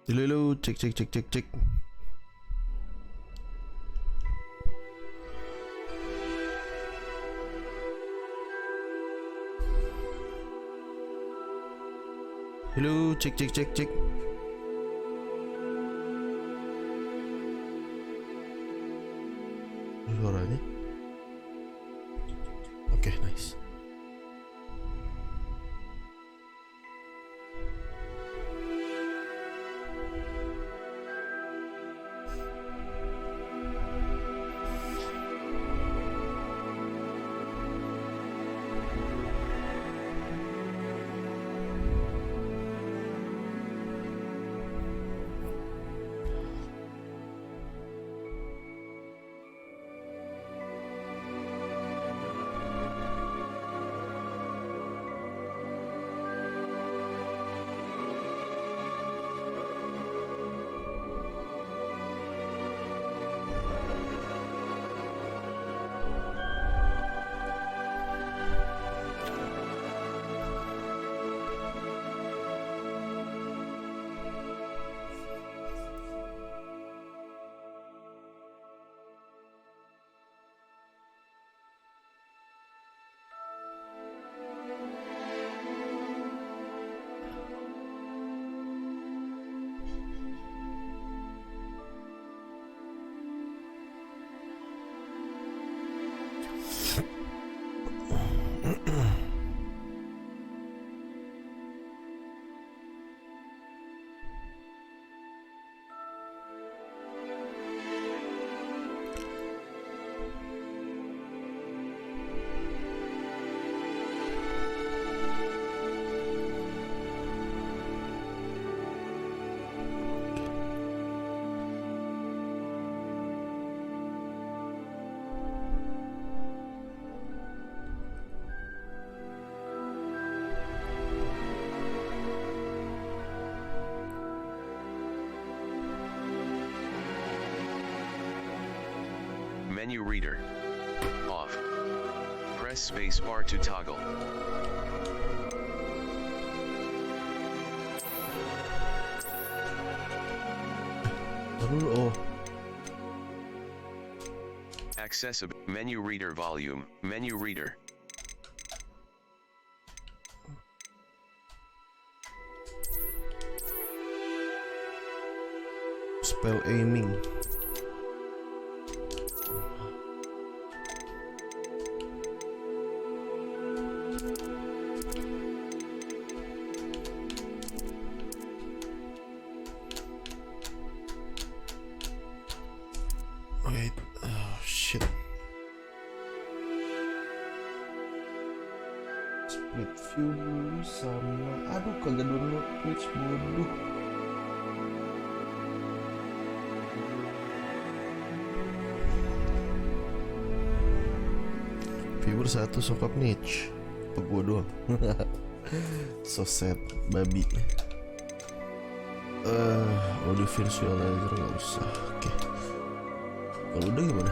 Halo, cek cek cek cek cek. Halo, cek cek cek cek. Suaranya. Oke, nice. Menu reader. Off. Press space bar to toggle. Oh. Accessible. Menu reader volume. Menu reader. Spell aiming. Wait, oh shit. Split view dulu sama, aduh kagak download Twitch bodoh. Viewer satu sokap niche, apa gua doang? So sad, babi. Audio visualizer nggak usah. Oke. Kalau udah gimana?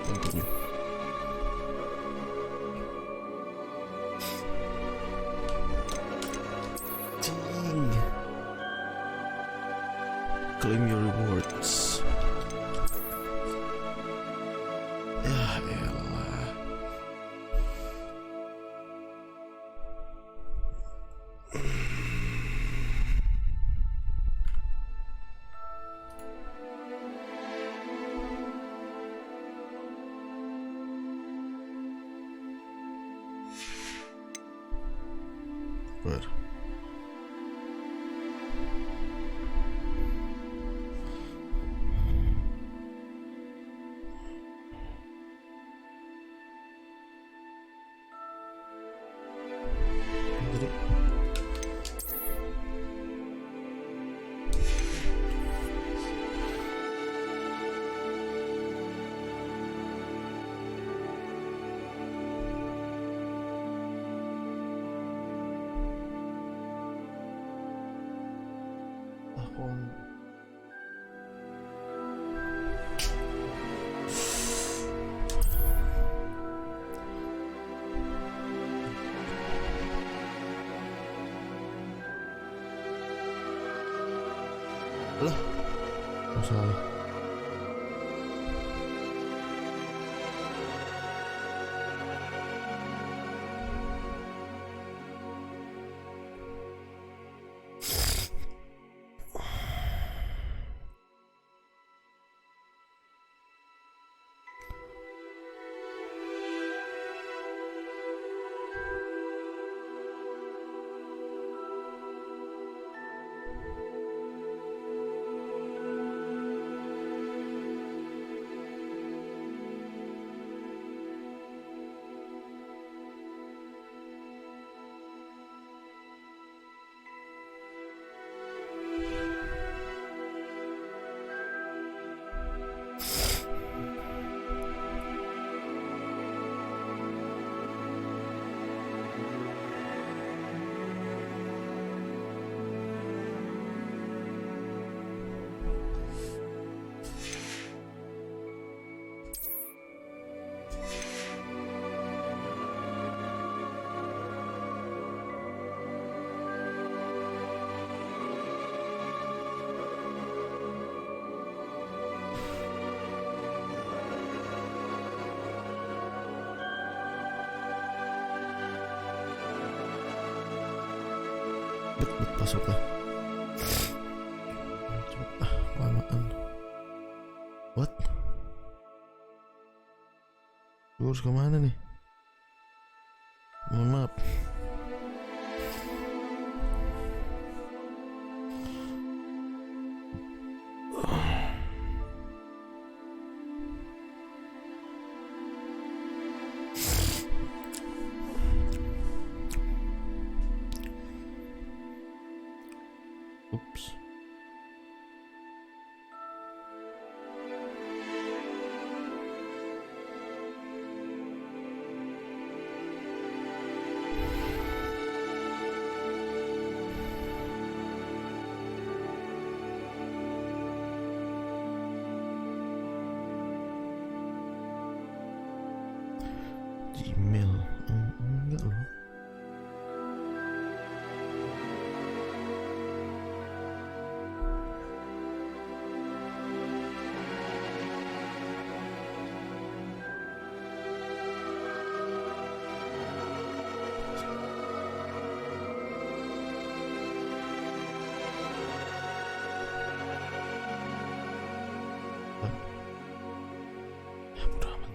Continue. Cing. Claim your rewards. Ya elah. Where? Tadi. Akun. Lah, masalah. Masuklah. Coba kelamaan. What? Gue harus kemana nih? Mohon maaf. Oops. Gmail. Enggak loh. Ya bodo amat.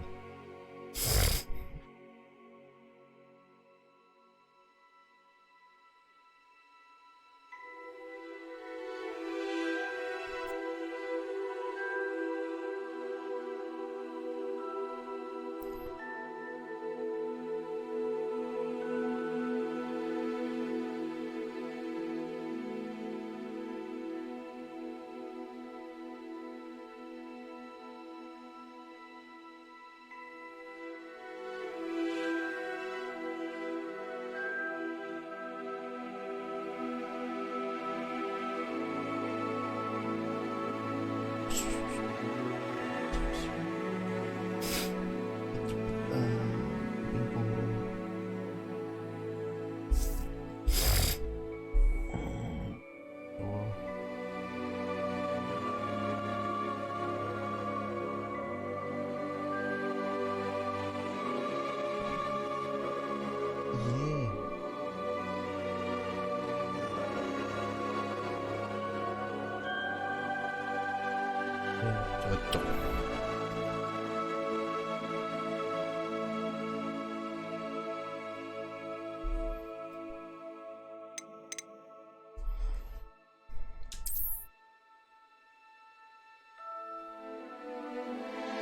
Cocok.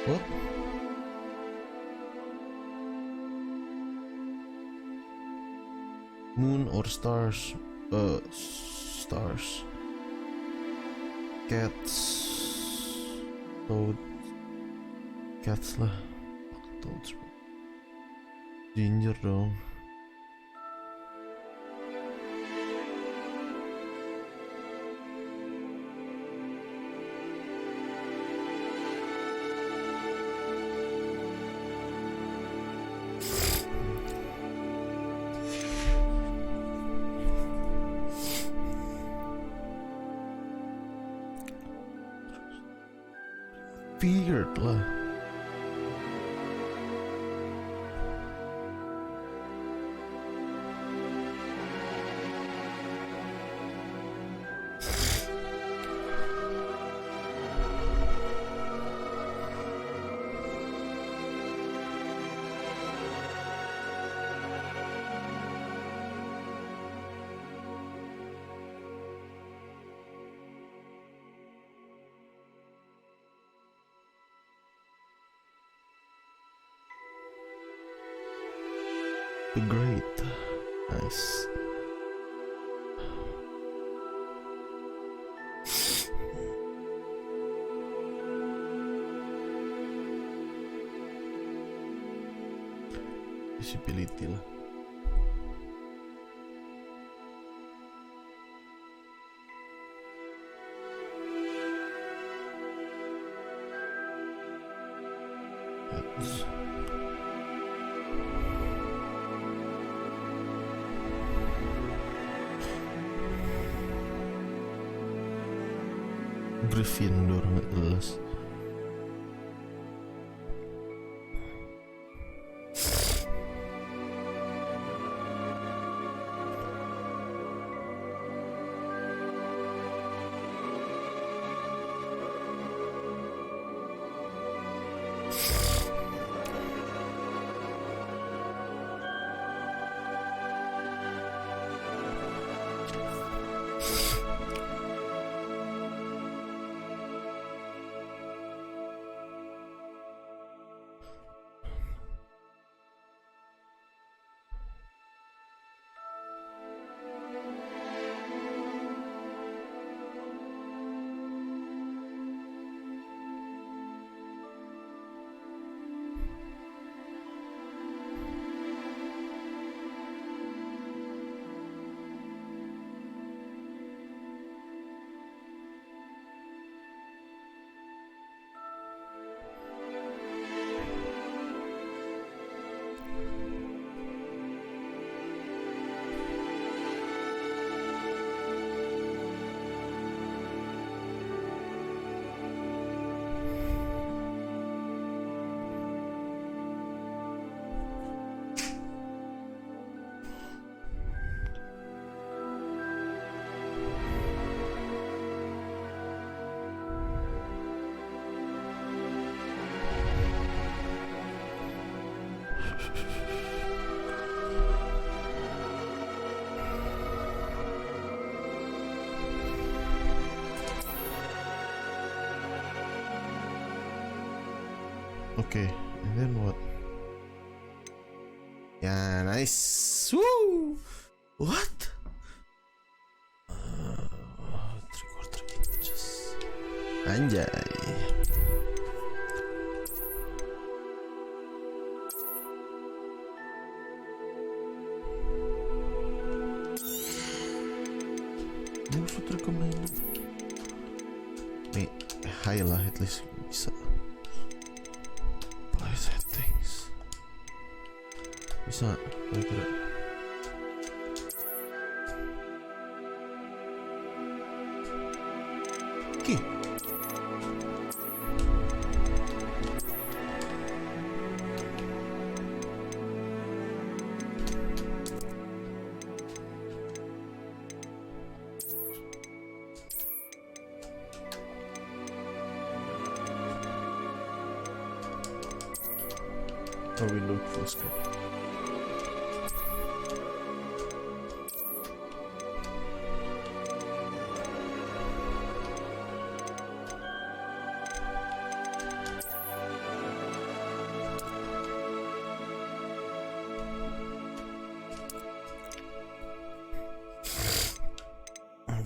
What? Moon or stars? Stars. Cats. Toad. Cats lah. Toads. Ginger dong. Weird lah. The Great. Nice. Visibility lah. That's... Gryffindor nggak jelas. Okay, and then what? Yeah, nice. Woo! What? 3/4 inches. Anjay. Should recommend. Nih, high lah at least bisa. Play settings. Bisa, kira-kira. Oke. Or we look full screen.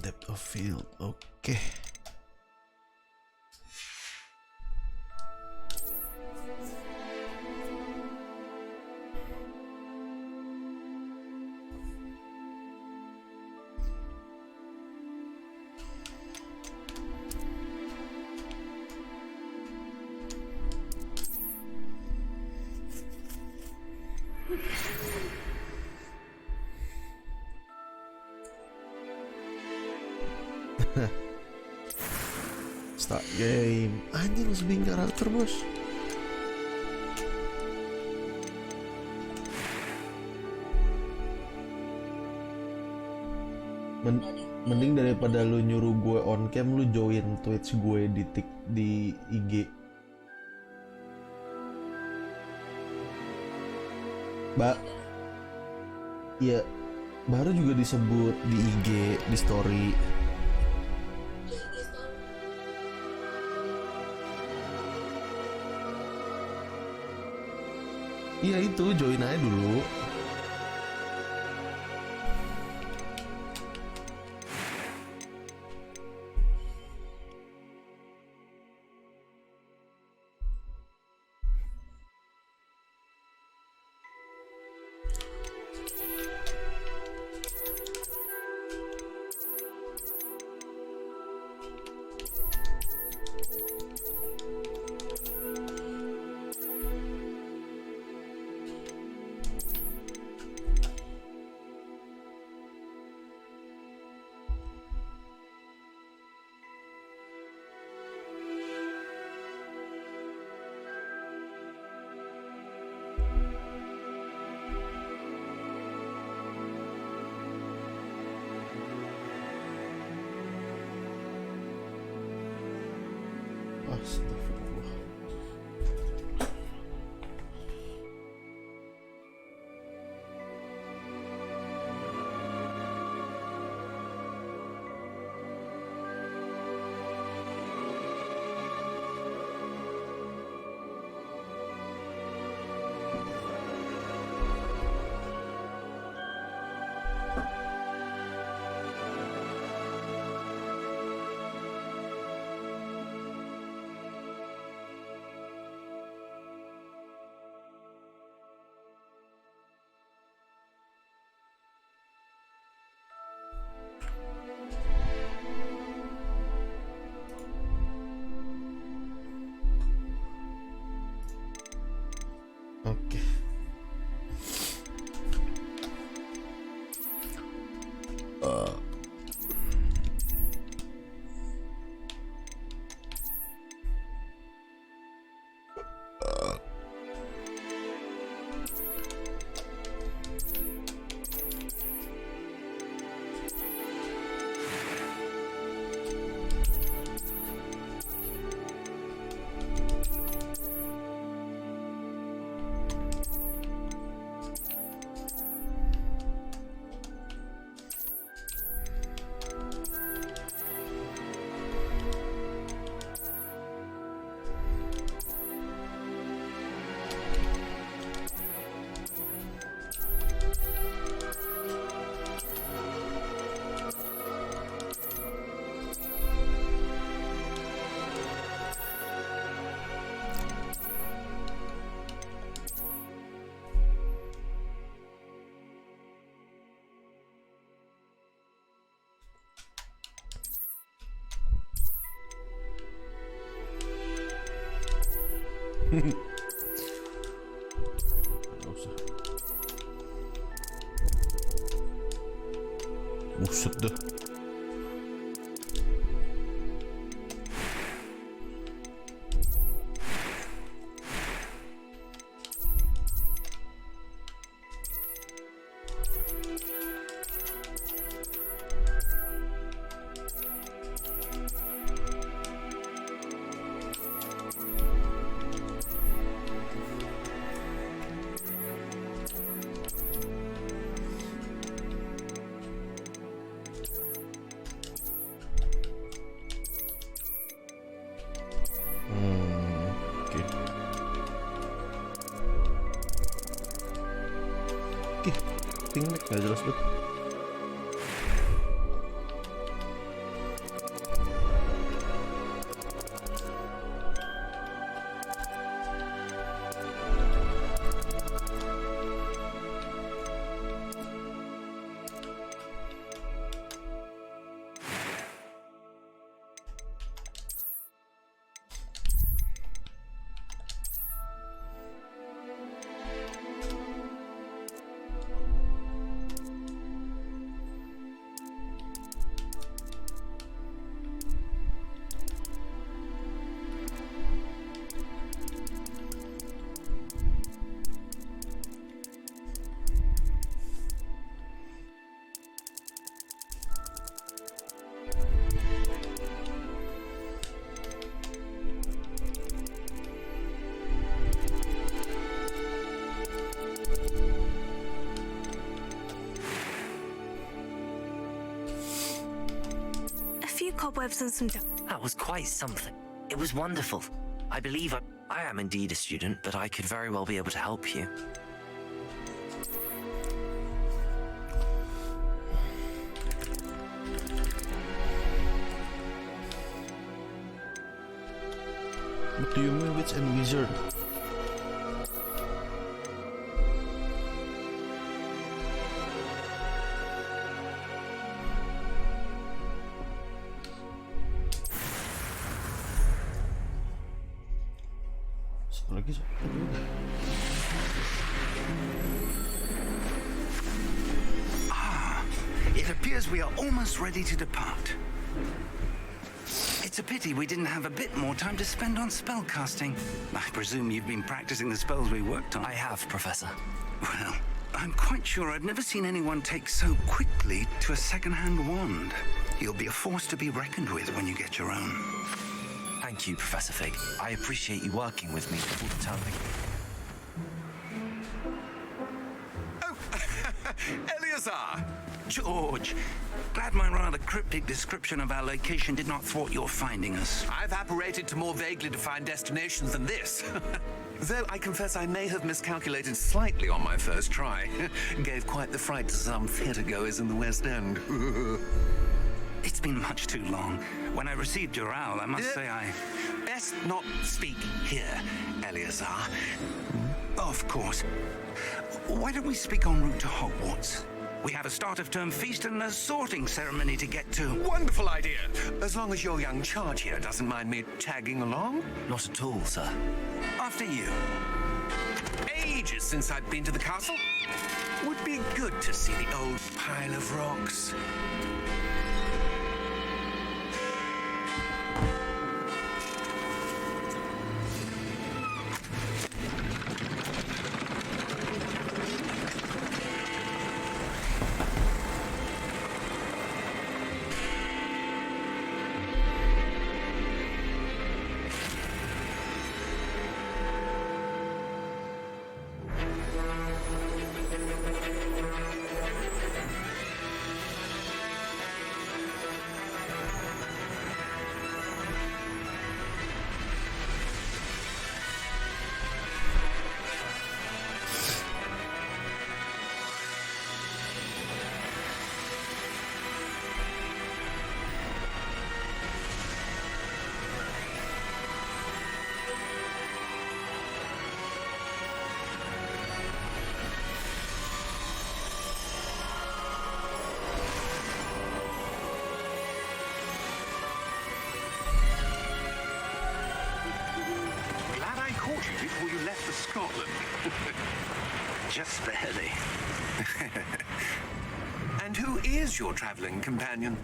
Depth of field, okay. Start game. Anjing lu sebikin karakter bos. Mending daripada lu nyuruh gue on cam, lu join Twitch gue di IG. Iya, baru juga disebut di IG, di story. Iya itu, join aja dulu. Astagfirullah. Oke. Nggak usah. Buset dah. Ping gak jelas banget. few cobwebs and some dust. That was quite something. It was wonderful. I believe I am indeed a student, but I could very well be able to help you. What do you mean, witch and wizard? Satu lagi. It appears we are almost ready to depart. It's a pity we didn't have a bit more time to spend on spellcasting. I presume you've been practicing the spells we worked on. I have, Professor. Well, I'm quite sure I've never seen anyone take so quickly to a second-hand wand. You'll be a force to be reckoned with when you get your own. Thank you, Professor Fig. I appreciate you working with me before the term begins. Eleazar! George, glad my rather cryptic description of our location did not thwart your finding us. I've apparated to more vaguely defined destinations than this. Though I confess I may have miscalculated slightly on my first try. Gave quite the fright to some theatre-goers in the West End. It's been much too long. When I received your owl, I must say I... Best not speak here, Eleazar. Of course. Why don't we speak en route to Hogwarts? We have a start-of-term feast and a sorting ceremony to get to. Wonderful idea! As long as your young charge here doesn't mind me tagging along. Not at all, sir. After you. Ages since I've been to the castle. Would be good to see the old pile of rocks. Before you left for Scotland. Just barely. And who is your traveling companion?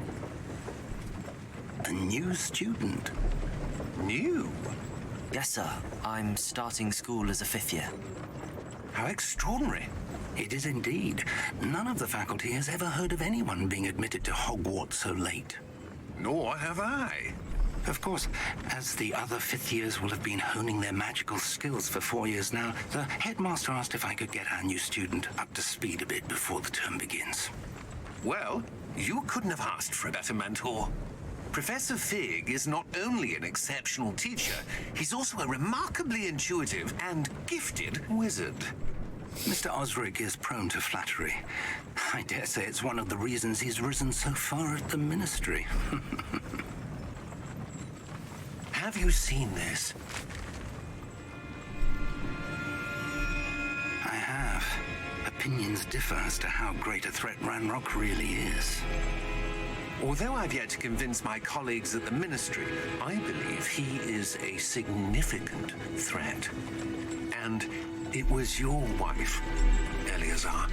A new student. New? Yes, sir. I'm starting school as a 5th year. How extraordinary. It is indeed. None of the faculty has ever heard of anyone being admitted to Hogwarts so late. Nor have I. Of course, as the other 5th years will have been honing their magical skills for 4 years now, the headmaster asked if I could get our new student up to speed a bit before the term begins. Well, you couldn't have asked for a better mentor. Professor Fig is not only an exceptional teacher, he's also a remarkably intuitive and gifted wizard. Mr. Osric is prone to flattery. I dare say it's one of the reasons he's risen so far at the ministry. Have you seen this? I have. Opinions differ as to how great a threat Ranrock really is. Although I've yet to convince my colleagues at the Ministry, I believe he is a significant threat. And it was your wife, Eleazar,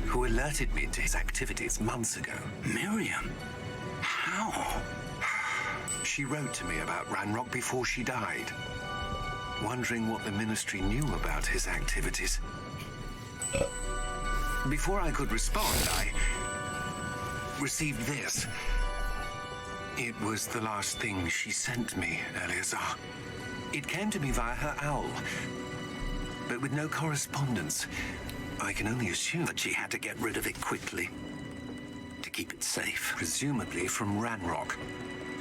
who alerted me to his activities months ago. Miriam? How? She wrote to me about Ranrock before she died, wondering what the Ministry knew about his activities. Before I could respond, I received this. It was the last thing she sent me, Eleazar. It came to me via her owl, but with no correspondence. I can only assume That she had to get rid of it quickly. To keep it safe. Presumably from Ranrock.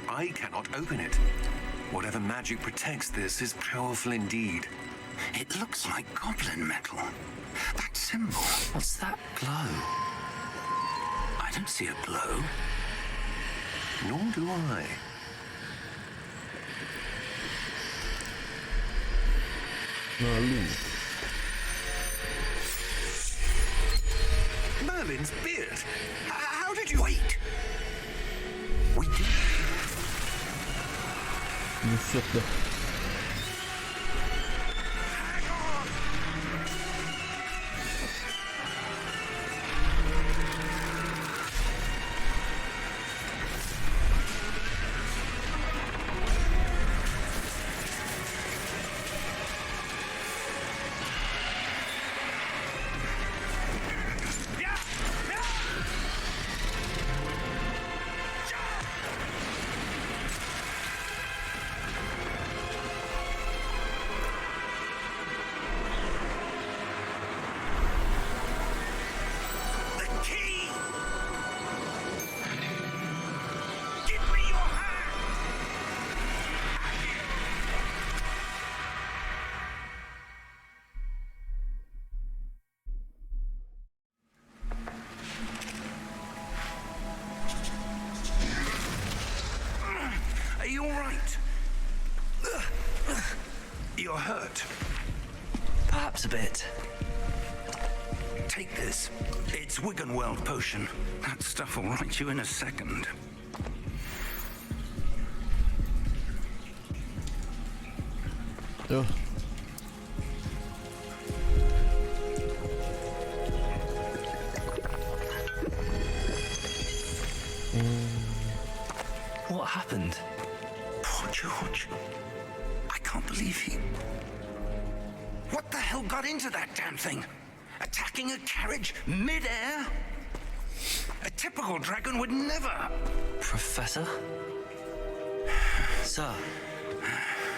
I cannot open it. Whatever magic protects this is powerful indeed. It looks like goblin metal. That symbol. What's that glow? I don't see a glow. Nor do I. Malu. Merlin's beard. How did you... Wait! We did. Buset dah. Are you all right? You're hurt. Perhaps a bit. Take this. It's Wiggenweld potion. That stuff will right you in a second. Tuh. What happened? Poor George. I can't believe he... What the hell got into that damn thing? Attacking a carriage mid-air? A typical dragon would never... Professor? Sir,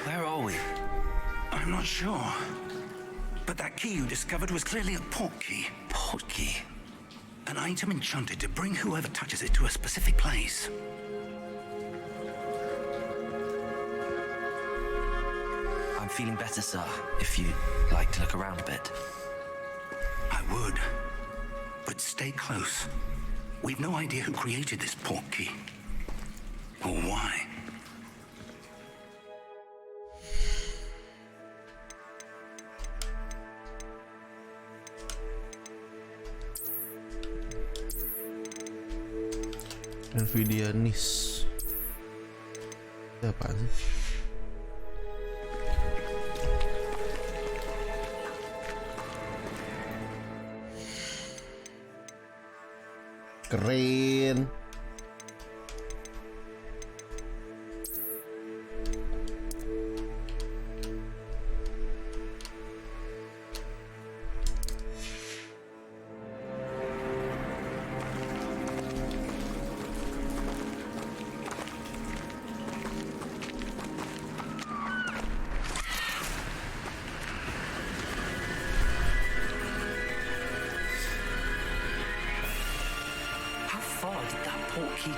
where are we? I'm not sure. But that key you discovered was clearly a port key. Port key? An item enchanted to bring whoever touches it to a specific place. I'm feeling better, sir, if you'd like to look around a bit. I would. But stay close. We've no idea who created this port key. Or why. Nvidia NIS. Itu apaan sih? Keren.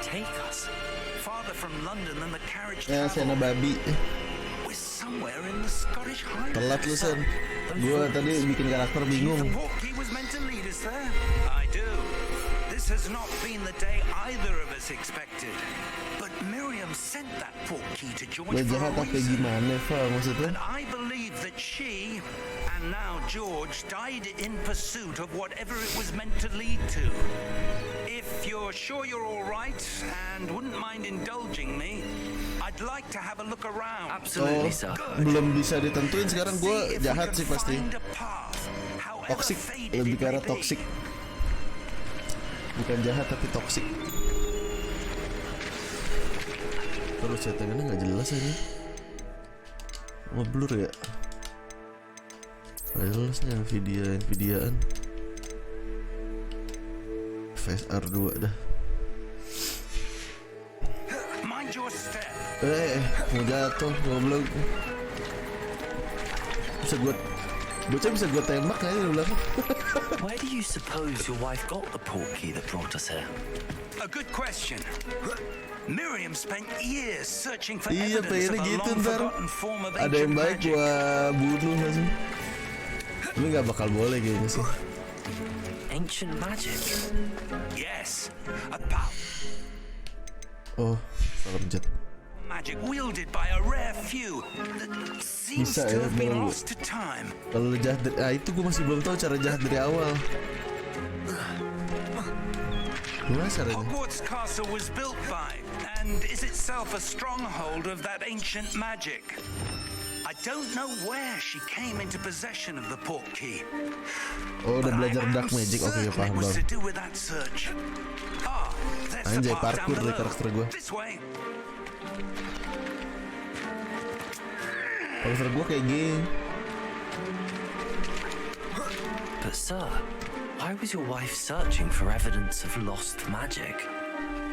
Take us farther from London than the carriage Ya, Sena babi. We're somewhere in the Scottish Highlands. Telat lu, Sen. Gua tadi bikin karakter bingung. The portkey was meant to lead us there. I do. This has not been the day either of us expected. But Miriam sent that portkey to George Gua for jahat a apa reason. gimana, Val, maksudnya? And I believe that she, and now George, died in pursuit of whatever it was meant to lead to. If you're sure you're all right and wouldn't mind indulging me, I'd like to have a look around. Absolutely, sir. Belum bisa ditentuin sekarang. Gue jahat sih pasti. Toxic, lebih ke arah toxic. Bukan jahat tapi toxic. Terus settingannya nggak jelas aja. Ngeblur ya. Nggak jelas nih Nvidiaan. FSR 2 dah. Mind your step. Mau jatuh, goblok. Bisa gue Bocah bisa gue tembak kayaknya di belakang. Where do you suppose your wife got the portkey that brought us here? A good question. Miriam spent years searching for Iya, evidence of pengennya a gitu long ntar. forgotten form of Ada yang ancient baik magic. gua bunuh langsung. Tapi nggak bakal boleh kayaknya sih. Ancient magic? Yes, a power Oh, salah pencet. magic wielded by a rare few that seems Bisa to ya, have been baru- lost to time. Kalau lu jahat dari, itu gue masih belum tahu cara jahat dari awal. Gimana caranya? Hogwarts Castle was built by and is itself a stronghold of that ancient magic. I don't know where she came into possession of the portkey. Oh, udah But belajar I am dark magic. Oke, certain paham it was bang. to do with that search. Ah, there's the Anjay, path down parkour dari below. karakter gua. This way. Karakter gue kayak gini. But sir, why was your wife searching for evidence of lost magic?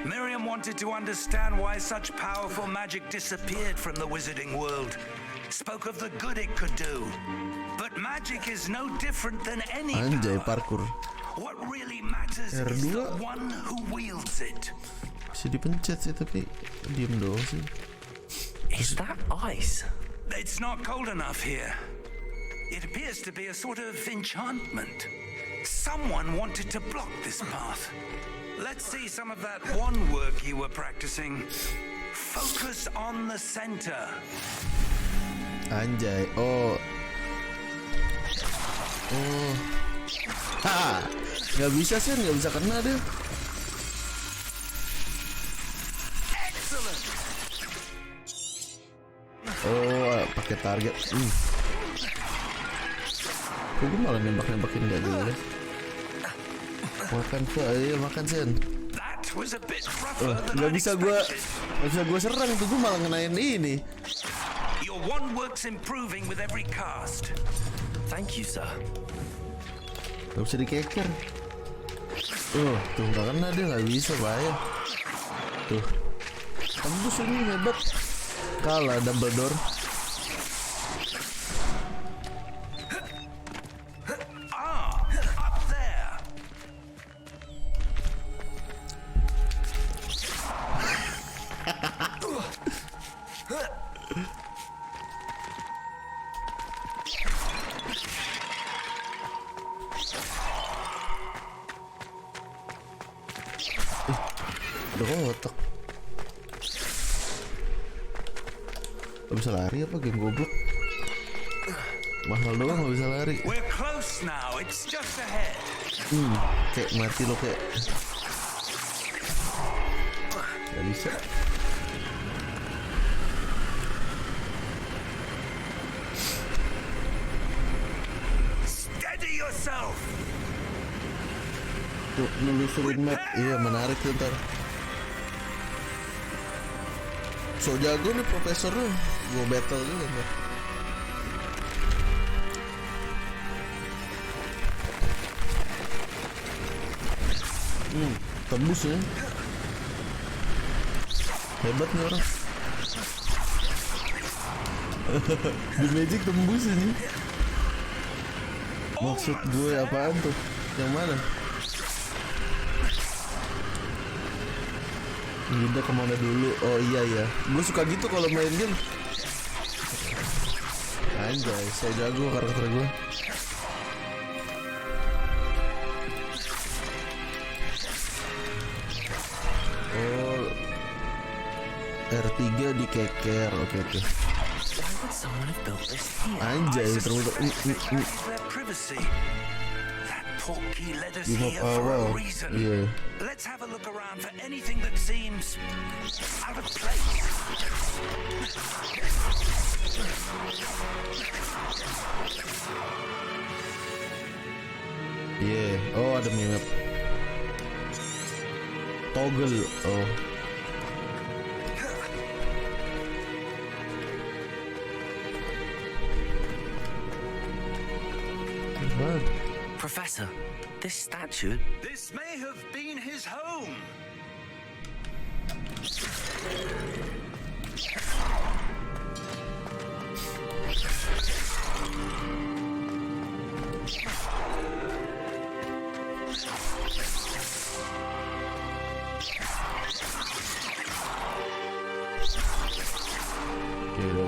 Miriam wanted to understand why such powerful magic disappeared from the wizarding world. Spoke of the good it could do. But magic is no different than any Anjay, power. parkour. What really matters is R2. the one who wields it. Bisa dipencet sih tapi diem doang sih. Is that ice? It's not cold enough here. It appears to be a sort of enchantment. Someone wanted to block this path. Let's see some of that one work you were practicing. Focus on the center. Anjay, oh. Ha, nggak bisa sih, nggak bisa kena deh. Excellent. Oh, pakai target. Kok gue malah nembak-nembakin gak jelas. Makan Pak, iya makan Sen. That was a bit rougher than Nggak I'd bisa gue, expected. nggak bisa gue serang tuh, gue malah ngenain ini. Your one work's improving with every cast. Thank you, sir. Gak bisa dikeker. Tuh nggak kena dia, nggak bisa bahaya. Tuh, tembus ini hebat. Kalah Dumbledore. Up there. Udah kotak. Gak bisa lari apa game goblok? Mahal doang gak bisa lari. We're close now. It's just ahead. Kayak mati lo kayak. Gak bisa. Steady yourself. Tuh nelusurin map. Iya menarik tuh ntar. So jago nih profesor lu. Gue battle juga ntar. Tembus ya. Hebat nih orang. Di magic tembus ini. Maksud gue apaan tuh? Yang mana? Udah kemana dulu? Oh iya ya. Gue suka gitu kalau main game. Anjay, so jago karakter gue. Oh, R3 dikeker. Oke. Why would someone have built this here? Anjay, I terus suspect they value their privacy. That portkey led us Di map here for awal. a reason. Iya. Let's have a look around for anything that seems out of place. Iya. Oh, ada map. Toggle. Oh. What? Professor, this statue. This may have been his home.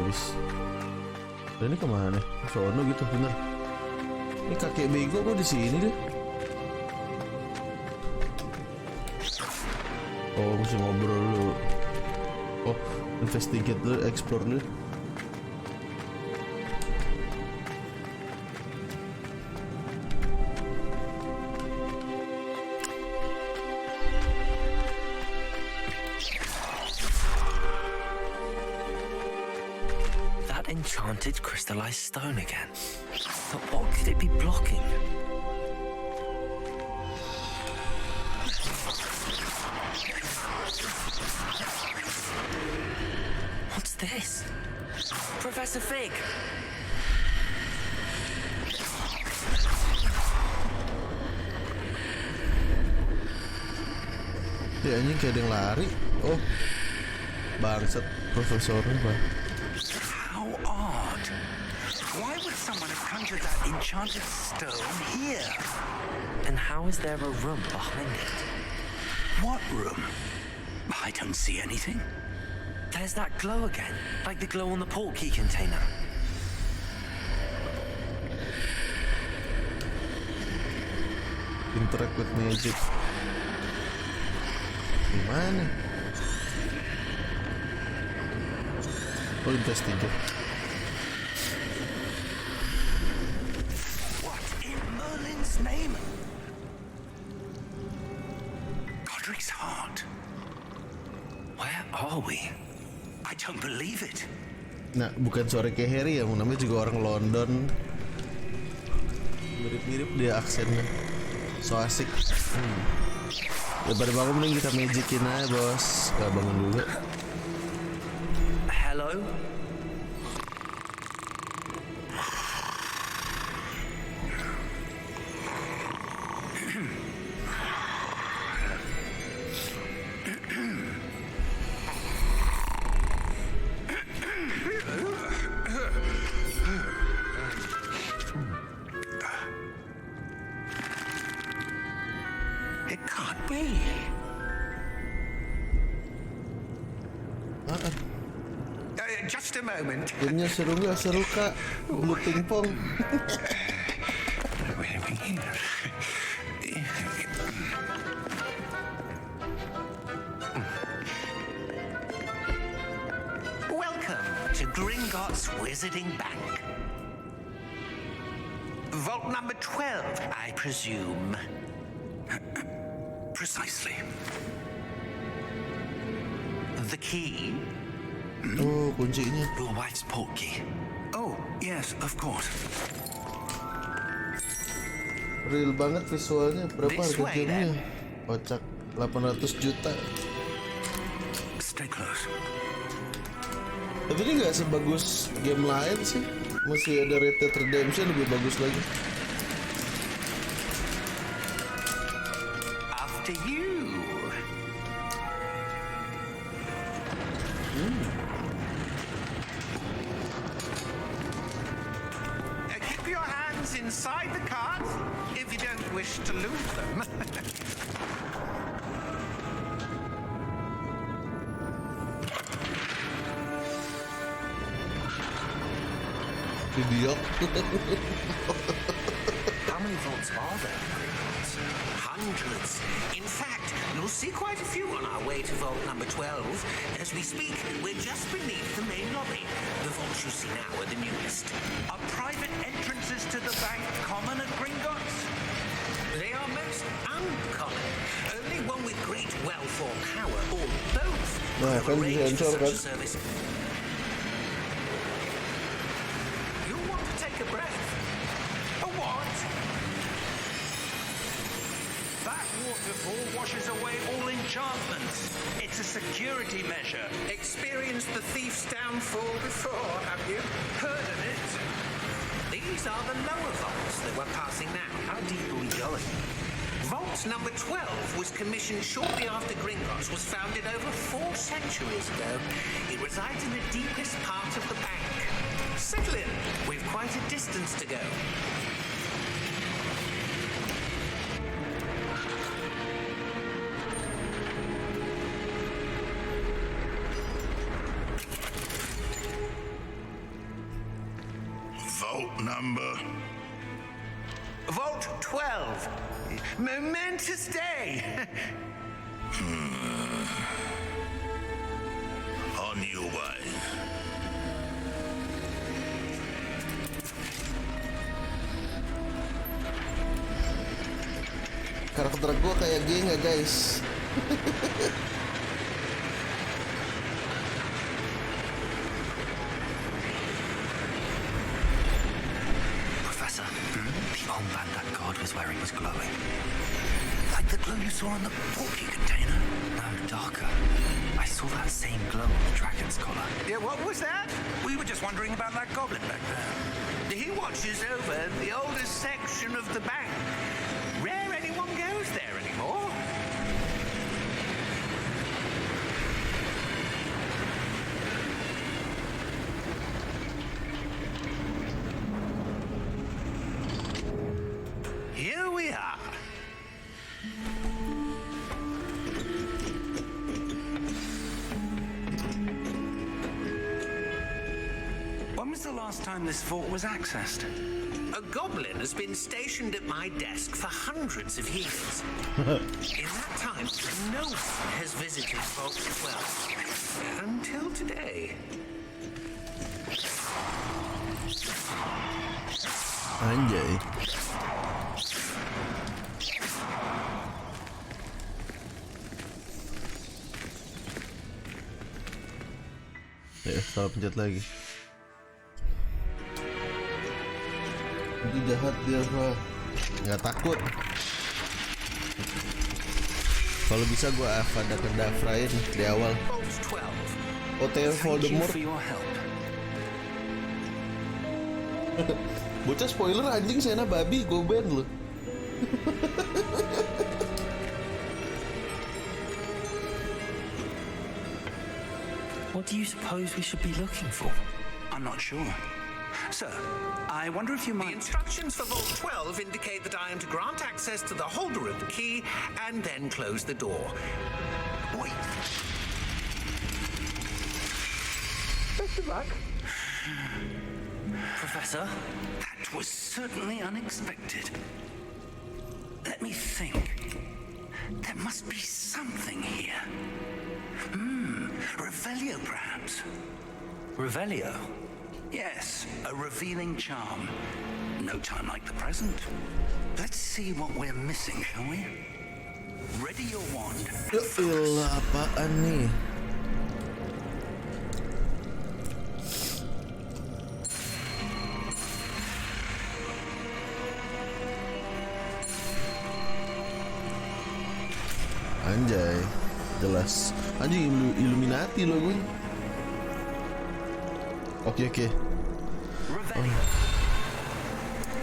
habis. Dan ini kemana? Sono gitu bener. Ini kakek bego kok di sini deh. Oh, mesti ngobrol dulu. Oh, investigate dulu, explore dulu. That enchanted crystallized stone again. But what could it be blocking? What's this? Professor Fig! Ya anjing kayak ada yang lari. Oh, bangsat profesornya bang. How odd. Why would someone have conjured that enchanted stone here? And how is there a room behind it? What room? I don't see anything. There's that glow again, like the glow on the portkey container. Interact with magic. Gimana? Oh, investigate. What in Merlin's name? Godric's heart. Where are we? I don't believe it. Nah, bukan suara kayak Harry ya, namanya juga orang London. Mirip-mirip dia aksennya. So asik. Daripada bangun mending kita magicin aja bos. Gak bangun dulu. Hello? It can't be. Just a moment. Gamenya seru gak? Seru kak. Blue pingpong. Welcome to Gringotts Wizarding Bank. Vault number 12, I presume. Precisely. The key? Oh, kuncinya. Your wife's portkey. Oh, yes, of course. Real banget visualnya. Berapa This harga way, gamenya? Kocak 800 juta. Stay close. Tapi ini gak sebagus game lain sih. Masih ada Red Dead Redemption lebih bagus lagi. After you. Keep your hands inside the cart if you don't wish to lose them. Idiot. How many vaults are there? Hundreds. In fact, you'll see quite a few on our way to vault number 12. As we speak, we're just beneath the main lobby. The vaults you see now are the newest. Are private entrances to the bank common at Gringotts? They are most uncommon. Only one with great wealth or power, or both, Nah, could kan bisa arrange for ensor such kan? a service. You'll want to take a breath. A what? That waterfall washes away all enchantments. It's a security measure. Experienced the thief's downfall before, have you? Heard of it? These are the lower vaults that we're passing now. How deep are we going? Vault number 12 was commissioned shortly after Gringotts was founded over 4 centuries ago. It resides in the deepest part of the bank. Settle in. We've quite a distance to go. number? Vault 12. Momentous day. On your way. Karakter gue kayak geng ya guys. Professor, the armband that guard was wearing was glowing. Like the glow you saw on the porky container? No, darker. I saw that same glow on the dragon's collar. Yeah, what was that? We were just wondering about that goblin back there. He watches over the oldest section of the bank. Rare anyone goes there anymore. Here we are. When was the last time this vault was accessed? A goblin has been stationed at my desk for hundreds of years. In that time, no one has visited Vault 12. Until today. Anjay. Salah pencet lagi. Itu jahat dia, Pak. Nggak takut. Kalau bisa gue Avada Kedavrain di awal. OTW Voldemort. Bocah spoiler anjing, Sena babi gue ban lu. What do you suppose we should be looking for? I'm not sure. Sir, I wonder if you The might... instructions for Vault 12 indicate that I am to grant access to the holder of the key and then close the door. Wait. Best of luck. Professor? That was certainly unexpected. Let me think. There must be something here. Revelio, perhaps. Revelio? Yes, a revealing charm. No time like the present. Let's see what we're missing, shall we? Ready your wand. Yaelah, apaan nih? Anjay, jelas. Anjing Illuminati loh gue. Oke. Revelio.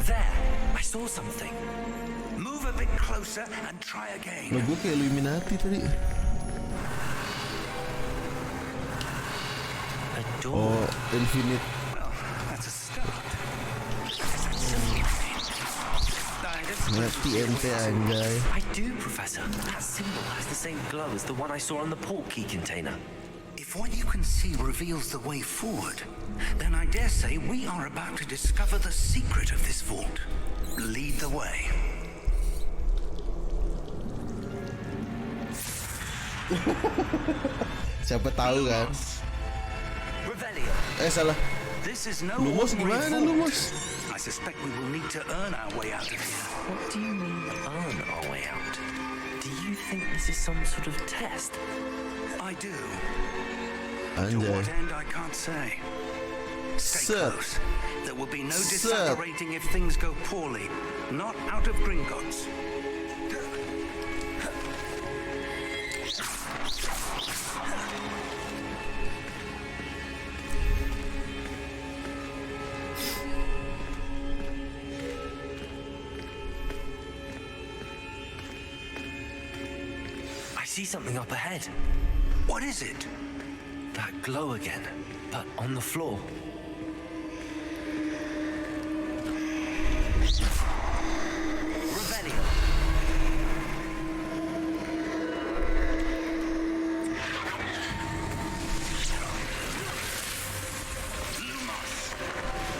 There, I saw something. Move a bit closer and try again. Loh gue kayak Illuminati tadi. A door. Oh, Infinite. Well, that's a start. Ngerti ente anjay. I do, Professor. That symbol has the same glow as the one I saw on the portkey container. If what you can see reveals the way forward, then I dare say we are about to discover the secret of this vault. Lead the way. Siapa tahu kan? Revelio. Salah. This is no Lumos ordinary gimana vault. Lumos? I suspect we will need to earn our way out of here. What do you mean, earn our way out? Do you think this is some sort of test? I do. To Anjay. what end, I can't say. Stay Sir. close. There will be no Sir. disapparating if things go poorly. Not out of Gringotts. I see something up ahead. What is it? That glow again, but on the floor. Revelio. Lumos.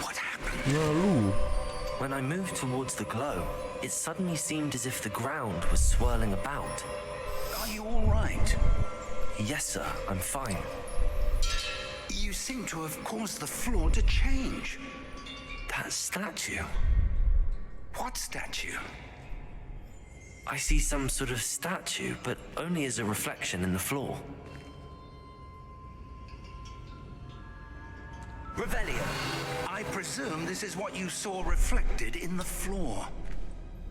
What happened? Lalu. When I moved towards the glow, it suddenly seemed as if the ground was swirling about. Are you all right? Yes, sir, I'm fine. You seem to have caused the floor to change. That statue. What statue? I see some sort of statue, but only as a reflection in the floor. Revelio, I presume this is what you saw reflected in the floor.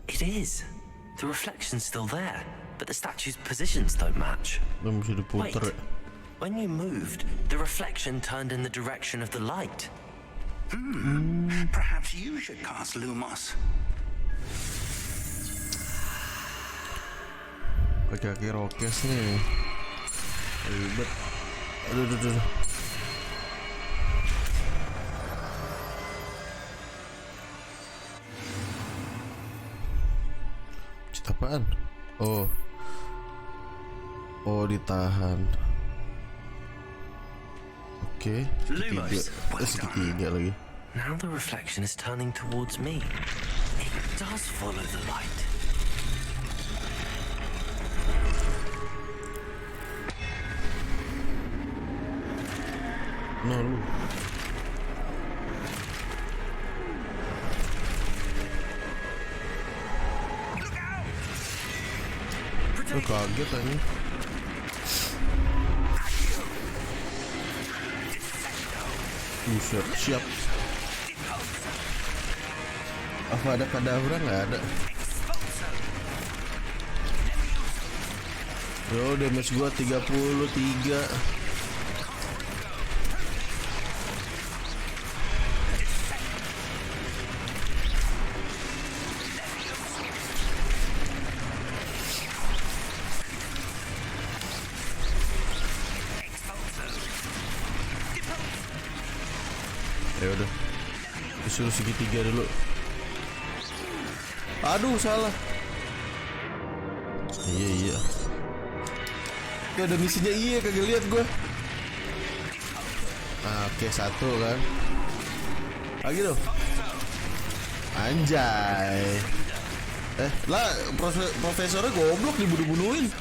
It is. The reflection's still there, but the statue's positions don't match. Wait, when you moved, the reflection turned in the direction of the light. Perhaps you should cast Lumos. Kaki rokes nih. Ribet. Aduh. Apaan? Oh, ditahan. Oke, segitiga lagi. Now the reflection is turning towards me. It does follow the light. No, lu. Kaget aja. Buset, siap. Apa ada kadavra? Nggak ada. Yo, damage gua 33. Ya udah, disuruh segitiga dulu. Aduh, salah. Iya. Gak ada misinya, kagak lihat gue. Oke, satu kan. Lagi dong. Anjay. Lah, profesornya goblok, dibunuh-bunuhin.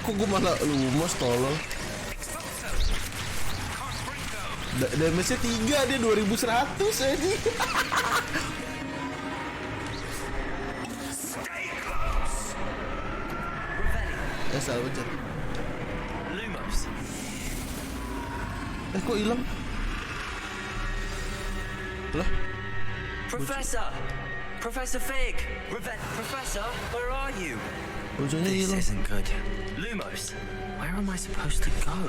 Kok gue malah Lumos tolol. Damage-nya 3, dia 2100 aja. Salah pencet. Lumos. Kok hilang? Lah? Professor Fig! Professor, where are you? Bocahnya This hilang. isn't good. Lumos, where am I supposed to go?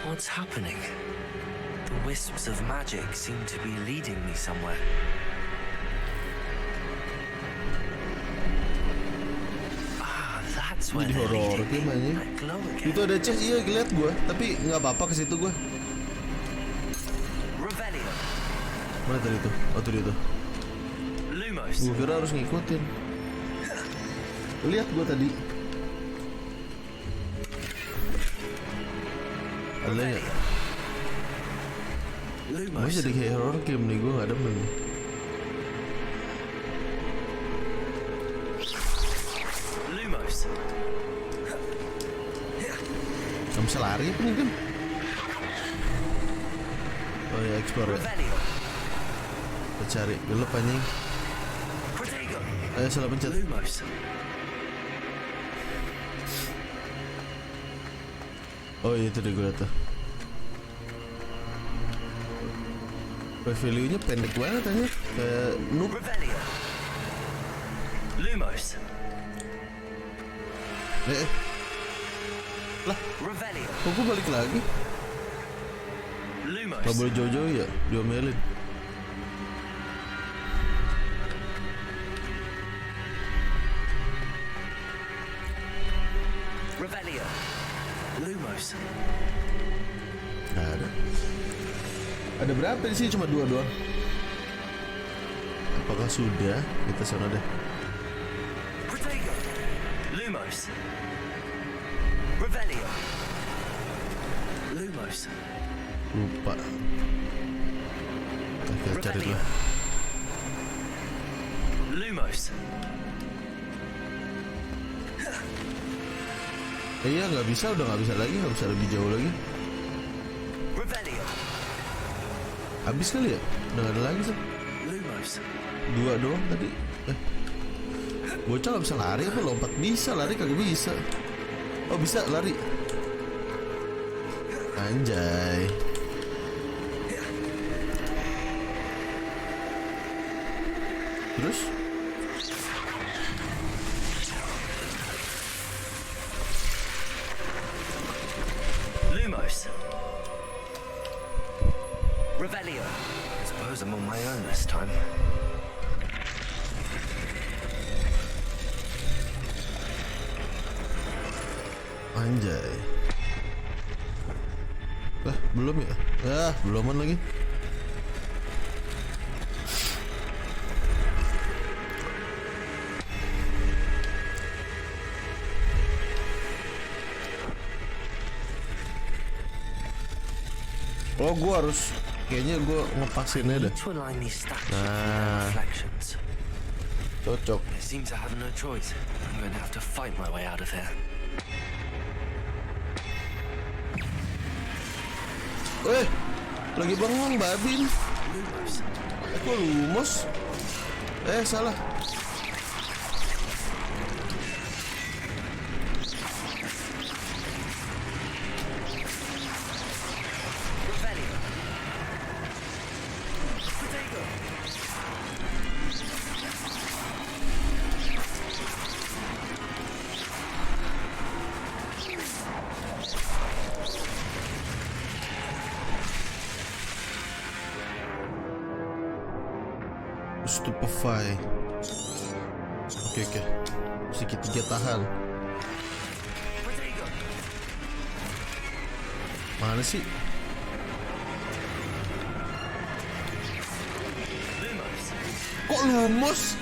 What's happening? The wisps of magic seem to be leading me somewhere. That's where Jadi they're horor leading game me. aja. That glow again. Itu ada chest, lihat gue, tapi nggak apa-apa ke situ gue. Revelio. Mana tadi tuh? Oh, tuh dia tuh. Lumos. Gue kira harus ngikutin. Lihat gue tadi. Ada ya? Lumos. Masih jadi kayak horror game nih, gue nggak demen. Lumos. Gak bisa lari apa nih kan? Oh ya, explore ya. Revelio. Kita cari dulu anjing. Protego. Salah pencet. Lumos. Oh iya, itu deh gue liat tuh. Value-nya pendek banget aja. Kayak noob. Revelio. Lumos. Lah, Revelio. kok gue balik lagi? Lumos. Gak boleh jauh-jauh ya, diomelin. Revelio. Lumos. Gak ada. Ada berapa di sini? Cuma 2 doang. Apakah sudah? Kita sana deh. Protego. Lumos. Revelio. Lumos. Lupa. Kita cari dulu. Lumos. Iya nggak bisa, udah nggak bisa lagi, nggak bisa lebih jauh lagi. Revelio. Habis kali ya? Udah nggak ada lagi sih. Lumos. 2 doang tadi. Bocah nggak bisa lari apa? Lompat bisa, lari kagak bisa. Oh bisa lari. Anjay. Terus? Lumos. Revelio. I suppose I'm on my own this time. Anjay. Belum ya? Beluman lagi. Oh, gua harus kayaknya gua ngepasinnya dah. To align these statues Nah. with their reflections. Cocok. It seems I have no choice. I'm going to have to fight my way out of here. Lagi bengong babi nih. Lumos. Kok lumos? Salah. Revelio. Potato. Stupefy. Oke. Segitiga tahan. Potato. Mana sih? Lumos. Kok lumos?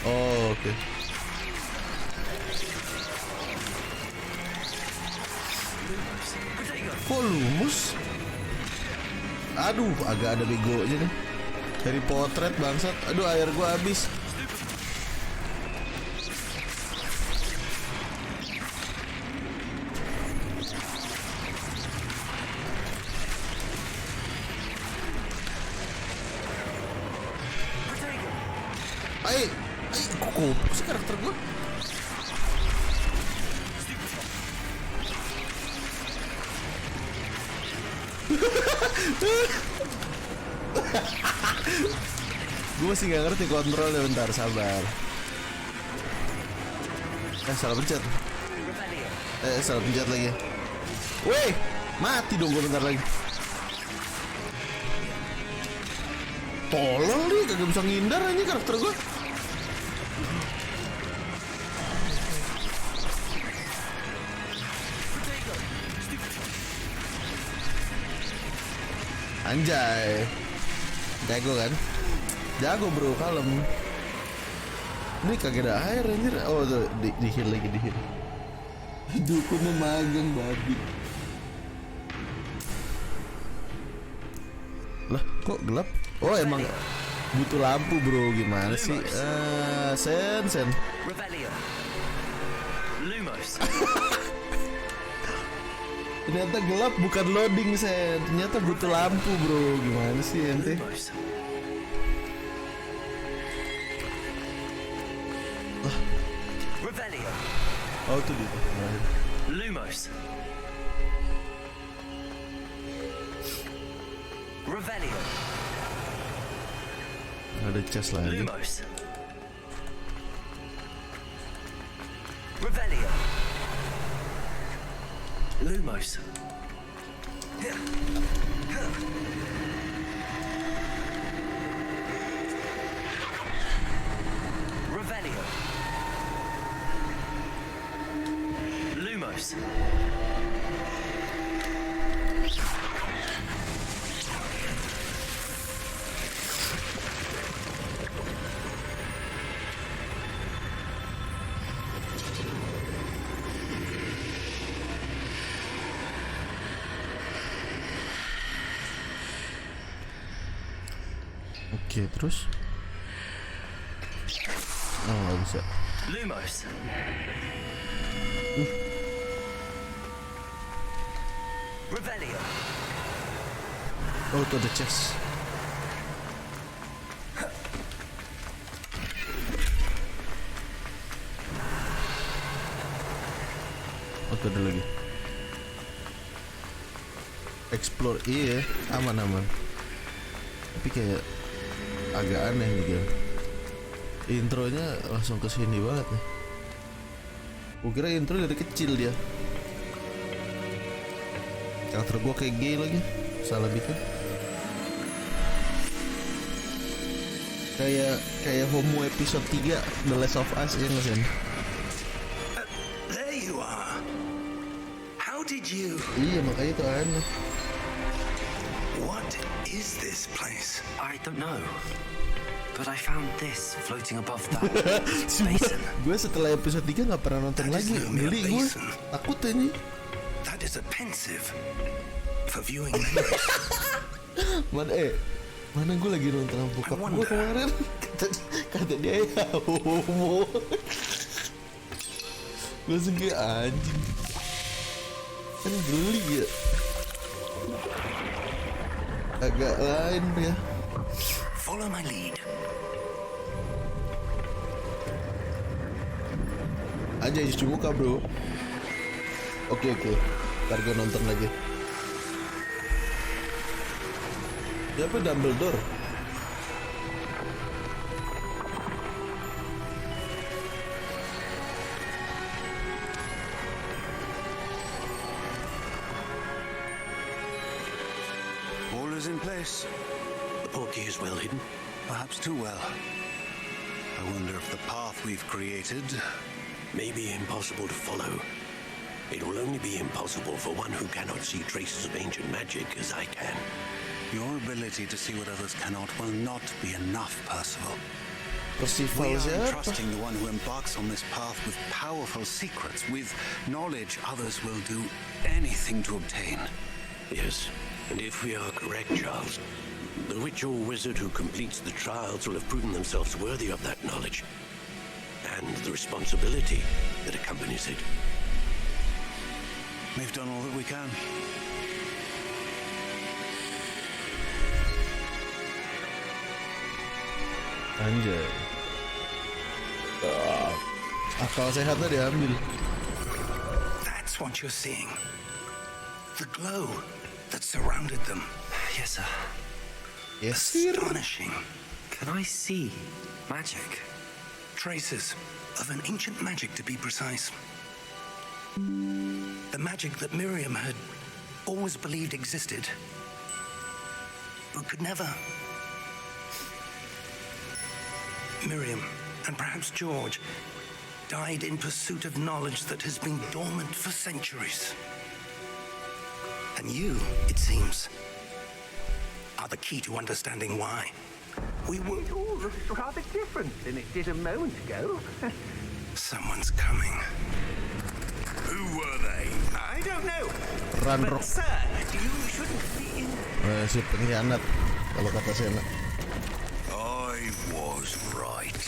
Oh, oke. Potato. Kok lumos? Aduh, agak ada begonya nih. Dari potret bangsat. Aduh, air gua habis. Ayo, kok goblok sih karakter gua? Gue masih gak ngerti kontrolnya, bentar, sabar. Salah pencet. Salah pencet lagi. Weh, mati dong gue bentar lagi. Tolong nih, kagak bisa ngindar aja karakter gue. Anjay. Jago kan? Jago bro, kalem. Ini kagak ada air anjir. Oh tuh, di heal lagi, di heal. Duku memagang babi. Lah, kok gelap? Oh emang butuh lampu bro, gimana sih? Sen. Revelio. Lumos. Ternyata gelap bukan loading, Sen. Ternyata butuh lampu bro, gimana sih ente? Lumos. Revelio. Oh tuh dia. Lumos. Revelio. Ada chest lagi. Lumos. Revelio. Lumos. Revelio. Lumos. Oke, terus? Oh, nggak bisa. Lumos. Revelio. Oh, itu ada chest. Oh, itu ada lagi. Explore, iya, aman. Tapi kayak agak aneh nih game. Intronya langsung ke sini banget nih. Gue kira intro dari kecil dia. Karakter gue kayak gay lagi. Salah bikin. Kayak Homo episode 3 The Last of Us ya nggak sih? There you are. How did you... Iya makanya itu aneh. What is this place? I don't know. But I found this floating above that basin. Gue setelah episode 3 gak pernah nonton That is lagi. no mere Geli gue. basin. Takut ini. That is a pensive for viewing memories. Mana gue lagi nonton sama bokap gue kemarin. Kata dia ya homo. Gue segi anjing. Kan geli ya. Agak lain ya. Follow my lead. Aja cuci muka bro. Oke. Ntar gue nonton lagi. Siapa Dumbledore? All is in place. The portkey is well hidden. Perhaps too well. I wonder if the path we've created... May be impossible to follow. It will only be impossible for one who cannot see traces of ancient magic as I can. Your ability to see what others cannot will not be enough, Percival. Percival We are siapa? entrusting the one who embarks on this path with powerful secrets, with knowledge others will do anything to obtain. Yes, and if we are correct, Charles, the witch or wizard who completes the trials will have proven themselves worthy of that knowledge and the responsibility that accompanies it. We've done all that we can. Anjay. Akal sehatnya diambil. That's what you're seeing. The glow that surrounded them. Yes, sir. Yes, sir. Astonishing. Can I see magic? Traces of an ancient magic, to be precise. The magic that Miriam had always believed existed, but could never. Miriam, and perhaps George, died in pursuit of knowledge that has been dormant for centuries. And you, it seems, are the key to understanding why. We will... It all looks rather different than it did a moment ago. Someone's coming. Who were they? I don't know. Run, But, Rock. sir, you shouldn't be in... Si pengkhianat kalau kata Sena. I was right.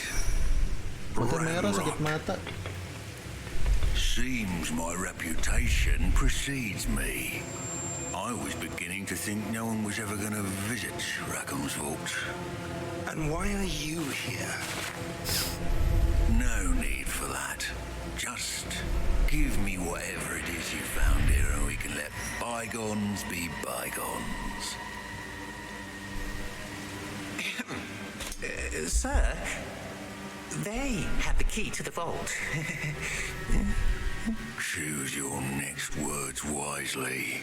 Mata merah sakit mata. Seems my reputation precedes me. I was beginning to think no one was ever going to visit Rackham's vault. And why are you here? No need for that. Just give me whatever it is you found here and we can let bygones be bygones. Sir, they have the key to the vault. Choose your next words wisely.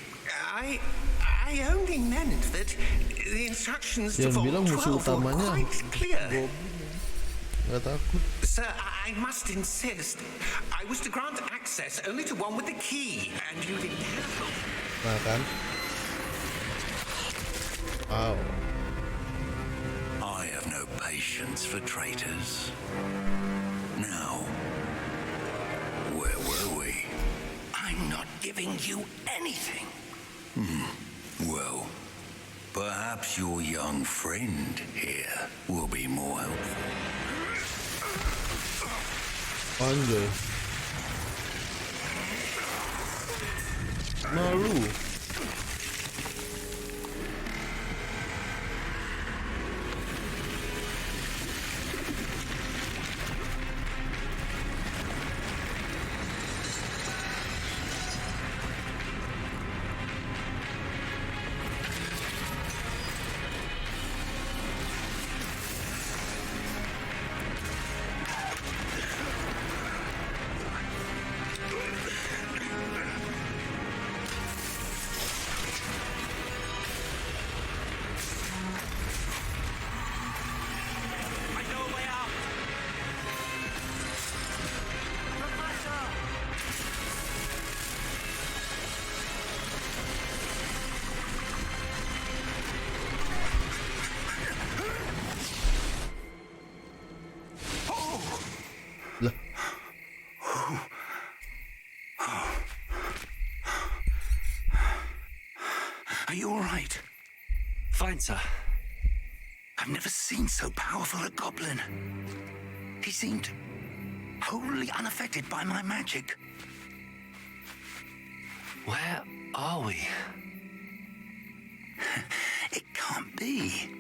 I only meant that the instructions to Yang vault bilang musuh 12 were utamanya quite clear. Gak takut. Sir, I must insist. I was to grant access only to one with the key, and you didn't have it. Nah kan. Wow. I have no patience for traitors. Now, where were we? I'm not giving you anything. Well, perhaps Perhaps your young friend here will be more helpful. Anjay. Malu. Lah. Are you all right? Fine, sir. I've never seen so powerful a goblin. He seemed wholly unaffected by my magic. Where are we? It can't be.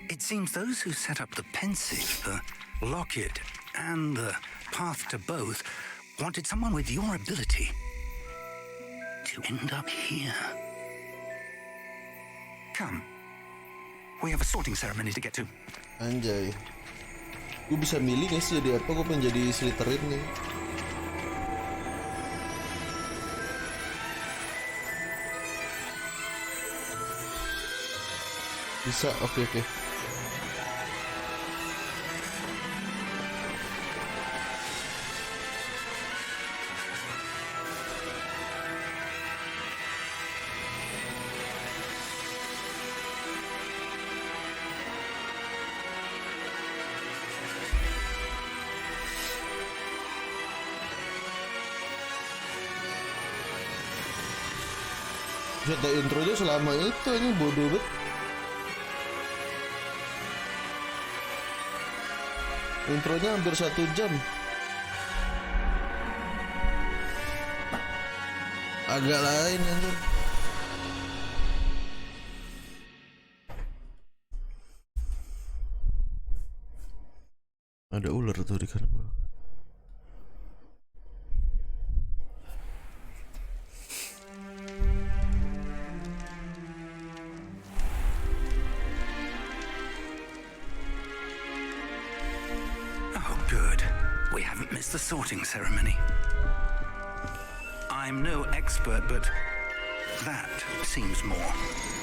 It seems those who set up the pensive, the locket, and the path to both wanted someone with your ability to end up here. Come. We have a sorting ceremony to get to. Anjay. Gue bisa milih gak sih jadi apa? Gue pengen jadi Slytherin nih. Bisa, oke. Cerita intronya selama itu ini bodoh banget. Intronya hampir 1 jam. Agak lain anjir. Ada ular tuh di kanan bawah. The sorting ceremony. I'm no expert, but that seems more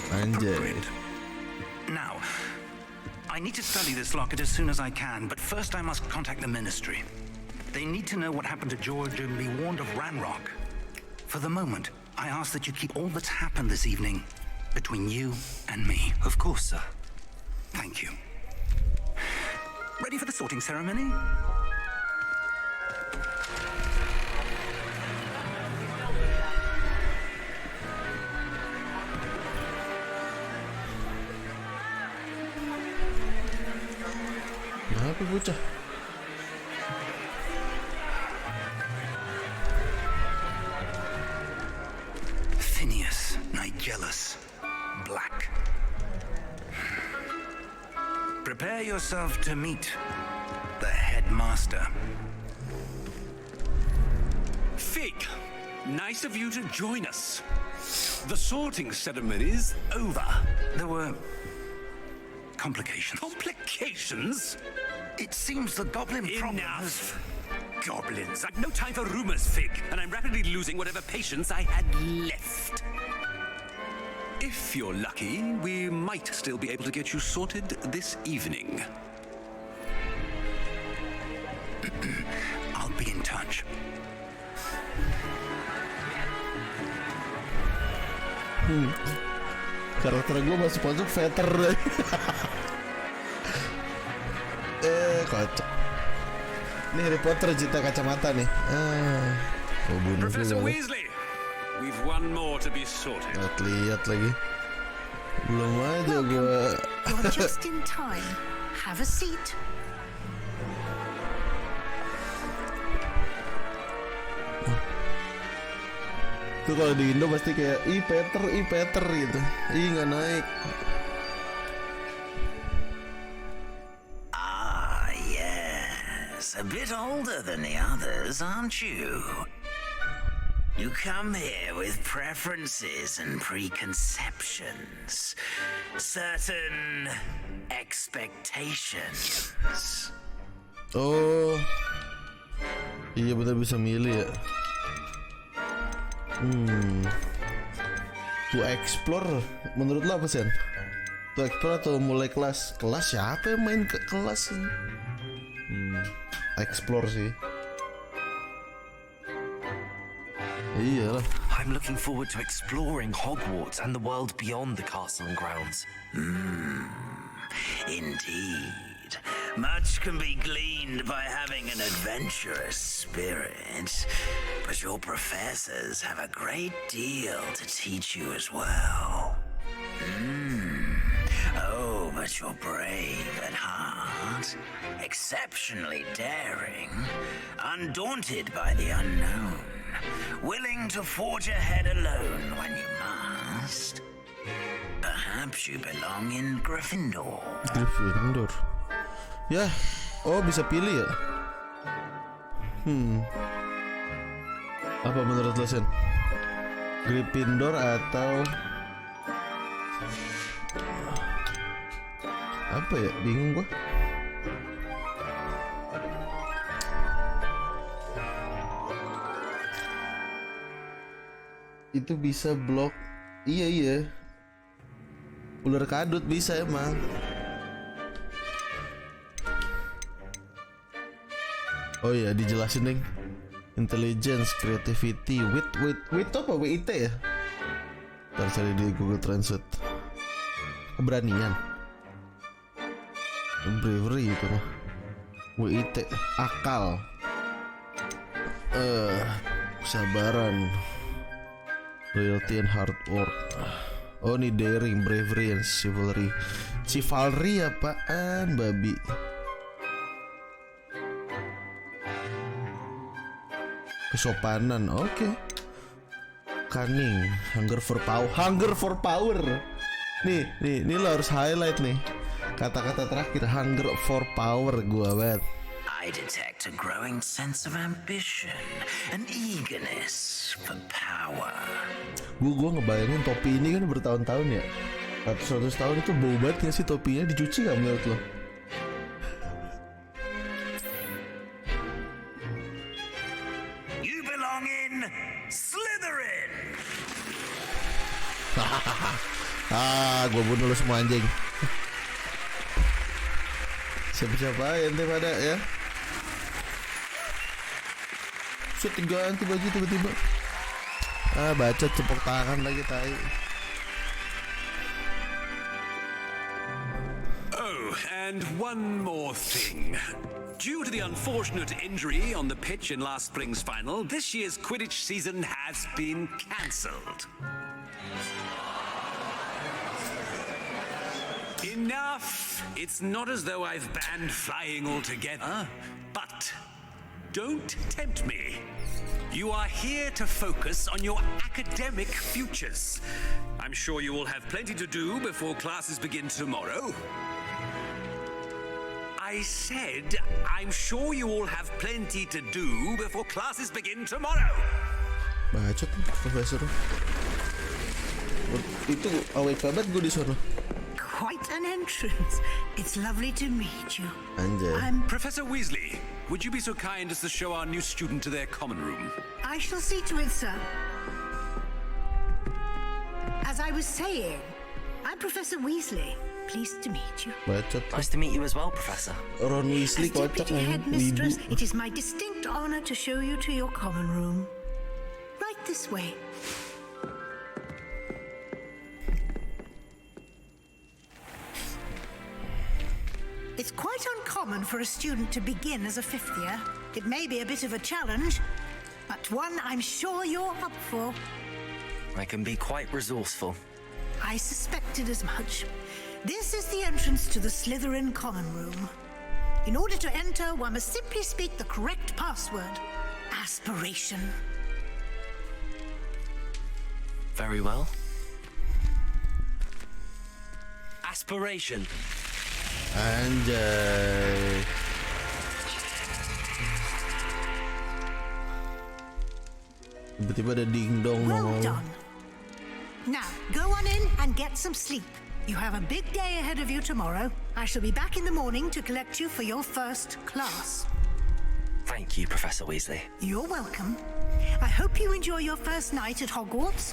appropriate. Now, I need to study this locket as soon as I can, but first I must contact the Ministry. They need to know what happened to George and be warned of Ranrock. For the moment, I ask that you keep all that's happened this evening between you and me. Of course, sir. Thank you. Ready for the sorting ceremony? Apa bocah? Phineas, Nigellus, Black. Prepare yourself to meet the headmaster. Fig, nice of you to join us. The sorting ceremony's over. There were complications. Complications? It seems the goblin problem has... Enough! Goblins. I've no time for rumors, Fig, and I'm rapidly losing whatever patience I had left. If you're lucky, we might still be able to get you sorted this evening. I'll be in touch. Karakter gue masih pojok veter. Kocak. Ini Harry Potter cinta kacamata nih. Professor Weasley, we've one more to be sorted. Lihat lagi. Belum aja gue. You're just in time. Have a seat. Tuh kalau di Indo pasti kayak Peter gitu. Nggak naik. Ah, yes. A bit older than the others, aren't you? You come here with preferences and preconceptions. Certain expectations. Oh. Iya benar bisa milih ya. To explore, menurut lo apa sih? To explore atau mulai kelas? Kelas siapa yang main ke kelas ini? Explore sih. Iyalah. I'm looking forward to exploring Hogwarts and the world beyond the castle and grounds. Indeed. Much can be gleaned by having an adventurous spirit, but your professors have a great deal to teach you as well. Oh, but you're brave at heart, exceptionally daring, undaunted by the unknown, willing to forge ahead alone when you must. Perhaps you belong in Gryffindor. Gryffindor. Ya, oh bisa pilih ya. Apa menurut lo Sen? Gryffindor atau apa ya? Bingung gua. Itu bisa blok. Iya. Ular kadut bisa emang. Oh iya, dijelasin nih. Intelligence, creativity, wit apa? WIT ya? Ntar cari di Google Translate. Keberanian, bravery itu mah. WIT, akal, kesabaran, loyalty and hard work. Oh ini daring, bravery and chivalry. Chivalry apaan babi? Kesopanan, oke. Cunning, hunger for power. Nih, lo harus highlight nih. Kata-kata terakhir, hunger for power, gua banget. I detect a growing sense of ambition, an eagerness for power. Gua ngebayangin topi ini kan bertahun-tahun ya. Ratus tahun itu bau banget gak sih topinya? Dicuci gak menurut lo? You belong in Slytherin. Gua bunuh lo semua anjing. Siapa-siapa ente pada ya. Set ganti baju tiba-tiba. Baca cepok tangan lagi tai. Oh, and one more thing. Due to the unfortunate injury on the pitch in last spring's final, this year's Quidditch season has been cancelled. Enough! It's not as though I've banned flying altogether, but don't tempt me. You are here to focus on your academic futures. I'm sure you will have plenty to do before classes begin tomorrow. I said, I'm sure you all have plenty to do before classes begin tomorrow. Bacot nih, profesor. Itu awet banget gue disuruh. Quite an entrance. It's lovely to meet you. Anjay. I'm Professor Weasley, would you be so kind as to show our new student to their common room? I shall see to it, sir. As I was saying, I'm Professor Weasley. Pleased to meet you. Bacot. Nice to meet you as well, Professor. Ron Weasley As kocak Deputy nih. Headmistress, it is my distinct honor to show you to your common room. Right this way. It's quite uncommon for a student to begin as a fifth year. It may be a bit of a challenge, but one I'm sure you're up for. I can be quite resourceful. I suspected as much. This is the entrance to the Slytherin common room. In order to enter, one must simply speak the correct password. Aspiration. Very well. Aspiration. Anjay. Tiba-tiba ada ding dong Well nongol. done. Now, go on in and get some sleep. You have a big day ahead of you tomorrow. I shall be back in the morning to collect you for your first class. Thank you, Professor Weasley. You're welcome. I hope you enjoy your first night at Hogwarts.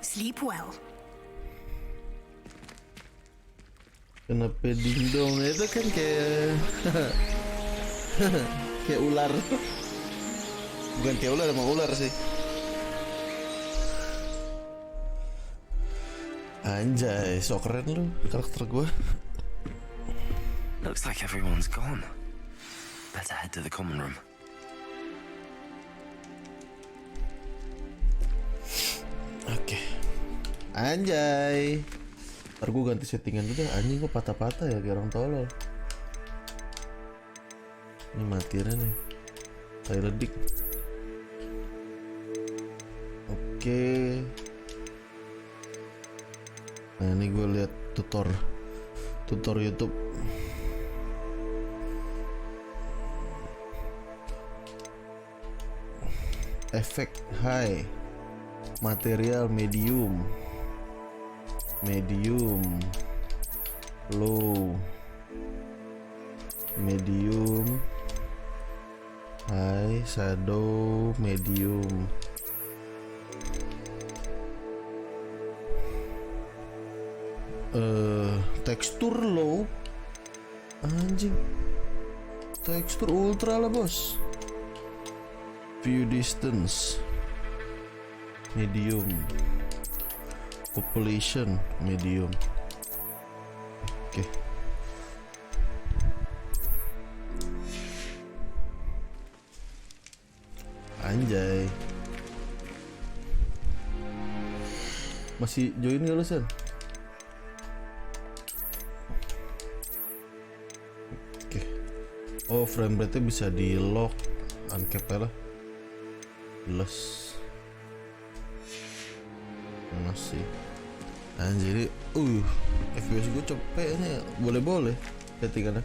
Sleep well. Kenapa ding dong? Itu kan kayak kayak ular. Bukan kayak ular, emang ular sih. Anjay, so keren lu karakter gue. Looks like everyone's gone. Better head to the common room. Oke. Anjay. Ntar gue ganti settingan dulu deh. Anjing gue patah-patah ya kayak orang tolol. Ini matinya nih. Tai ledik. Oke. Nah ini gue lihat tutor YouTube. Efek high, material medium, low, medium, high, shadow, medium. Tekstur low, anjing, tekstur ultra lah bos. View distance medium, population medium. Oke. Anjay, masih join gak lu Sen? Oke. Oh, frame rate-nya bisa di lock, uncap lah. Jelas masih anjir. FPS gue cepet nih, boleh settingannya,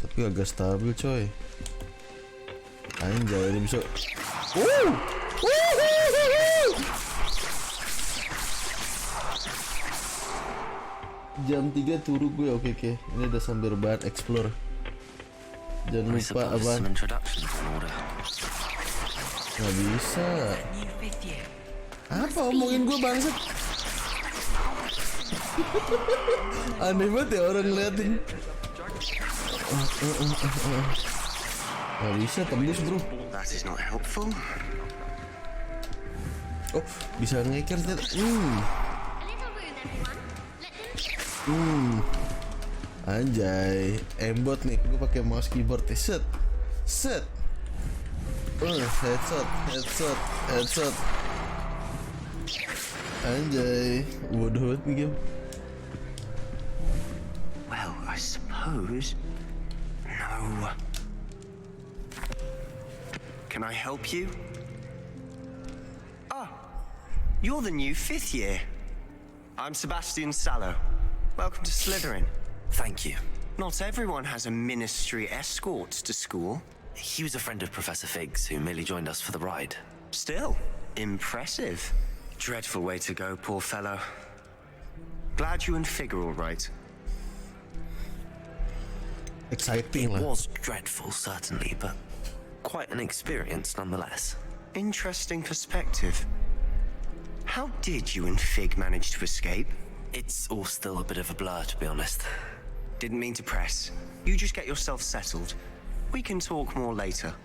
tapi agak stabil coy. Anjay, ini bisa. Jam 3 turu gue. Oke. Ini ada sambil bahan explore. Jangan lupa apa? Nggak bisa. Apa omongin gue bangsat? Aneh banget ya orang ngeliatin. Nggak bisa tembus bro. That is not helpful. Oh, bisa ngeker ternyata. Anjay, embot nih. Gue pakai mouse keyboard. Set. Headshot. Anjay, bodoh banget nih game. Well, I suppose. No. Can I help you? Oh, you're the new 5th year. I'm Sebastian Sallow. Welcome to Slytherin. Thank you. Not everyone has a ministry escort to school. He was a friend of Professor Fig's who merely joined us for the ride. Still, impressive. Dreadful way to go, poor fellow. Glad you and Fig are all right. Exciting It lah. was dreadful, certainly, but quite an experience nonetheless. Interesting perspective. How did you and Fig manage to escape? It's all still a bit of a blur, to be honest. Didn't mean to press. You just get yourself settled. We can talk more later.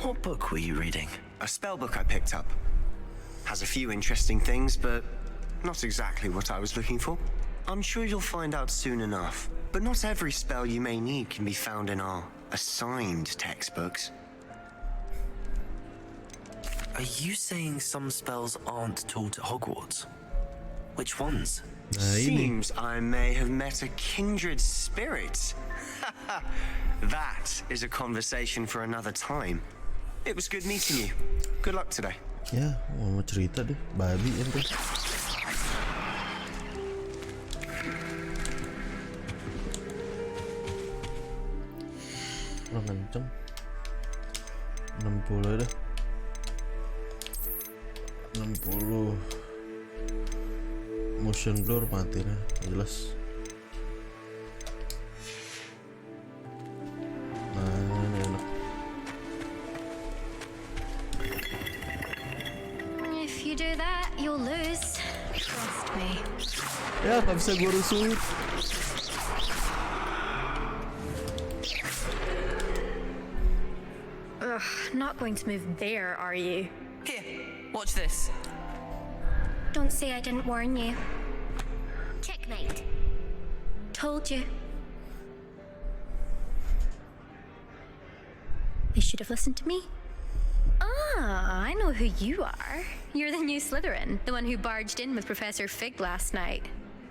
What book were you reading? A spell book I picked up. Has a few interesting things, but not exactly what I was looking for. I'm sure you'll find out soon enough. But not every spell you may need can be found in our assigned textbooks. Are you saying some spells aren't taught at Hogwarts? Which ones? Seems I may have met a kindred spirit. That is a conversation for another time. It was good meeting you. Good luck today. Ya, mau cerita deh, babi ente. Kurang kenceng. 60 dah. 60. Motion blur mati nih, jelas. Nah, ini enak. If you do that, you'll lose. Trust me. Ya, nggak bisa gue rusuhin. Ugh, not going to move there, are you? Here, watch this. Don't say I didn't warn you. Checkmate. Told you. They should have listened to me. Ah, I know who you are. You're the new Slytherin, the one who barged in with Professor Fig last night.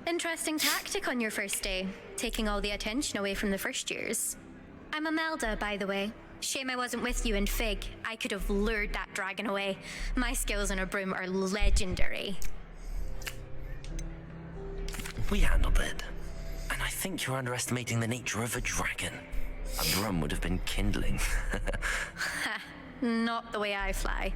Interesting tactic on your first day, taking all the attention away from the first years. I'm Imelda, by the way. Shame I wasn't with you in Fig. I could have lured that dragon away. My skills on a broom are legendary. We handled it. And I think you're underestimating the nature of a dragon. A broom would have been kindling. Ha, not the way I fly.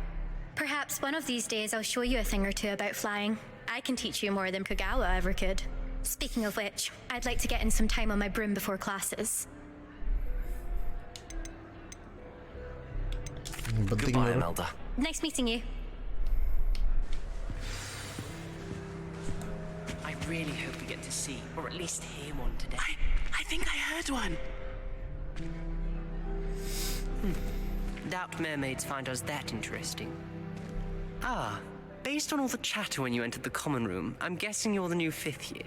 Perhaps one of these days I'll show you a thing or two about flying. I can teach you more than Kogawa ever could. Speaking of which, I'd like to get in some time on my broom before classes. Goodbye, Imelda. Nice meeting you. I really hope we get to see, or at least hear one today. I think I heard one. Doubt mermaids find us that interesting. Ah, based on all the chatter when you entered the common room, I'm guessing you're the new 5th year.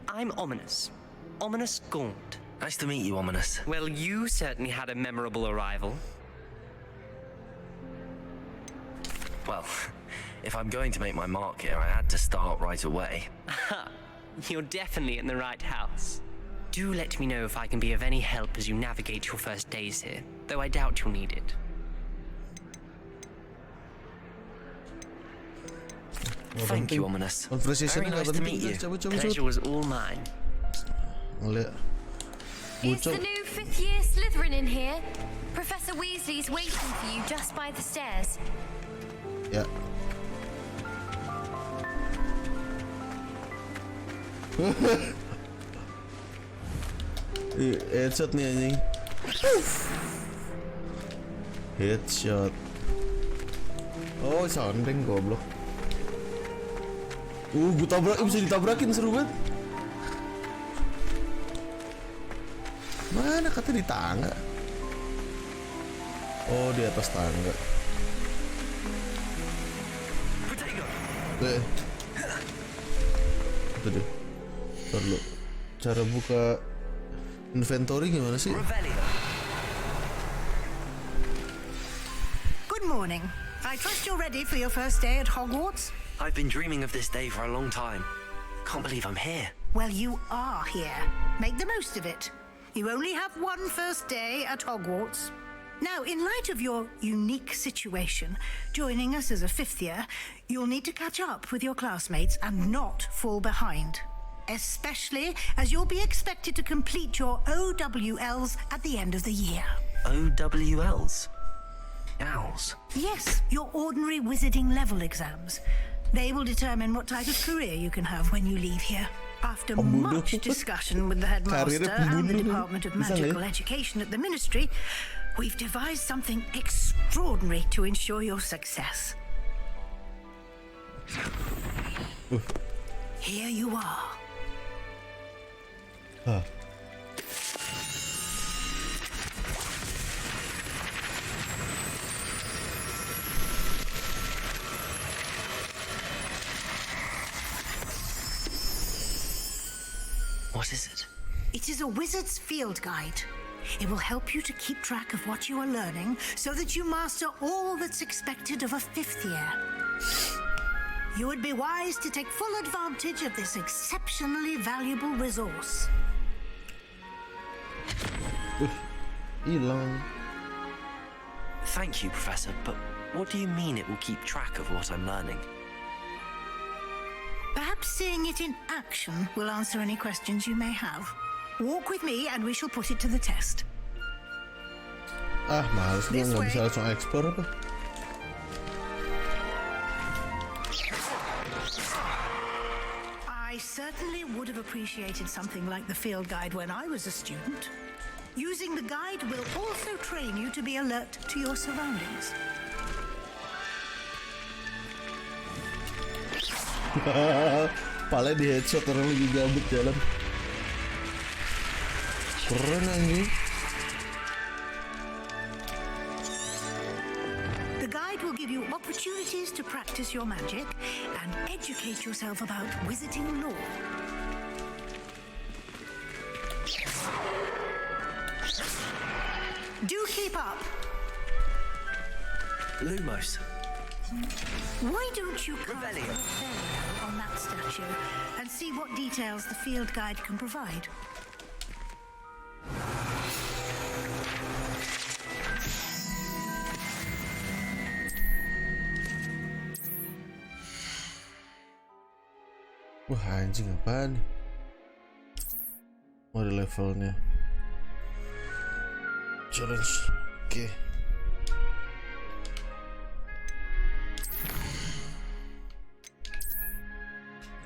I'm Ominous. Ominous Gaunt. Nice to meet you, Ominous. Well, you certainly had a memorable arrival. Well, if I'm going to make my mark here, I had to start right away. You're definitely in the right house. Do let me know if I can be of any help as you navigate your first days here, though I doubt you'll need it. Thank you, Ominous. Very nice to meet you. Pleasure was all mine. Is the new 5th year Slytherin in here? Professor Weasley's waiting for you just by the stairs. Ya. Headshot nih anjing. Headshot. Oh, sounding goblok. Gue tabrak, bisa ditabrakin, seru banget. Mana kata di tangga? Oh, di atas tangga. Itu deh. Ntar lu. Cara buka inventory gimana sih? Good morning. I trust you're ready for your first day at Hogwarts? I've been dreaming of this day for a long time. Can't believe I'm here. Well, you are here. Make the most of it. You only have one first day at Hogwarts. Now, in light of your unique situation, joining us as a 5th year, you'll need to catch up with your classmates and not fall behind. Especially as you'll be expected to complete your OWLs at the end of the year. OWLs? Owls? Yes, your ordinary wizarding level exams. They will determine what type of career you can have when you leave here. After much discussion with the headmaster and the Department of Magical Education at the Ministry, we've devised something extraordinary to ensure your success. Here you are. What is it? It is a wizard's field guide. It will help you to keep track of what you are learning so that you master all that's expected of a 5th year. You would be wise to take full advantage of this exceptionally valuable resource. Hilang. Thank you, Professor, but what do you mean it will keep track of what I'm learning? Perhaps seeing it in action will answer any questions you may have. Walk with me and we shall put it to the test. Ah, males gua nggak bisa langsung explore apa? I certainly would have appreciated something like the field guide when I was a student. Using the guide will also train you to be alert to your surroundings. Pala di headshot orang lagi gabut jalan. Keren anjing. The guide will give you opportunities to practice your magic and educate yourself about wizarding lore. Do keep up. Lumos. Why don't you cast Revelio on that statue and see what details the field guide can provide? Wah anjing apaan nih? Oh, ada levelnya. Challenge. Oke.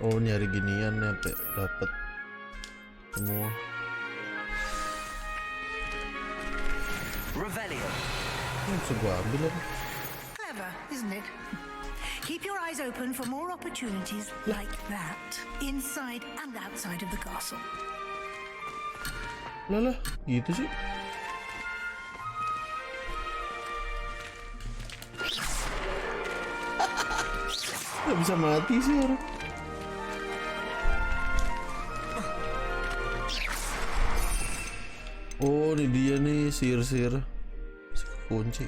Oh, nyari ginian ya, dapat semua. Revelio. Bisa gua ambil apa? Clever, isn't it? Keep your eyes open for more opportunities like that, inside and outside of the castle. Lah, gitu sih. Gak bisa mati sih orang. Oh, ini dia nih sihir-sihir. Kunci.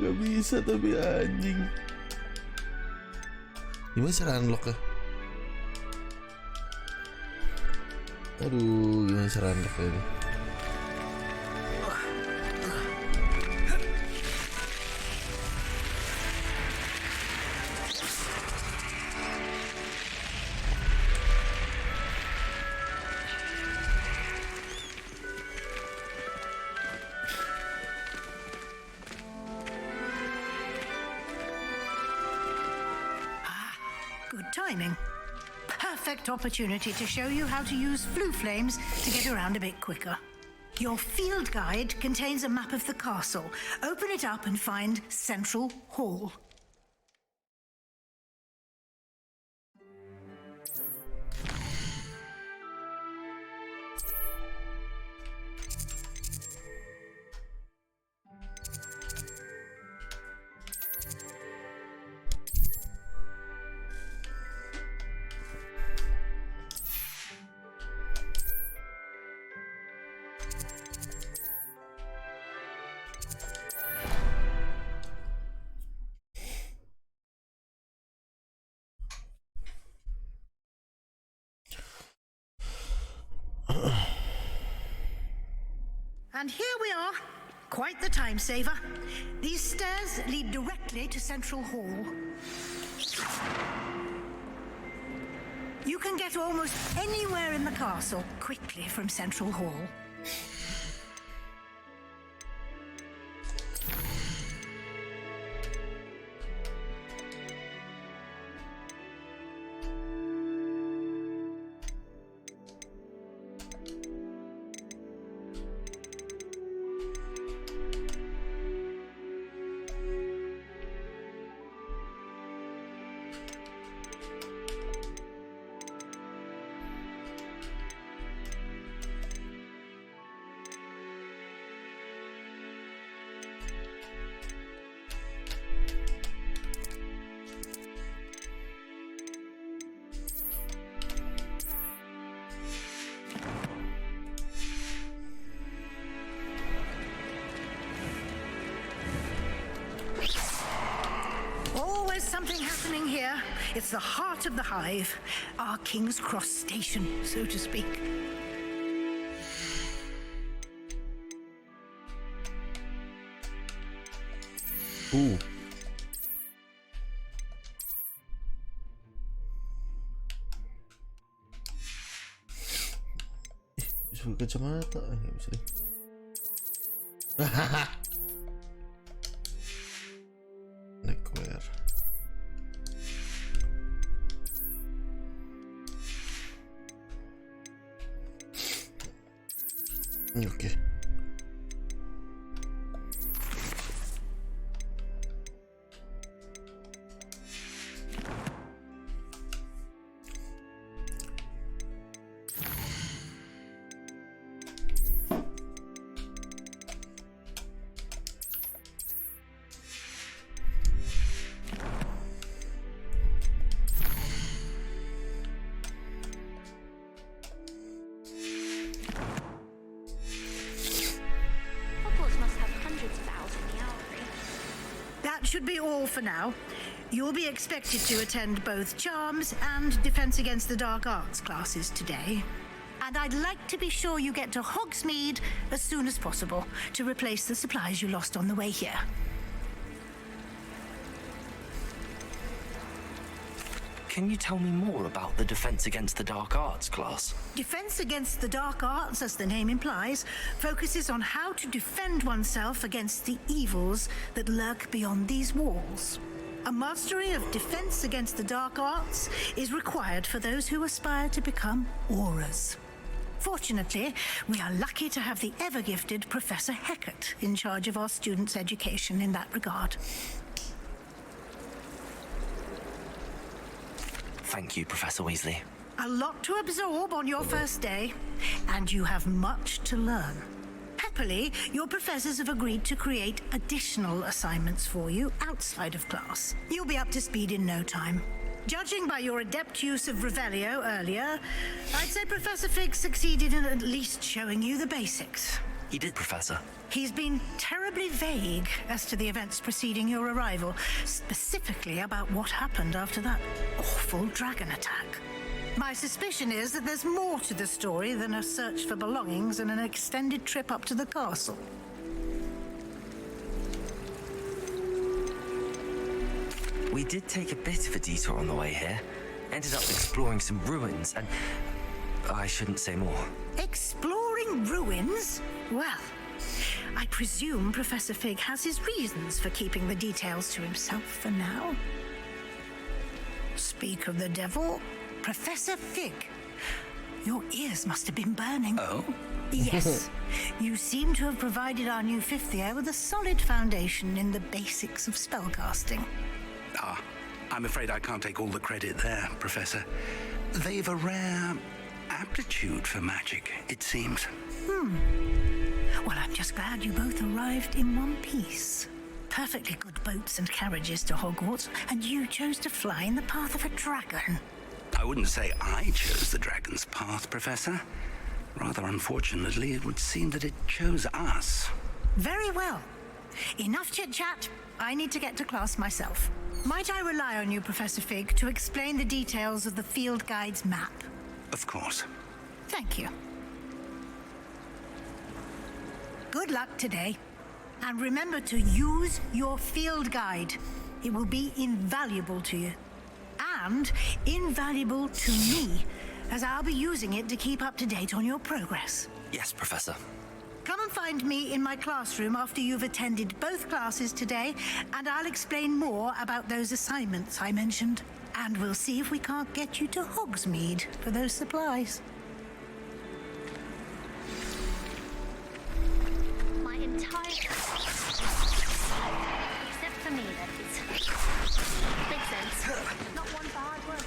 Gak bisa tapi anjing. Gimana cara unlock ya? Aduh, gimana cara unlock ini? Good timing. Perfect opportunity to show you how to use flue flames to get around a bit quicker. Your field guide contains a map of the castle. Open it up and find Central Hall. And here we are. Quite the time saver. These stairs lead directly to Central Hall. You can get almost anywhere in the castle quickly from Central Hall. something happening here. It's the heart of the hive, our King's Cross station, so to speak. Ooh. Bisa pakai kacamata, nggak bisa deh. Neckwear. Oke. Should be all for now. You'll be expected to attend both Charms and Defense Against the Dark Arts classes today. And I'd like to be sure you get to Hogsmeade as soon as possible to replace the supplies you lost on the way here. Can you tell me more about the Defense Against the Dark Arts class? Defense Against the Dark Arts, as the name implies, focuses on how to defend oneself against the evils that lurk beyond these walls. A mastery of Defense Against the Dark Arts is required for those who aspire to become Auras. Fortunately, we are lucky to have the ever-gifted Professor Hecat in charge of our students' education in that regard. Thank you, Professor Weasley. A lot to absorb on your first day, and you have much to learn. Happily, your professors have agreed to create additional assignments for you outside of class. You'll be up to speed in no time. Judging by your adept use of Revelio earlier, I'd say Professor Fig succeeded in at least showing you the basics. He did, Professor. He's been terribly vague as to the events preceding your arrival, specifically about what happened after that awful dragon attack. My suspicion is that there's more to the story than a search for belongings and an extended trip up to the castle. We did take a bit of a detour on the way here. Ended up exploring some ruins and... I shouldn't say more. Exploring ruins? Well, I presume Professor Fig has his reasons for keeping the details to himself for now. Speak of the devil, Professor Fig. Your ears must have been burning. Oh? Yes. You seem to have provided our new fifth year with a solid foundation in the basics of spellcasting. Ah, I'm afraid I can't take all the credit there, Professor. They've a rare aptitude for magic, it seems. Well, I'm just glad you both arrived in one piece. Perfectly good boats and carriages to Hogwarts, and you chose to fly in the path of a dragon. I wouldn't say I chose the dragon's path, Professor. Rather unfortunately, it would seem that it chose us. Very well. Enough chit-chat. I need to get to class myself. Might I rely on you, Professor Fig, to explain the details of the field guide's map? Of course. Thank you. Good luck today. And remember to use your field guide. It will be invaluable to you. And invaluable to me, as I'll be using it to keep up to date on your progress. Yes, Professor. Come and find me in my classroom after you've attended both classes today, and I'll explain more about those assignments I mentioned. And we'll see if we can't get you to Hogsmeade for those supplies. My entire... Except for me, that is. Makes sense. Not one bad word.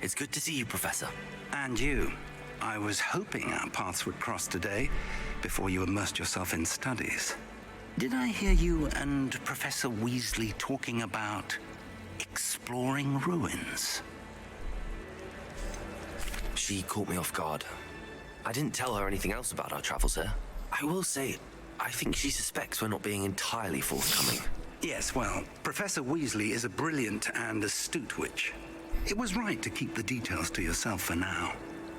It's good to see you, Professor. And you. I was hoping our paths would cross today, before you immersed yourself in studies. Did I hear you and Professor Weasley talking about exploring ruins? She caught me off guard. I didn't tell her anything else about our travels here. I will say, I think she suspects we're not being entirely forthcoming. Yes, well, Professor Weasley is a brilliant and astute witch. It was right to keep the details to yourself for now.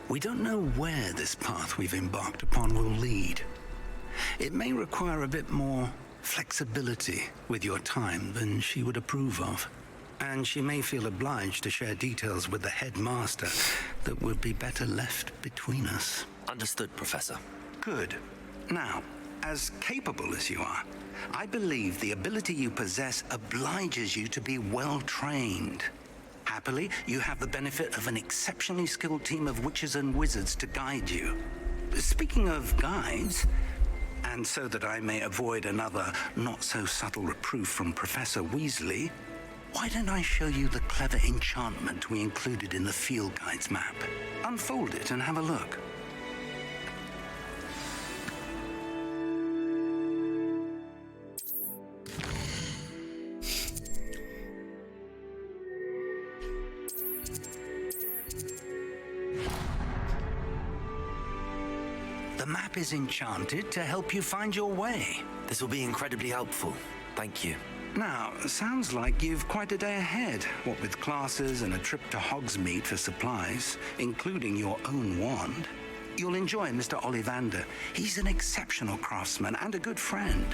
We don't know where this path we've embarked upon will lead. It may require a bit more flexibility with your time than she would approve of. And she may feel obliged to share details with the headmaster that would be better left between us. Understood, Professor. Good. Now, as capable as you are, I believe the ability you possess obliges you to be well-trained. Happily, you have the benefit of an exceptionally skilled team of witches and wizards to guide you. Speaking of guides, and so that I may avoid another not-so-subtle reproof from Professor Weasley, why don't I show you the clever enchantment we included in the field guide's map? Unfold it and have a look. The map is enchanted to help you find your way. This will be incredibly helpful. Thank you. Now, sounds like you've quite a day ahead, what with classes and a trip to Hogsmeade for supplies, including your own wand. You'll enjoy Mr. Ollivander. He's an exceptional craftsman and a good friend.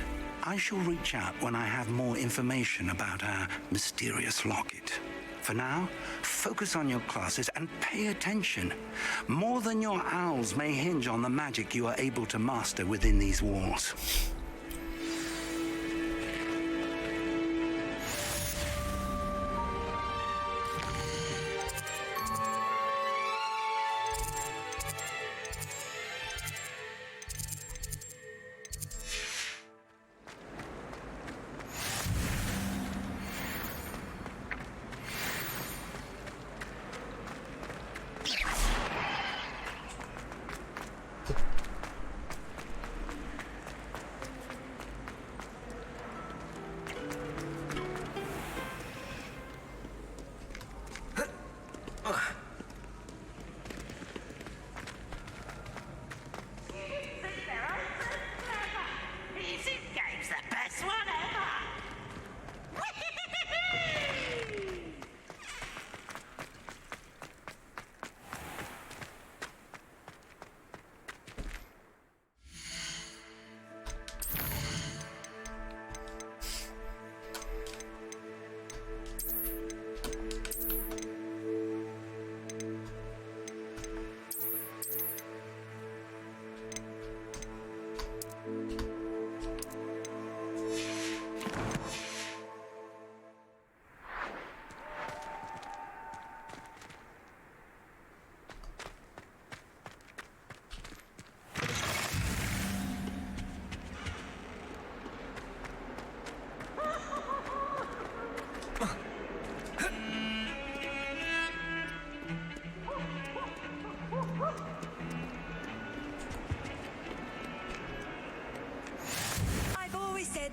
I shall reach out when I have more information about our mysterious locket. For now, focus on your classes and pay attention. More than your owls may hinge on the magic you are able to master within these walls.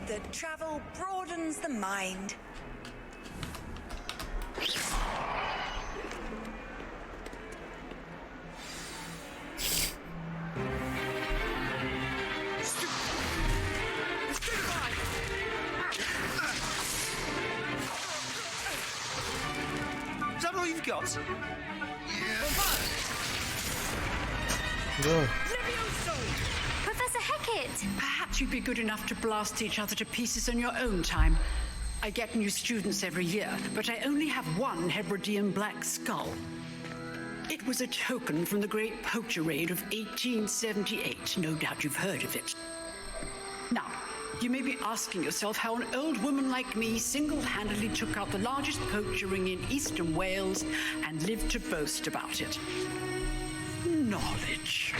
That travel broadens the mind. Is that all you've got? Go. Professor Hecat! Perhaps you'd be good enough to blast each other to pieces on your own time. I get new students every year, but I only have one Hebridean black skull. It was a token from the Great Poacher Raid of 1878. No doubt you've heard of it. Now, you may be asking yourself how an old woman like me single-handedly took out the largest poacher ring in eastern Wales and lived to boast about it. Knowledge.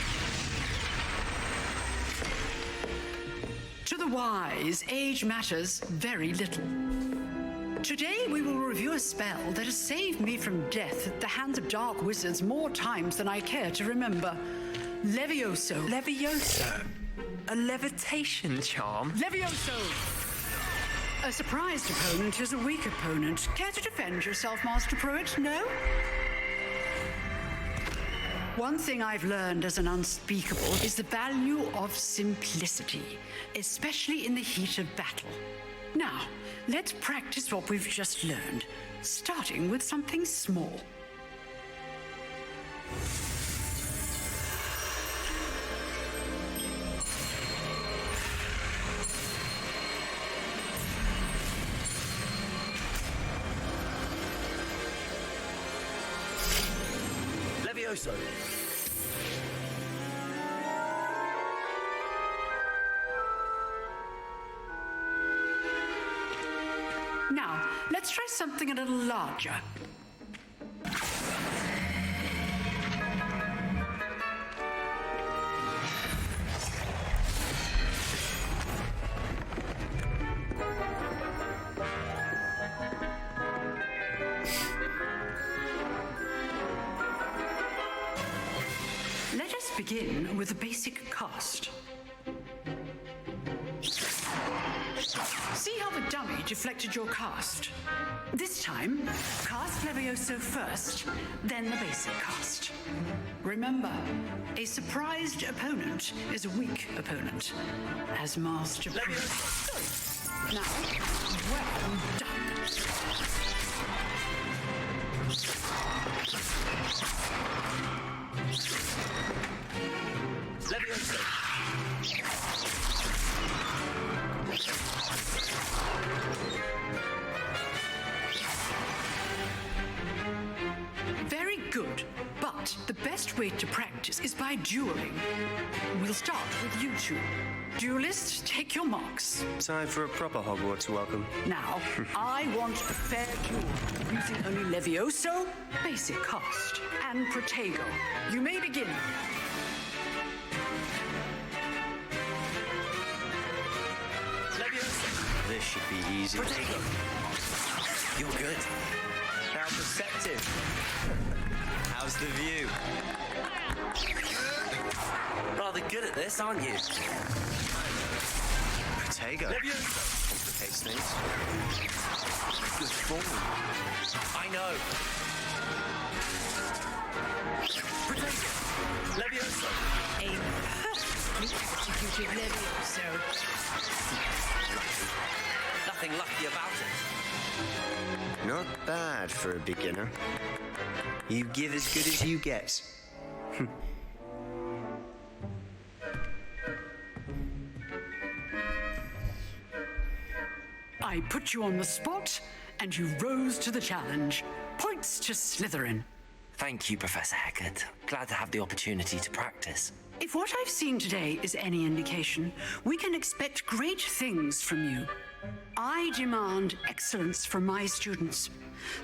To the wise, age matters very little. Today we will review a spell that has saved me from death at the hands of dark wizards more times than I care to remember. Levioso. Levioso? A levitation charm? Levioso! A surprised opponent is a weak opponent. Care to defend yourself, Master Pruitt? No? One thing I've learned as an unspeakable is the value of simplicity, especially in the heat of battle. Now, let's practice what we've just learned, starting with something small. Levioso! Now, let's try something a little larger. Let us begin with a basic cast. See how the dummy deflected your cast? This time, cast Levioso first, then the basic cast. Remember, a surprised opponent is a weak opponent, as Master Priest. Now, well done. Levioso! Very good, but the best way to practice is by dueling. We'll start with you two. Duelists, take your marks. Time for a proper Hogwarts welcome. Now, I want a fair duel, using only Levioso, basic cast, and Protego. You may begin. This should be easy. Protego! You're good. How perceptive. How's the view? Rather good at this, aren't you? Protego. Levioso! Complicates things. Good form. I know. Protego! Levioso! A perfectly executed Levioso. Nothing lucky about it. Not bad for a beginner. You give as good as you get. I put you on the spot, and you rose to the challenge. Points to Slytherin. Thank you, Professor Heckert. Glad to have the opportunity to practice. If what I've seen today is any indication, we can expect great things from you. I demand excellence from my students.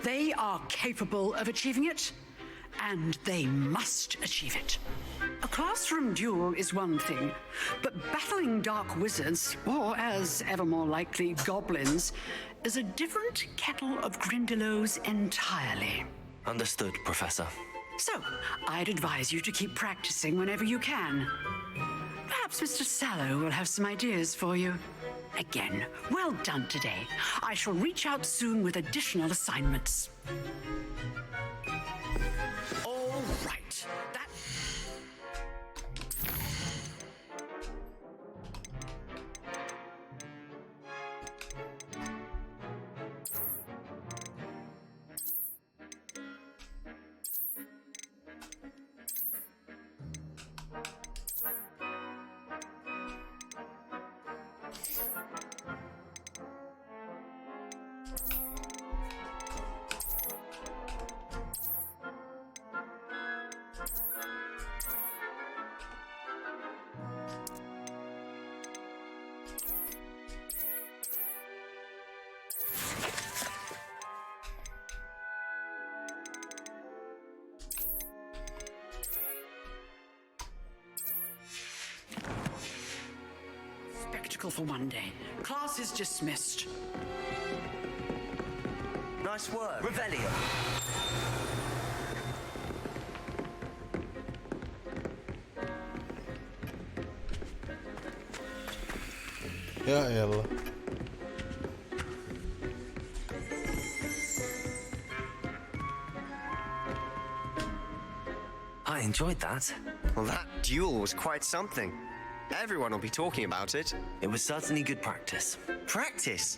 They are capable of achieving it, and they must achieve it. A classroom duel is one thing, but battling dark wizards, or as ever more likely, goblins, is a different kettle of Grindylows entirely. Understood, Professor. So, I'd advise you to keep practicing whenever you can. Perhaps Mr. Sallow will have some ideas for you. Again, well done today. I shall reach out soon with additional assignments. All right. For one day. Class is dismissed. Nice work. Revelio. Ya elah. I enjoyed that. Well, that duel was quite something. Everyone will be talking about it. It was certainly good practice. Practice?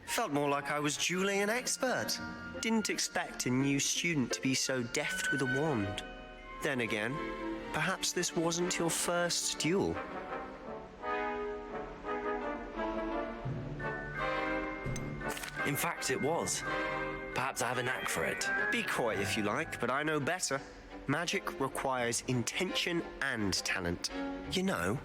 Felt more like I was dueling an expert. Didn't expect a new student to be so deft with a wand. Then again, perhaps this wasn't your first duel. In fact, it was. Perhaps I have a knack for it. Be coy if you like, but I know better. Magic requires intention and talent. You know,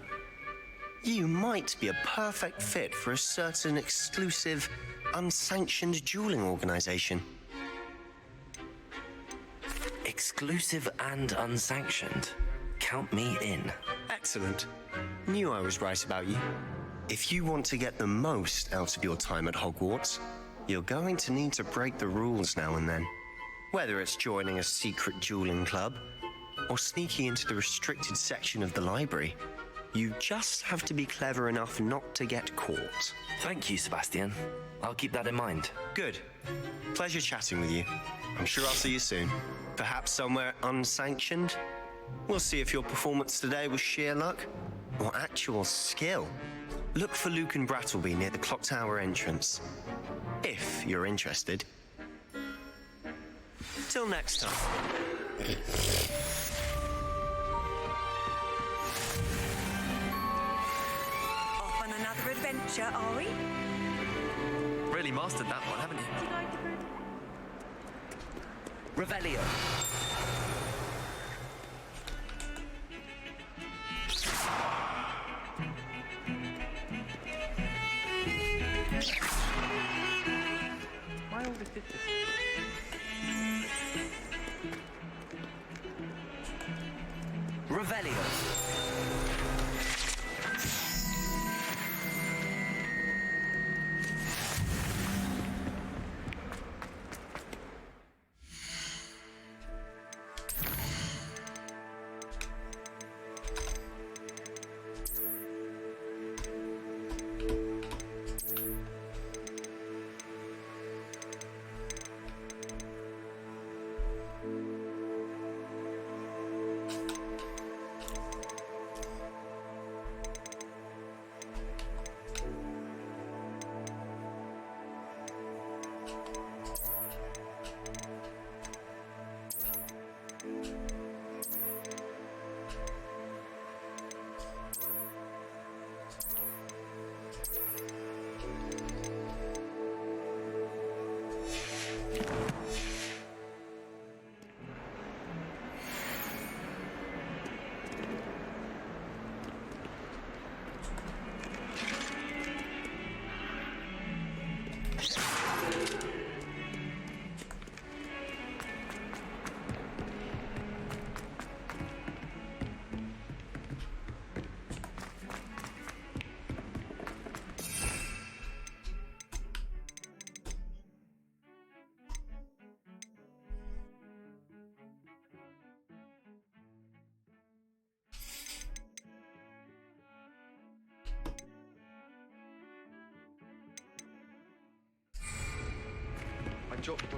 you might be a perfect fit for a certain exclusive, unsanctioned dueling organization. Exclusive and unsanctioned. Count me in. Excellent. Knew I was right about you. If you want to get the most out of your time at Hogwarts, you're going to need to break the rules now and then. Whether it's joining a secret dueling club or sneaking into the restricted section of the library, you just have to be clever enough not to get caught. Thank you, Sebastian. I'll keep that in mind. Good. Pleasure chatting with you. I'm sure I'll see you soon. Perhaps somewhere unsanctioned? We'll see if your performance today was sheer luck or actual skill. Look for Luke and Brattleby near the clock tower entrance. If you're interested. Till next time. Off on another adventure, are we? Really mastered that one, haven't you? Revelio. Why all this distance? Revelio.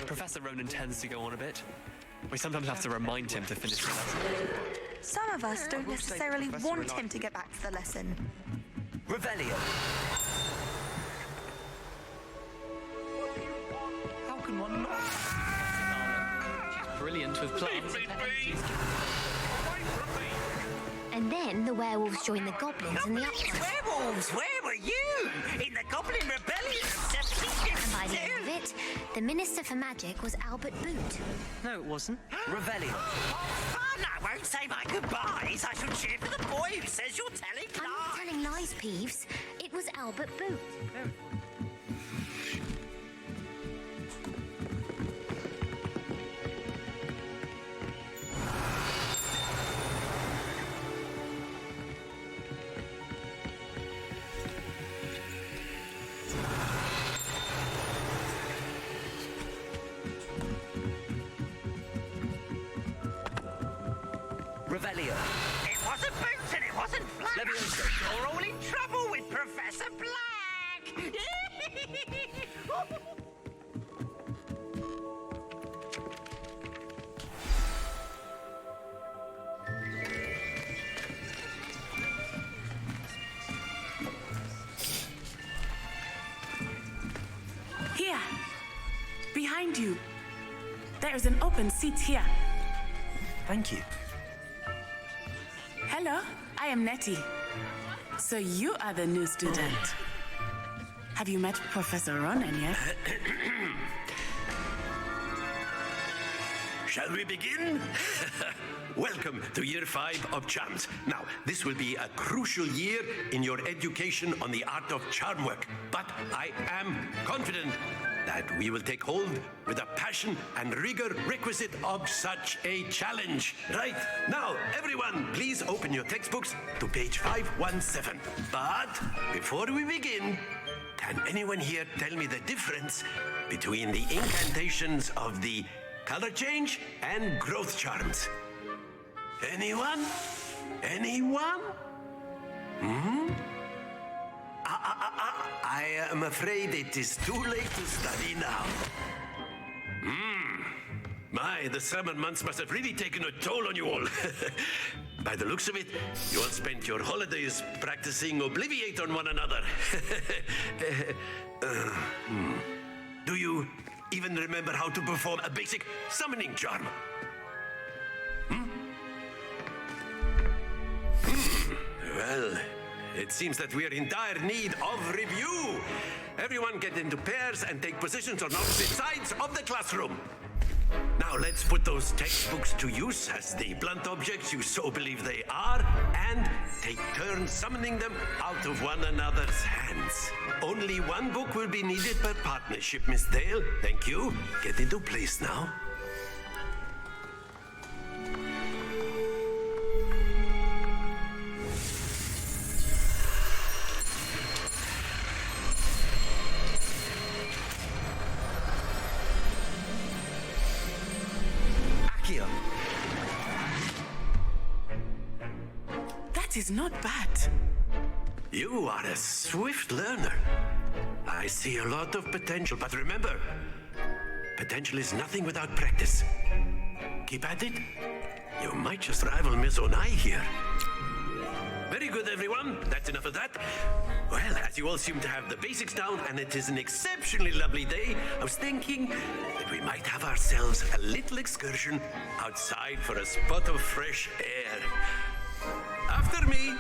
Professor Ronan tends to go on a bit. We sometimes have to remind him to finish the lesson. Some of us don't necessarily want him to get back to the lesson. Revelio. How can one not? She's brilliant with plants. And then the werewolves join the goblins in the uplands. Werewolves, where were you? In the Goblin Rebellion of 1752? And by the end of it, the Minister for Magic was Albert Boot. No, it wasn't. Revelio. Fun! I won't say my goodbyes. I shall cheer for the boy who says you're telling lies. I'm not telling lies, Peeves. It was Albert Boot. Revelio. It wasn't Boots and it wasn't Black. You're all in trouble with Professor Black. behind you. There's an open seat here. Thank you. Hello, I am Nettie. So you are the new student. Have you met Professor Ronan yet? Shall we begin? Welcome to Year 5 of Charms. Now, this will be a crucial year in your education on the art of charm work. But I am confident that we will take hold with the passion and rigor requisite of such a challenge. Right, now, everyone, please open your textbooks to page 517. But before we begin, can anyone here tell me the difference between the incantations of the color change and growth charms? Anyone? Anyone? I am afraid it is too late to study now. My, the summer months must have really taken a toll on you all. By the looks of it, you all spent your holidays practicing Obliviate on one another. Do you even remember how to perform a basic summoning charm? Well, it seems that we are in dire need of review. Everyone get into pairs and take positions on opposite sides of the classroom. Now let's put those textbooks to use as the blunt objects you so believe they are, and take turns summoning them out of one another's hands. Only one book will be needed per partnership, Miss Dale. Thank you. Get into place now. That is not bad. You are a swift learner. I see a lot of potential, but remember, potential is nothing without practice. Keep at it. You might just rival Miss Onai here. Very good, everyone. That's enough of that. Well, as you all seem to have the basics down, and it is an exceptionally lovely day, I was thinking that we might have ourselves a little excursion outside for a spot of fresh air. After me.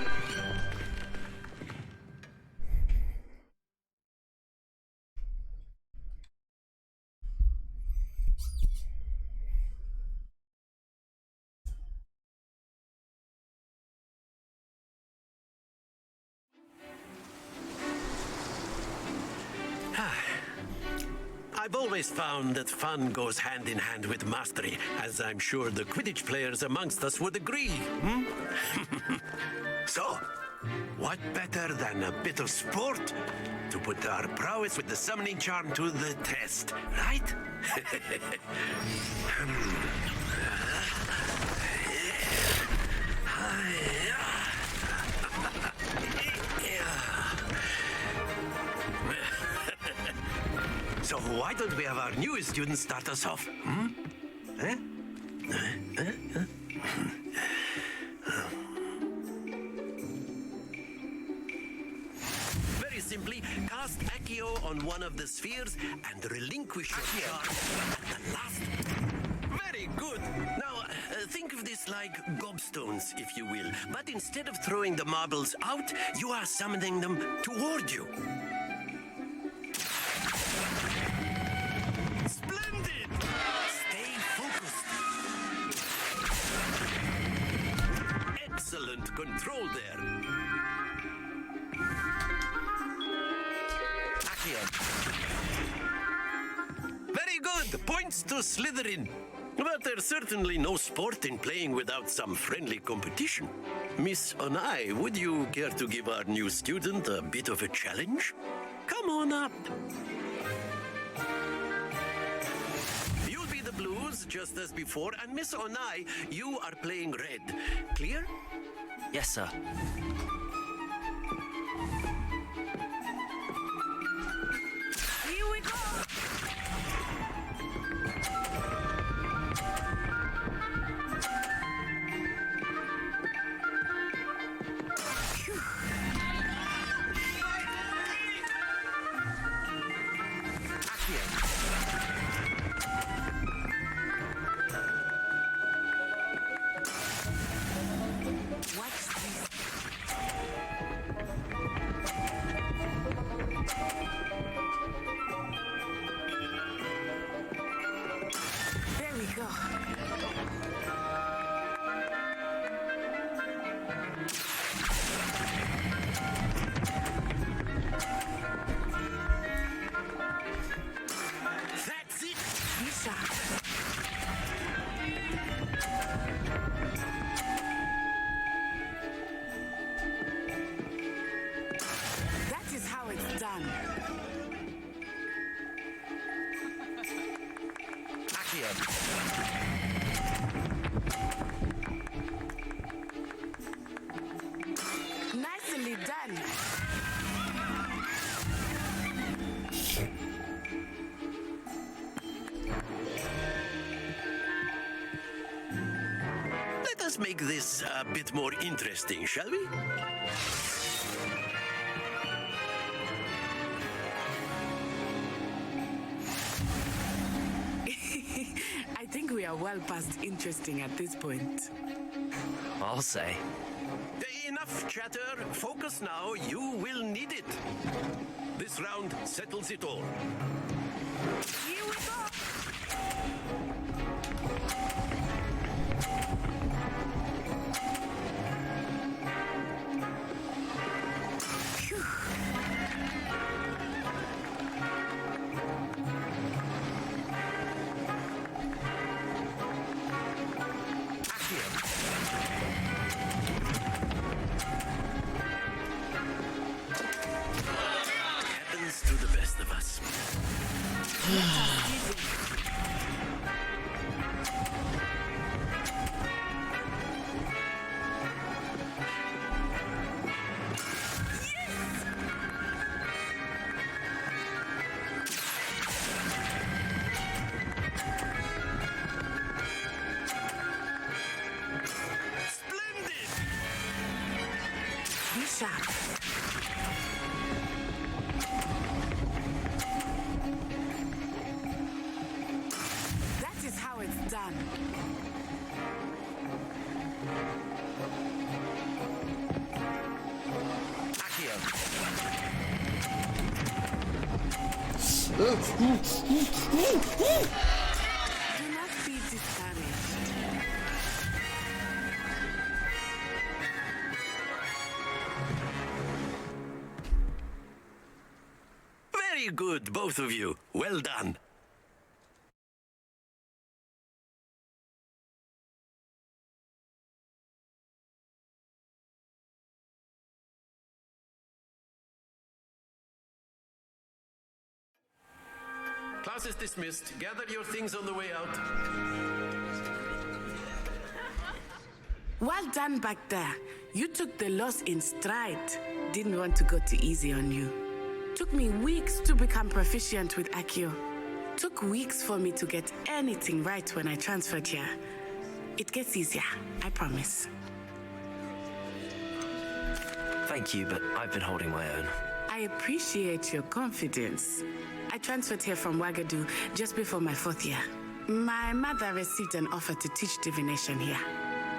I've always found that fun goes hand in hand with mastery, as I'm sure the Quidditch players amongst us would agree. So, what better than a bit of sport to put our prowess with the summoning charm to the test, right? So why don't we have our newest student start us off? Very simply, cast Accio on one of the spheres and relinquish your charm at the last. Very good. Now, think of this like gobstones, if you will. But instead of throwing the marbles out, you are summoning them toward you. Splendid! Stay focused. Excellent control there. Very good. Points to Slytherin. But there's certainly no sport in playing without some friendly competition. Miss Onai, would you care to give our new student a bit of a challenge? Come on up. You'll be the blues, just as before, and Miss Onai, you are playing red. Clear? Yes, sir. Here we go! Nicely done. Let us make this a bit more interesting, shall we? I think we are well past interesting at this point. I'll say. Enough chatter. Focus now. You will need it. This round settles it all. Here we go. Happens to the best of us. Splendid! Be sharp. That is how it's done. Do not be discouraged. Very good, both of you. Well done. Class is dismissed. Gather your things on the way out. Well done back there. You took the loss in stride. Didn't want to go too easy on you. Took me weeks to become proficient with Accio. Took weeks for me to get anything right when I transferred here. It gets easier, I promise. Thank you, but I've been holding my own. I appreciate your confidence. I transferred here from Wagadu just before my 4th year. My mother received an offer to teach divination here.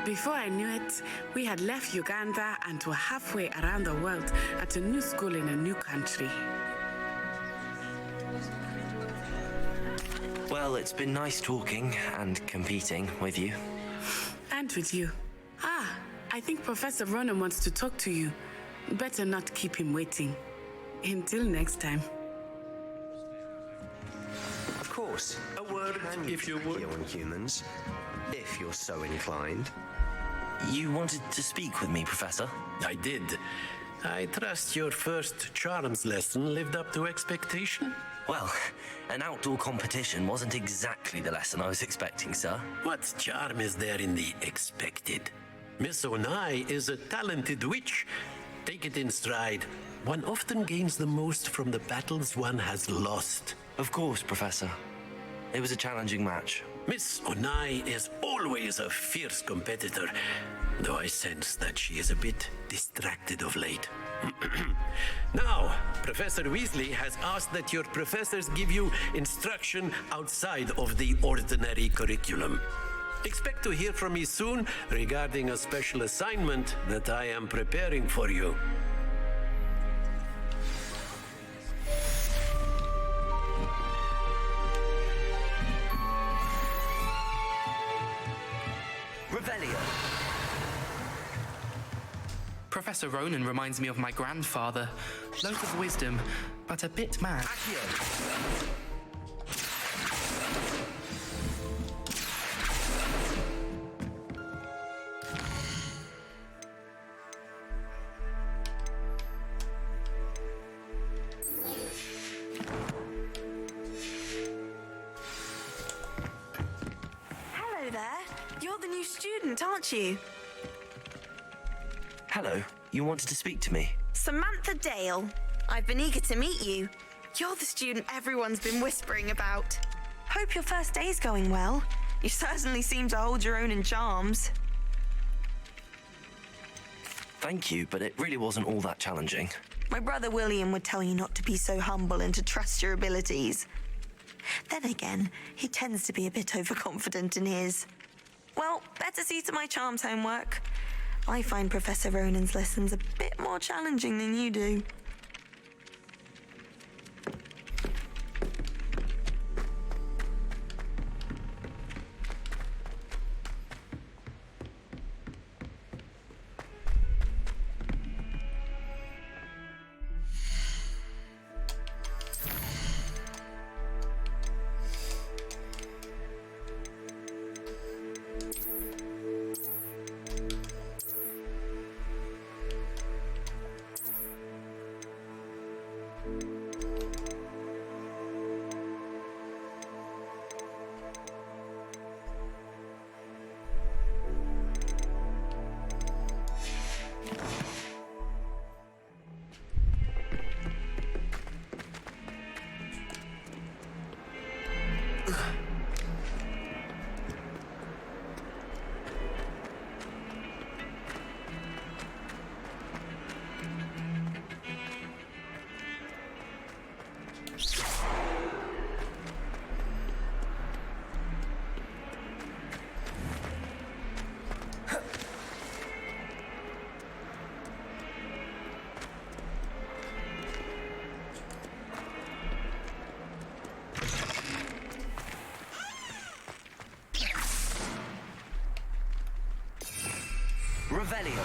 Before I knew it, we had left Uganda and were halfway around the world at a new school in a new country. Well, it's been nice talking and competing with you. And with you. I think Professor Ronan wants to talk to you. Better not keep him waiting. Until next time. Of course, a word if you would on humans, if you're so inclined. You wanted to speak with me, Professor? I did. I trust your first charms lesson lived up to expectation? Well, an outdoor competition wasn't exactly the lesson I was expecting, sir. What charm is there in the expected? Miss Onai is a talented witch. Take it in stride. One often gains the most from the battles one has lost. Of course, Professor. It was a challenging match. Miss Onai is always a fierce competitor, though I sense that she is a bit distracted of late. Now, Professor Weasley has asked that your professors give you instruction outside of the ordinary curriculum. Expect to hear from me soon regarding a special assignment that I am preparing for you. Revelio. Professor Ronan reminds me of my grandfather. Loads of wisdom, but a bit mad. student, aren't you? Hello, you wanted to speak to me? Samantha Dale. I've been eager to meet you. You're the student everyone's been whispering about. Hope your first day's going well. You certainly seem to hold your own in charms. Thank you, but it really wasn't all that challenging. My brother William would tell you not to be so humble and to trust your abilities. Then again, he tends to be a bit overconfident in his. Well, better see to my charms homework. I find Professor Ronan's lessons a bit more challenging than you do. Revelio.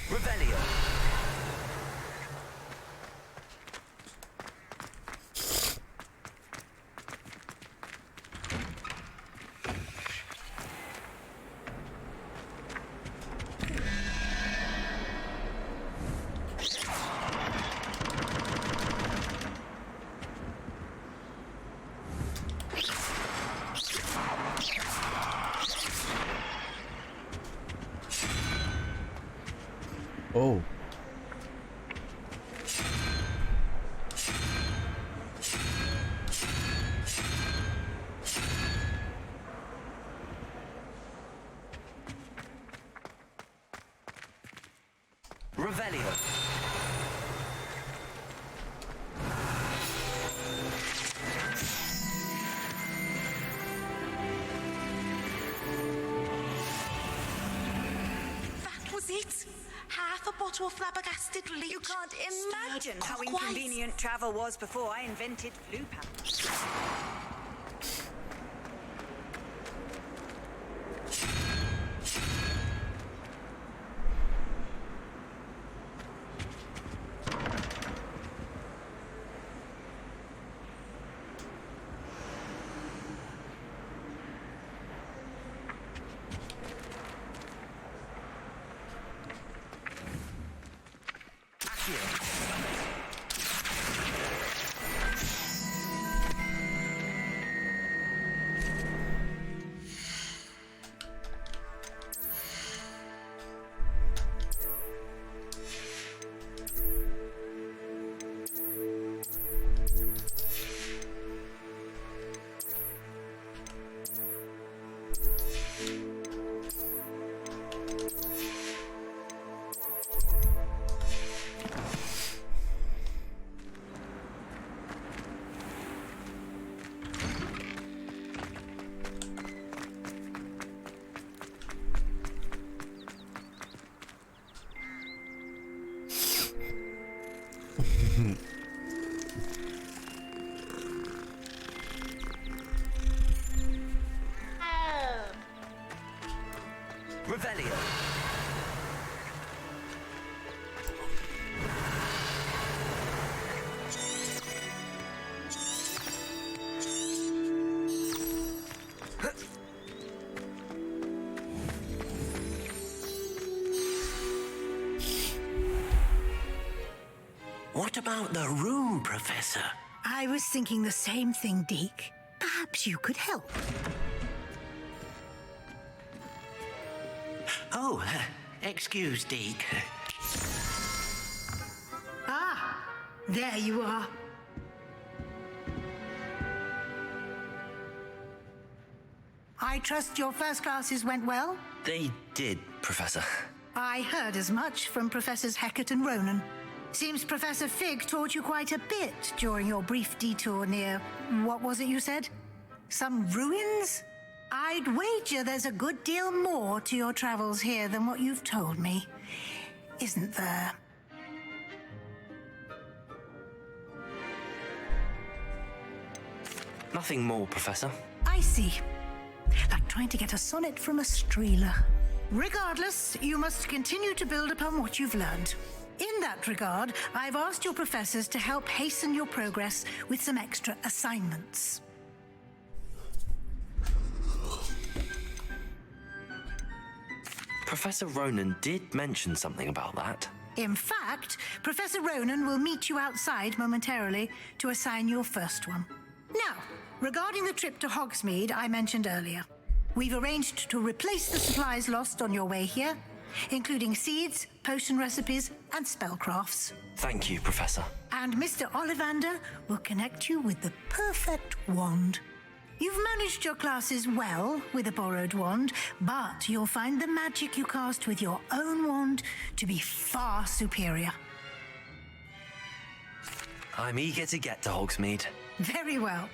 Revelio. Oh. Revelio. That was it. Half a bottle of flabbergasted leech. You can't imagine how inconvenient travel was before I invented flu pals. What about the room, Professor? I was thinking the same thing, Deke. Perhaps you could help. Oh, excuse, Deke. Ah, there you are. I trust your first classes went well? They did, Professor. I heard as much from Professors Hecat and Ronan. Seems Professor Fig taught you quite a bit during your brief detour near... what was it you said? Some ruins? I'd wager there's a good deal more to your travels here than what you've told me. Isn't there? Nothing more, Professor. I see. Like trying to get a sonnet from a streeler. Regardless, you must continue to build upon what you've learned. In that regard, I've asked your professors to help hasten your progress with some extra assignments. Professor Ronan did mention something about that. In fact, Professor Ronan will meet you outside momentarily to assign your first one. Now, regarding the trip to Hogsmeade I mentioned earlier, we've arranged to replace the supplies lost on your way here, including seeds, potion recipes, and spellcrafts. Thank you, Professor. And Mr. Ollivander will connect you with the perfect wand. You've managed your classes well with a borrowed wand, but you'll find the magic you cast with your own wand to be far superior. I'm eager to get to Hogsmeade. Very well.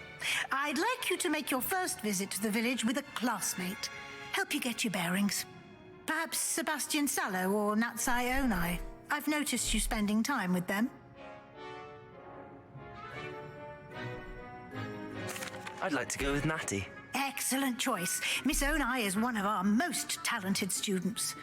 I'd like you to make your first visit to the village with a classmate. Help you get your bearings. Perhaps Sebastian Sallow or Natsai Onai. I've noticed you spending time with them. I'd like to go with Natty. Excellent choice. Miss Onai is one of our most talented students.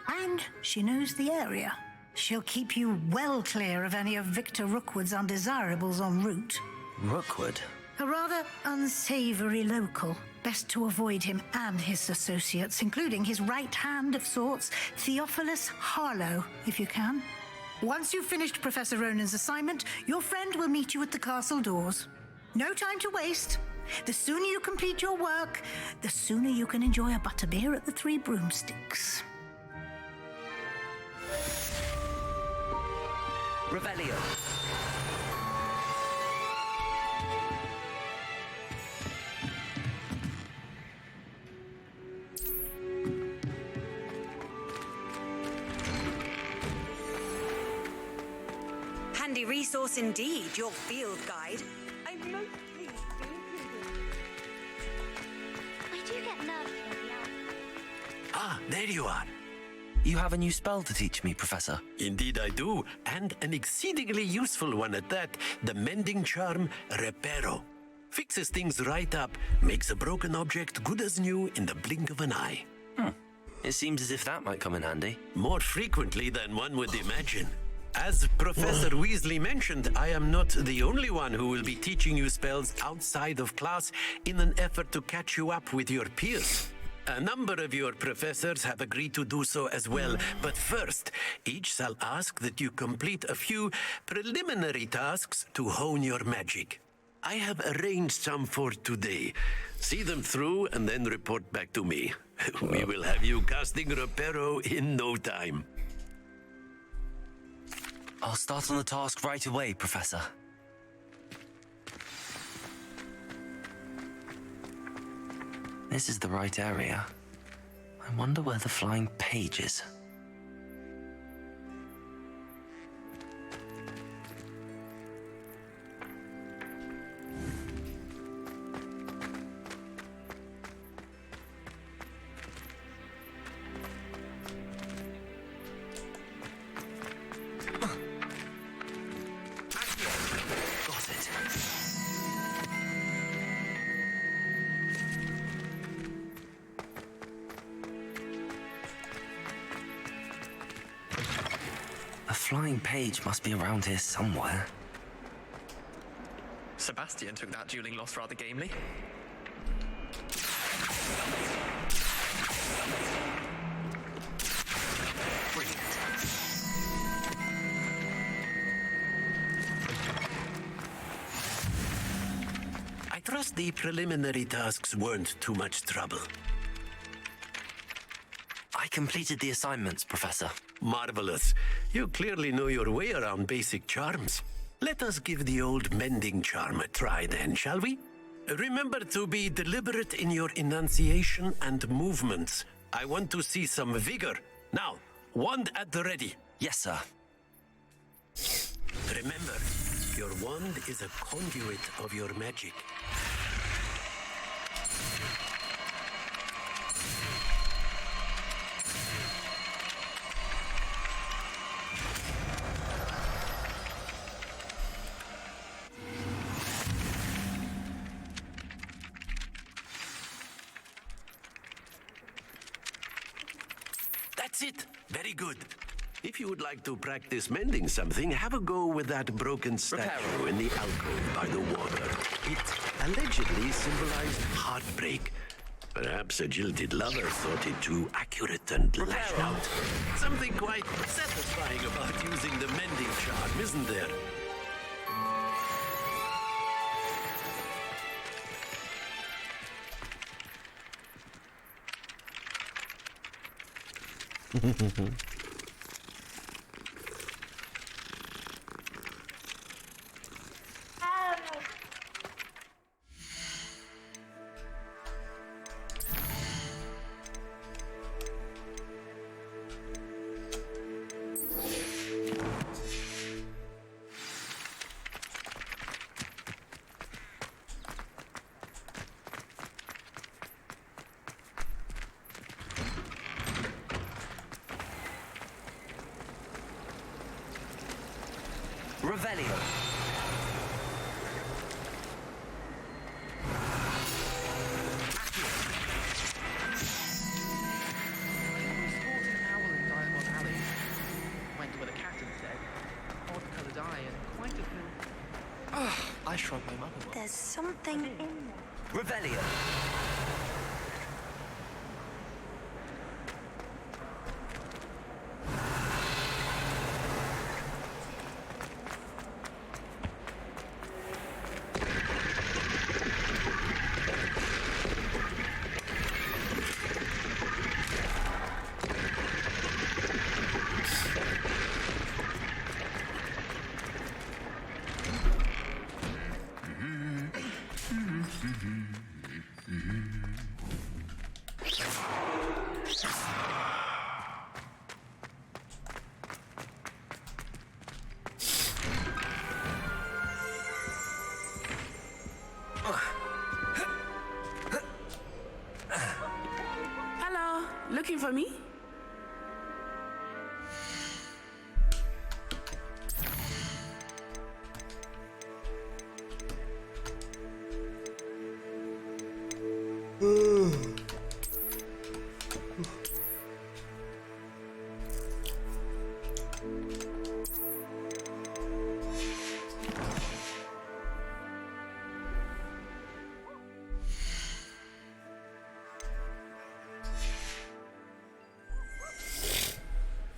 And she knows the area. She'll keep you well clear of any of Victor Rookwood's undesirables en route. Rookwood? A rather unsavory local. Best to avoid him and his associates, including his right hand of sorts, Theophilus Harlow, if you can. Once you've finished Professor Ronan's assignment, your friend will meet you at the castle doors. No time to waste. The sooner you complete your work, the sooner you can enjoy a butterbeer at the Three Broomsticks. Revelio. Handy resource indeed, your field guide. I'm most pleased to I do get nervous when we are. Ah, there you are. You have a new spell to teach me, Professor. Indeed I do, and an exceedingly useful one at that, the mending charm Reparo. Fixes things right up, makes a broken object good as new in the blink of an eye. It seems as if that might come in handy. More frequently than one would imagine. As Professor Weasley mentioned, I am not the only one who will be teaching you spells outside of class in an effort to catch you up with your peers. A number of your professors have agreed to do so as well, but first, each shall ask that you complete a few preliminary tasks to hone your magic. I have arranged some for today. See them through and then report back to me. We will have you casting Reparo in no time. I'll start on the task right away, Professor. This is the right area. I wonder where the flying page is. The flying page must be around here somewhere. Sebastian took that dueling loss rather gamely. trust the preliminary tasks weren't too much trouble. I completed the assignments, Professor. Marvelous. You clearly know your way around basic charms. Let us give the old mending charm a try then, shall we? Remember to be deliberate in your enunciation and movements. I want to see some vigor. Now, wand at the ready. Yes, sir. Remember, your wand is a conduit of your magic. That's it. Very good. If you would like to practice mending something, have a go with that broken statue in the alcove by the water. It allegedly symbolized heartbreak. Perhaps a jilted lover thought it too accurate and lashed out. Something quite satisfying about using the mending charm, isn't there? Revelio. Went with a cat instead. Odd-coloured eye and quite a few. I shrugged my mother. There's something in there. Revelio. Hello, looking for me?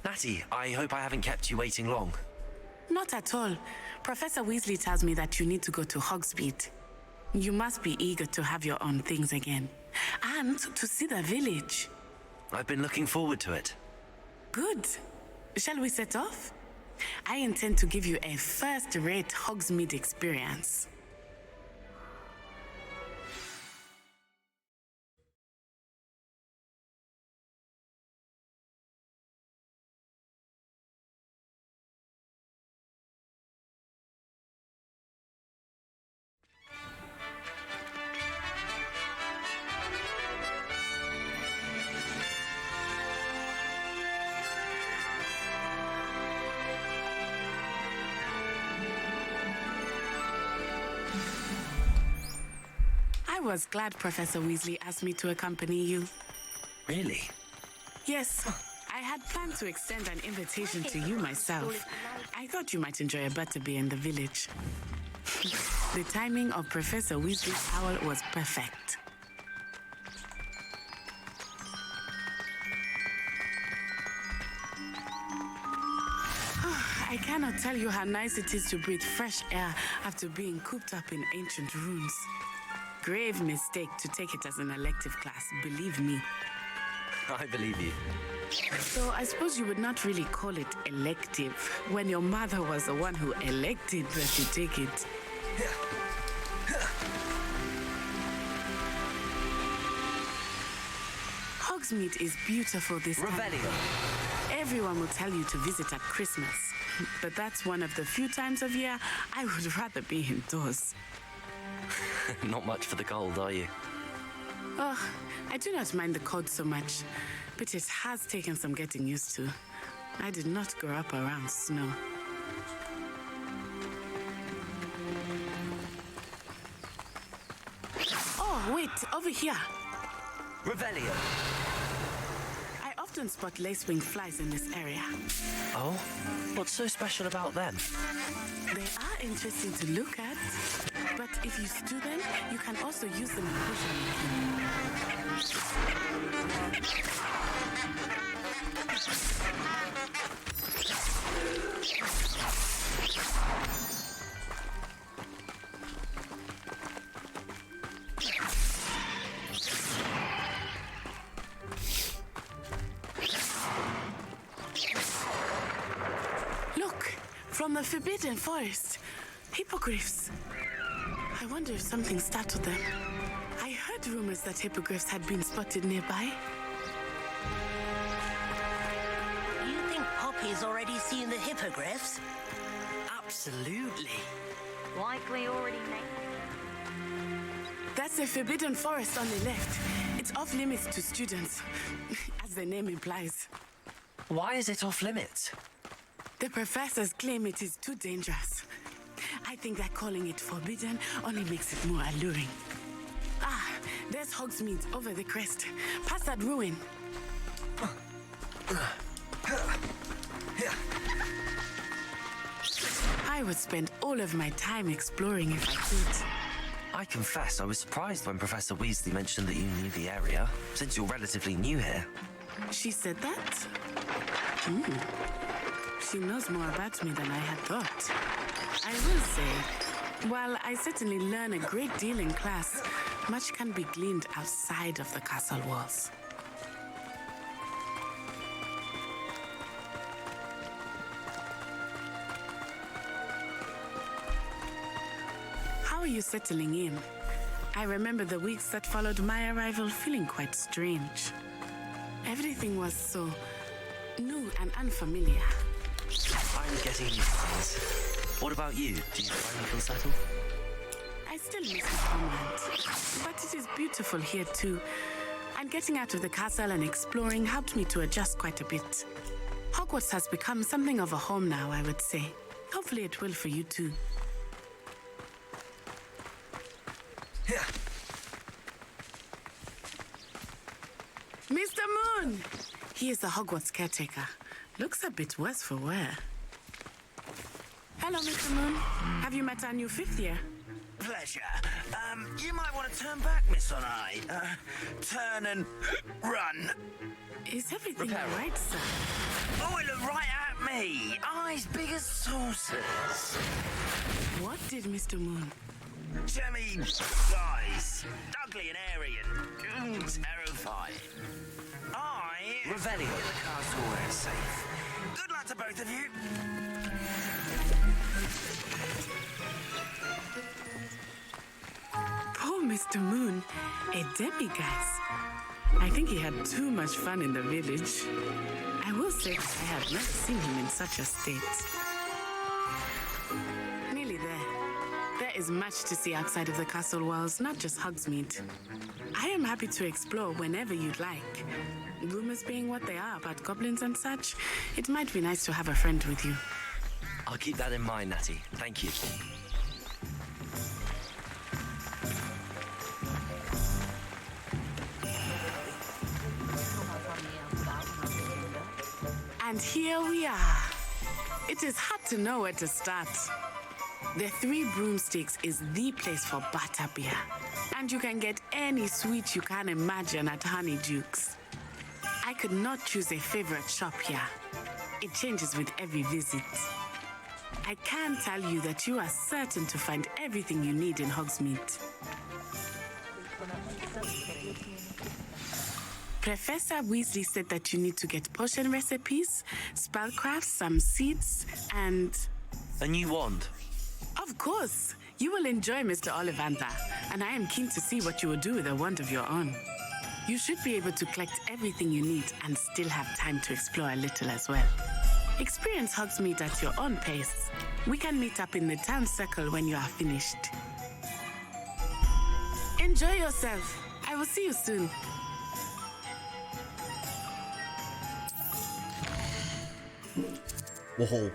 Natty, I hope I haven't kept you waiting long. Not at all. Professor Weasley tells me that you need to go to Hogsmeade. You must be eager to have your own things again. And to see the village. I've been looking forward to it. Good. Shall we set off? I intend to give you a first-rate Hogsmeade experience. I was glad Professor Weasley asked me to accompany you. Really? Yes, I had planned to extend an invitation to you myself. I thought you might enjoy a butterbeer in the village. The timing of Professor Weasley's owl was perfect. I cannot tell you how nice it is to breathe fresh air after being cooped up in ancient rooms. grave mistake to take it as an elective class, believe me. I believe you. So I suppose you would not really call it elective when your mother was the one who elected that you take it. Hogsmeade is beautiful this time. Everyone will tell you to visit at Christmas, but that's one of the few times of year I would rather be indoors. Not much for the cold, are you? Oh, I do not mind the cold so much, but it has taken some getting used to. I did not grow up around snow. Oh, wait, over here. Revelio. I often spot lacewing flies in this area. Oh? What's so special about them? They are interesting to look at, but if you stew them, you can also use them in potion making. Look, from the Forbidden Forest, hippogriffs. I wonder if something startled them. I heard rumors that hippogriffs had been spotted nearby. You think Poppy's already seen the hippogriffs? Absolutely. Likely already made. That's the Forbidden Forest on the left. It's off limits to students, as the name implies. Why is it off limits? The professors claim it is too dangerous. I think that calling it forbidden only makes it more alluring. Ah, there's Hogsmeade over the crest, past that ruin. I would spend all of my time exploring if I could. I confess I was surprised when Professor Weasley mentioned that you knew the area, since you're relatively new here. She said that? She knows more about me than I had thought. I will say, while I certainly learn a great deal in class, much can be gleaned outside of the castle walls. How are you settling in? I remember the weeks that followed my arrival feeling quite strange. Everything was so new and unfamiliar. I'm getting used to things. What about you? Do you finally feel settled? I still miss my homeland, but it is beautiful here too. And getting out of the castle and exploring helped me to adjust quite a bit. Hogwarts has become something of a home now, I would say. Hopefully it will for you too. Mr. Moon! He is the Hogwarts caretaker. Looks a bit worse for wear. Hello, Mr. Moon. Have you met our new fifth year? Pleasure. You might want to turn back, Miss On Eye. Turn and run. Is everything all right, sir? Oh, it looked right at me. Eyes big as saucers. What did Mr. Moon? Jemmy eyes. Ugly and airy and terrifying. Revelio. The castle where it's safe. Good luck to both of you. Poor Mr. Moon, a demiguise. I think he had too much fun in the village. I will say that I have never seen him in such a state. Nearly there. There is much to see outside of the castle walls, not just Hogsmeade. I am happy to explore whenever you'd like. Rumors being what they are about goblins and such, it might be nice to have a friend with you. I'll keep that in mind, Natty. Thank you. And here we are. It is hard to know where to start. The Three Broomsticks is the place for butterbeer. And you can get any sweet you can imagine at Honeydukes. I could not choose a favorite shop here. It changes with every visit. I can tell you that you are certain to find everything you need in Hogsmeade. Professor Weasley said that you need to get potion recipes, spellcraft, some seeds, and... A new wand? Of course. You will enjoy Mr. Ollivander, and I am keen to see what you will do with a wand of your own. You should be able to collect everything you need and still have time to explore a little as well. Experience Hogsmeade at your own pace. We can meet up in the town circle when you are finished. Enjoy yourself. I will see you soon. Whoa.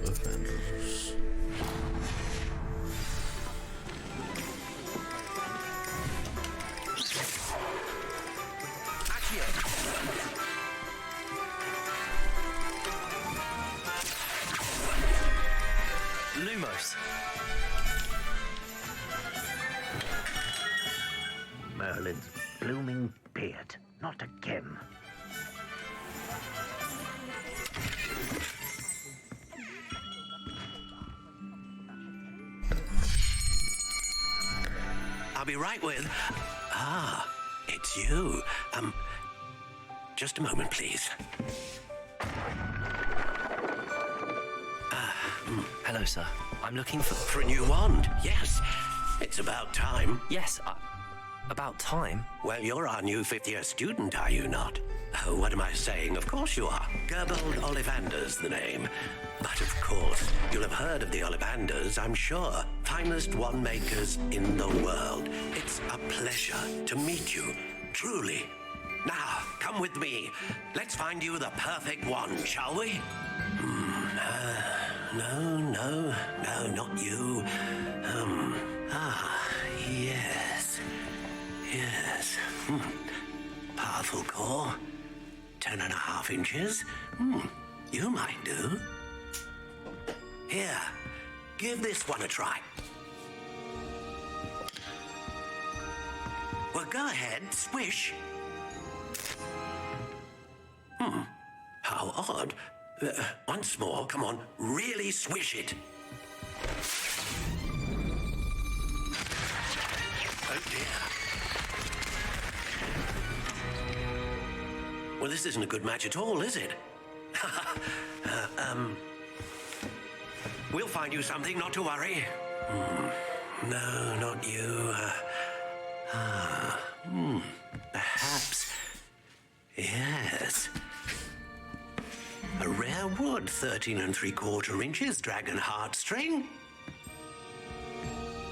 Offenders. Lumos. Merlin's blooming beard. Not again. I'll be right with... Ah, it's you. Just a moment, please. Hello, sir. I'm looking for... For a new wand, yes. It's about time. Yes, about time? Well, you're our new fifth-year student, are you not? Oh, what am I saying? Of course you are. Gerbold Ollivander's the name. But of course, you'll have heard of the Ollivanders, I'm sure. Finest wand makers in the world. It's a pleasure to meet you, truly. Now, come with me. Let's find you the perfect wand, shall we? No, not you. Yes. Powerful core. 10.5 inches. You might do. Here, give this one a try. Well, go ahead, swish. How odd. Once more, come on, really swish it. Oh dear. Well, this isn't a good match at all, is it? We'll find you something, not to worry. No, not you. Perhaps. Yes. A rare wood, 13 3/4 inches, dragon heartstring.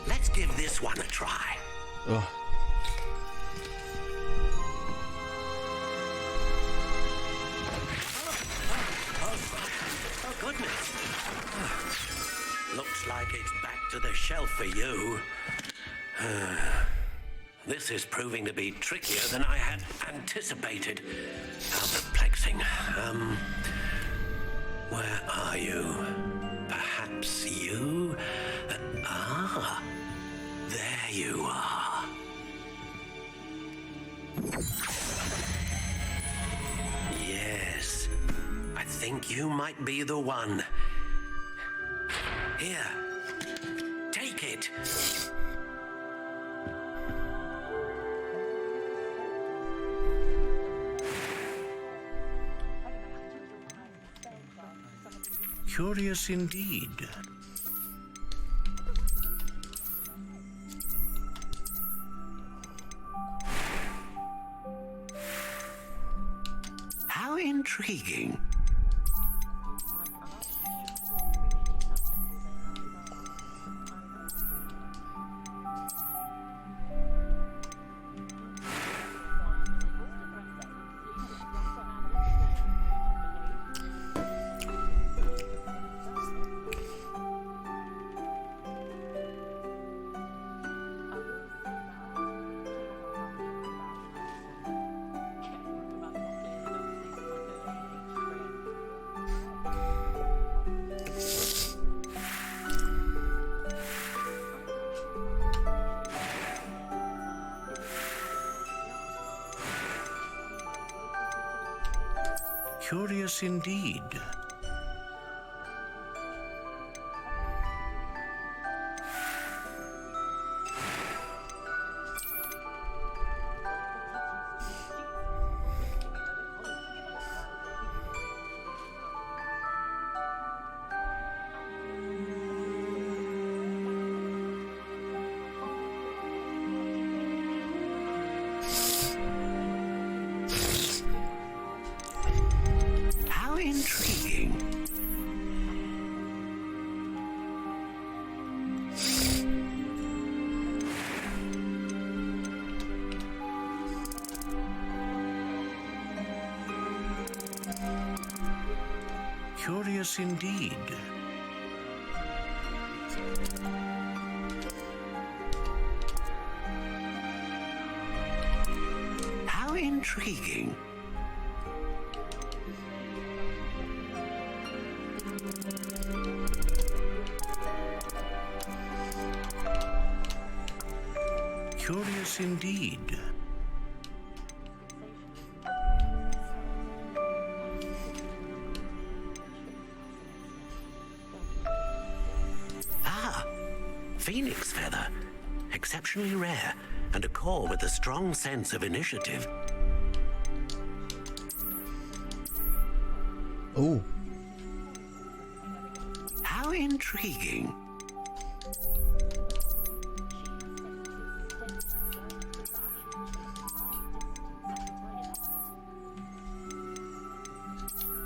Let's give this one a try. Oh. Oh, goodness. Looks like it's back to the shelf for you. This is proving to be trickier than I had anticipated. How perplexing. Where are you? Perhaps you? There you are. Yes, I think you might be the one. Here, take it. Curious indeed. How intriguing. Curious indeed. Curious indeed. How intriguing. Curious indeed. Ah, phoenix feather. Exceptionally rare, and a core with a strong sense of initiative. Oh. How intriguing.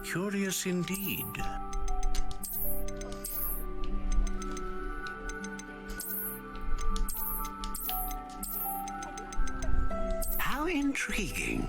Curious indeed. How intriguing.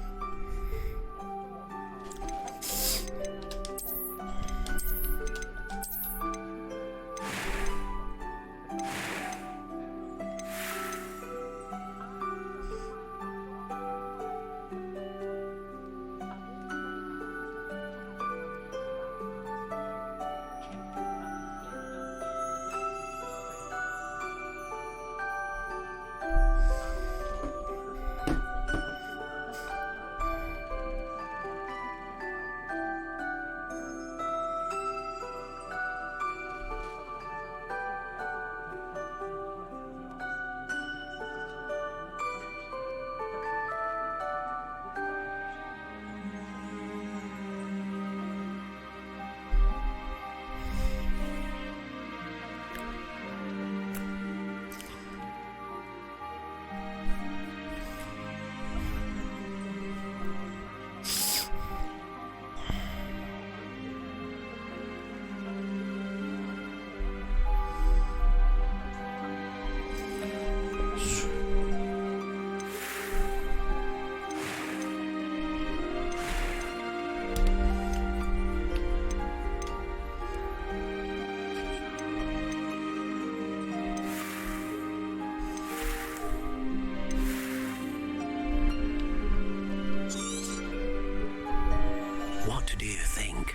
What do you think?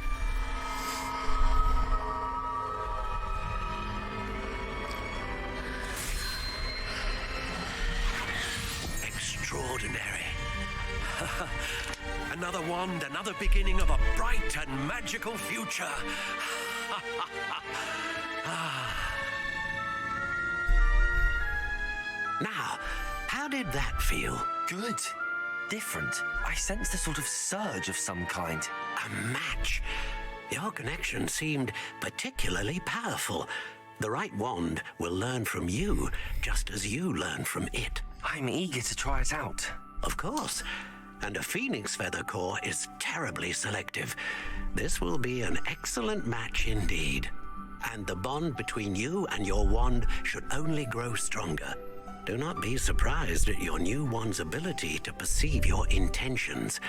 Extraordinary. Another wand, another beginning of a bright and magical future. Now, how did that feel? Good. Different. I sensed a sort of surge of some kind. A match. Your connection seemed particularly powerful. The right wand will learn from you, just as you learn from it. I'm eager to try it out. Of course. And a phoenix feather core is terribly selective. This will be an excellent match indeed. And the bond between you and your wand should only grow stronger. Do not be surprised at your new wand's ability to perceive your intentions,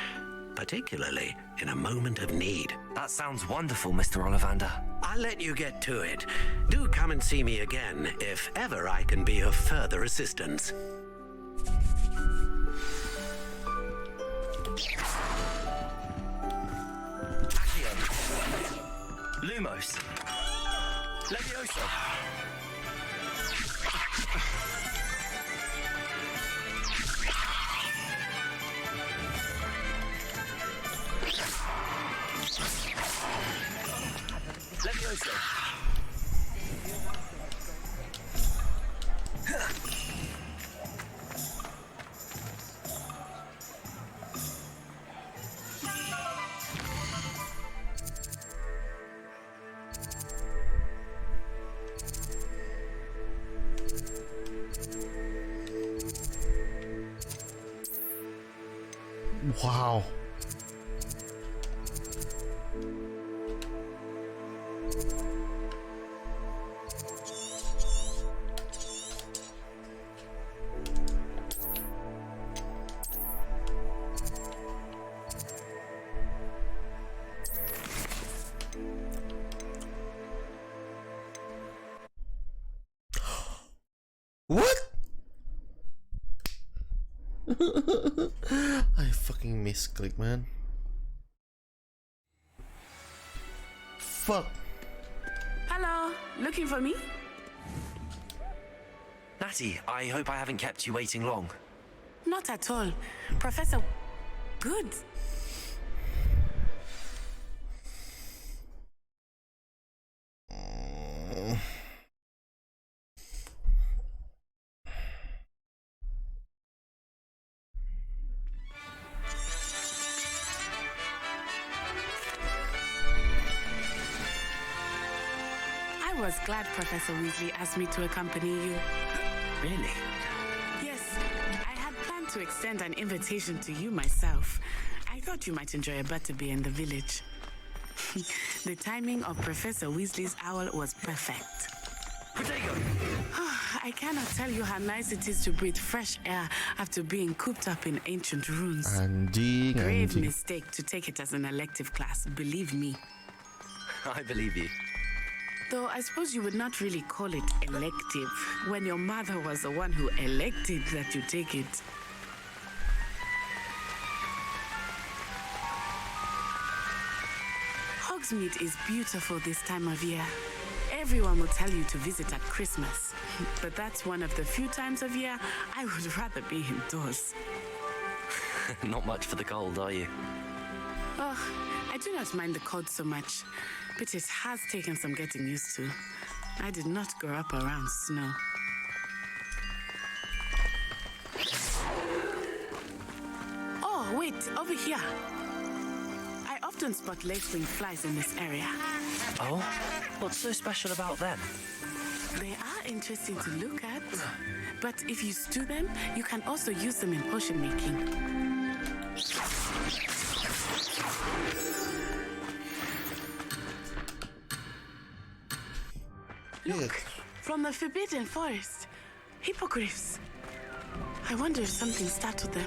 particularly in a moment of need. That sounds wonderful, Mr. Ollivander. I'll let you get to it. Do come and see me again if ever I can be of further assistance. Accio. Lumos. Levioso. Levioso. Wow. I fucking misclick, man. Fuck. Hello, looking for me? Natty, I hope I haven't kept you waiting long. Not at all. Professor... Good. I was glad Professor Weasley asked me to accompany you. Really? Yes, I had planned to extend an invitation to you myself. I thought you might enjoy a butterbeer in the village. The timing of Professor Weasley's owl was perfect. Potato! I cannot tell you how nice it is to breathe fresh air after being cooped up in ancient ruins. Grave mistake to take it as an elective class, believe me. I believe you. Though I suppose you would not really call it elective when your mother was the one who elected that you take it. Hogsmeade is beautiful this time of year. Everyone will tell you to visit at Christmas, but that's one of the few times of year I would rather be indoors. Not much for the cold, are you? Oh, I do not mind the cold so much, but it has taken some getting used to. I did not grow up around snow. Oh, wait, over here. I often spot lacewing flies in this area. Oh? What's so special about them? They are interesting to look at, but if you stew them, you can also use them in potion making. Look, from the Forbidden Forest. Hippogriffs. I wonder if something startled them.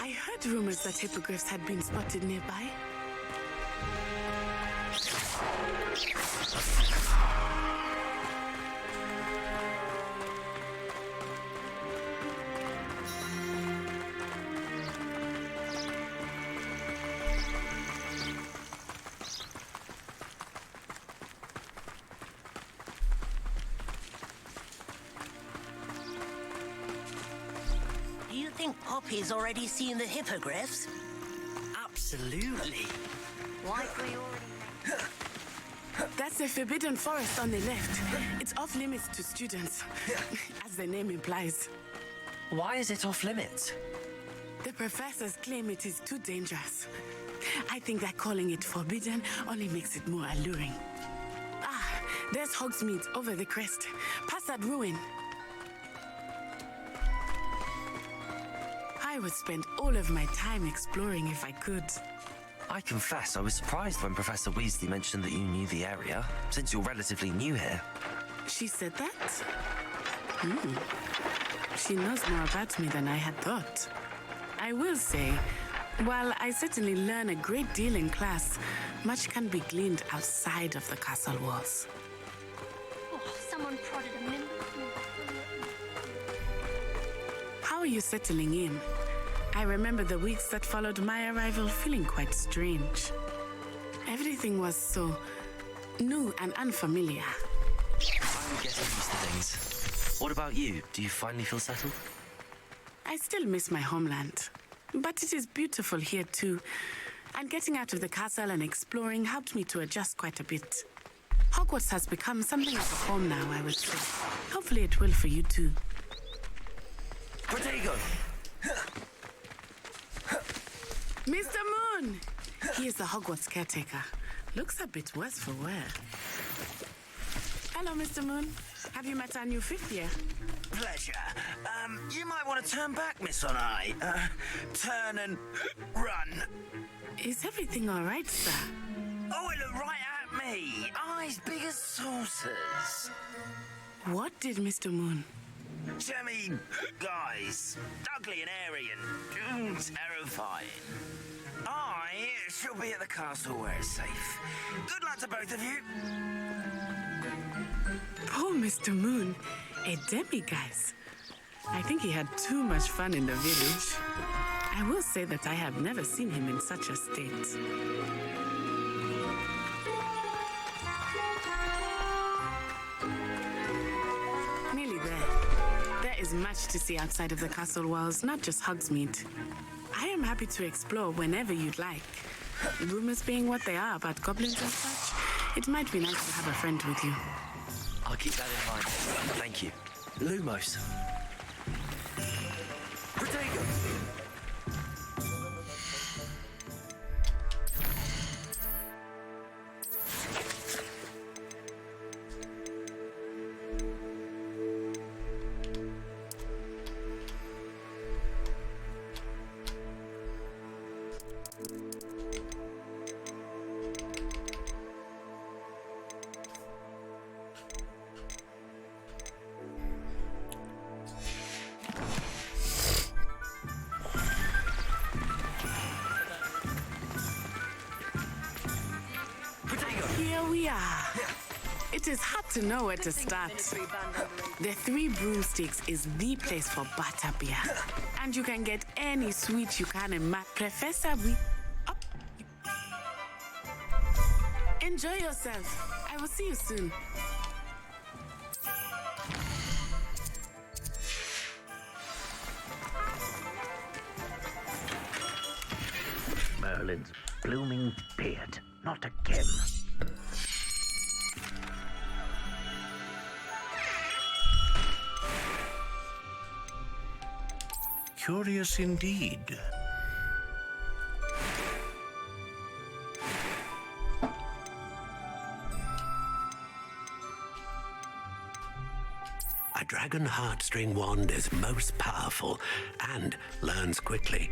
I heard rumors that hippogriffs had been spotted nearby. Do you think Poppy's already seen the hippogriffs? Absolutely. Likely already. That's the Forbidden Forest on the left. It's off limits to students, as the name implies. Why is it off limits? The professors claim it is too dangerous. I think that calling it forbidden only makes it more alluring. Ah, there's Hogsmeade over the crest, past that ruin. I would spend all of my time exploring if I could. I confess I was surprised when Professor Weasley mentioned that you knew the area, since you're relatively new here. She said that? She knows more about me than I had thought. I will say, while I certainly learn a great deal in class, much can be gleaned outside of the castle walls. Oh, someone prodded a minute. How are you settling in? I remember the weeks that followed my arrival feeling quite strange. Everything was so new and unfamiliar. I'm getting used to things. What about you? Do you finally feel settled? I still miss my homeland, but it is beautiful here too. And getting out of the castle and exploring helped me to adjust quite a bit. Hogwarts has become something of a home now, I would say. Hopefully it will for you too. Protego! Mr. Moon! He is the Hogwarts caretaker. Looks a bit worse for wear. Hello, Mr. Moon. Have you met our new fifth year? Pleasure. You might want to turn back, Miss Onai. Turn and run. Is everything all right, sir? Oh, it looked right at me. Eyes big as saucers. What did Mr. Moon? Jemmy guys. Ugly and airy and terrifying. I shall be at the castle where it's safe. Good luck to both of you. Poor Mr. Moon. A demiguise. I think he had too much fun in the village. I will say that I have never seen him in such a state. Nearly there. There is much to see outside of the castle walls, not just Hogsmeade. I am happy to explore whenever you'd like. Rumors being what they are about goblins and such, it might be nice to have a friend with you. I'll keep that in mind. Thank you. Lumos. Protego! Here we are. It is hard to know where to start. The Three Broomsticks is the place for butterbeer. And you can get any sweet you can imagine. Professor, enjoy yourself. I will see you soon. Merlin's blooming beard. Not again. Curious indeed. A dragon heartstring wand is most powerful and learns quickly.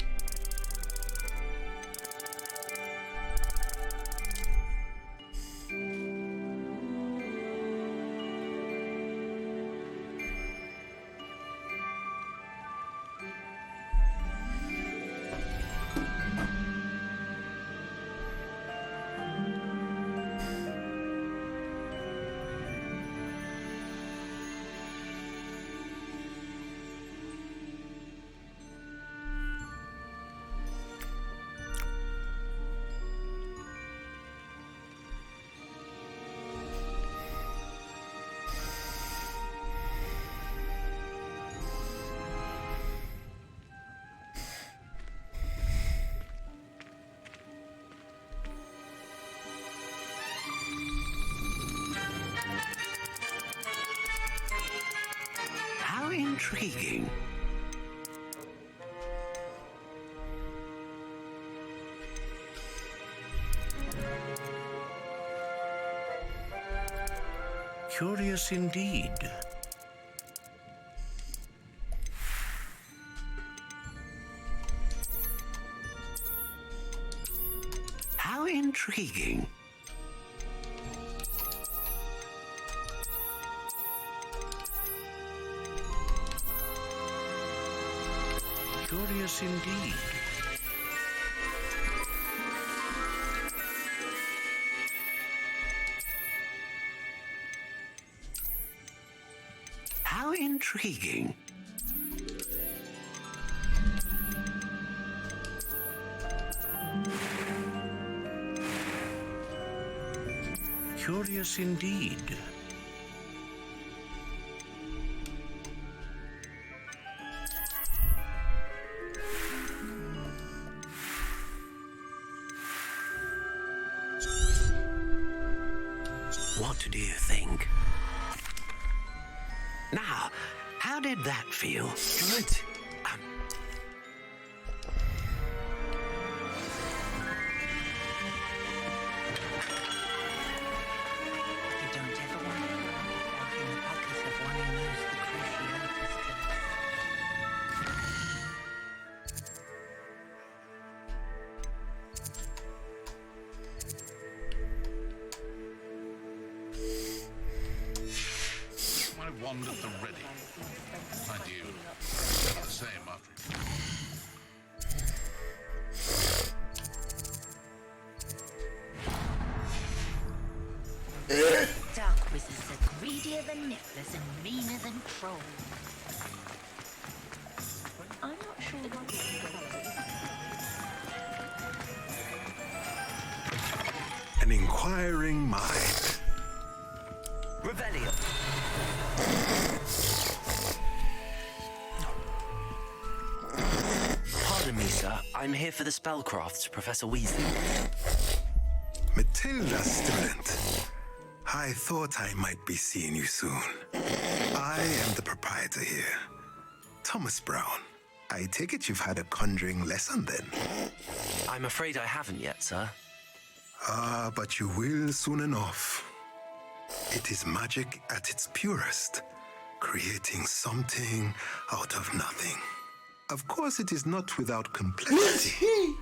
How intriguing. Curious indeed. How intriguing. Curious indeed. How intriguing. Curious indeed. What do you think? Now, how did that feel? Good. You don't ever want to put yourself in the pocket of one who knows the crucialities My wand at the ready. Mind you, the same after. Dark wizards are greedier than nifflers and meaner than trolls. An inquiring mind. Revelio. Pardon me, sir. I'm here for the spellcrafts, Professor Weasley. Matilda, student. I thought I might be seeing you soon. I am the proprietor here, Thomas Brown. I take it you've had a conjuring lesson then? I'm afraid I haven't yet, sir. But you will soon enough. It is magic at its purest, creating something out of nothing. Of course, it is not without complexity,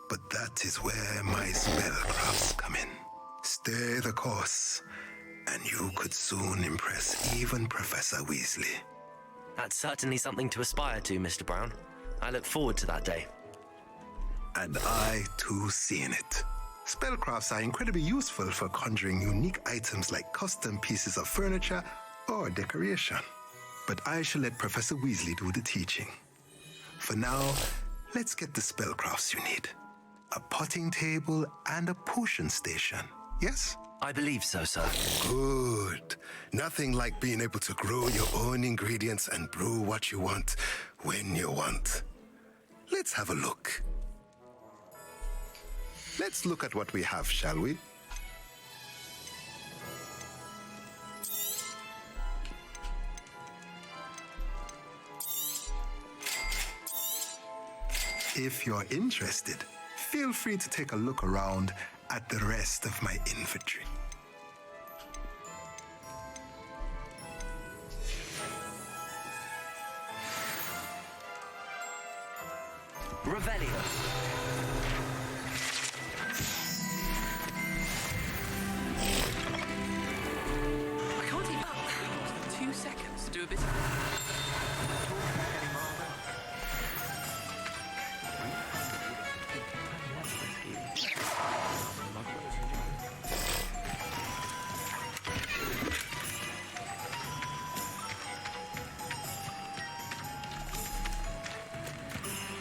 but that is where my spellcrafts come in. Stay the course, and you could soon impress even Professor Weasley. That's certainly something to aspire to, Mr. Brown. I look forward to that day. And I, too, seeing it. Spellcrafts are incredibly useful for conjuring unique items like custom pieces of furniture or decoration. But I shall let Professor Weasley do the teaching. For now, let's get the spellcrafts you need. A potting table and a potion station, yes? I believe so, sir. Good. Nothing like being able to grow your own ingredients and brew what you want when you want. Let's have a look. Let's look at what we have, shall we? If you're interested, feel free to take a look around at the rest of my inventory. Revelio. I can't keep up. 2 seconds to do a bit of...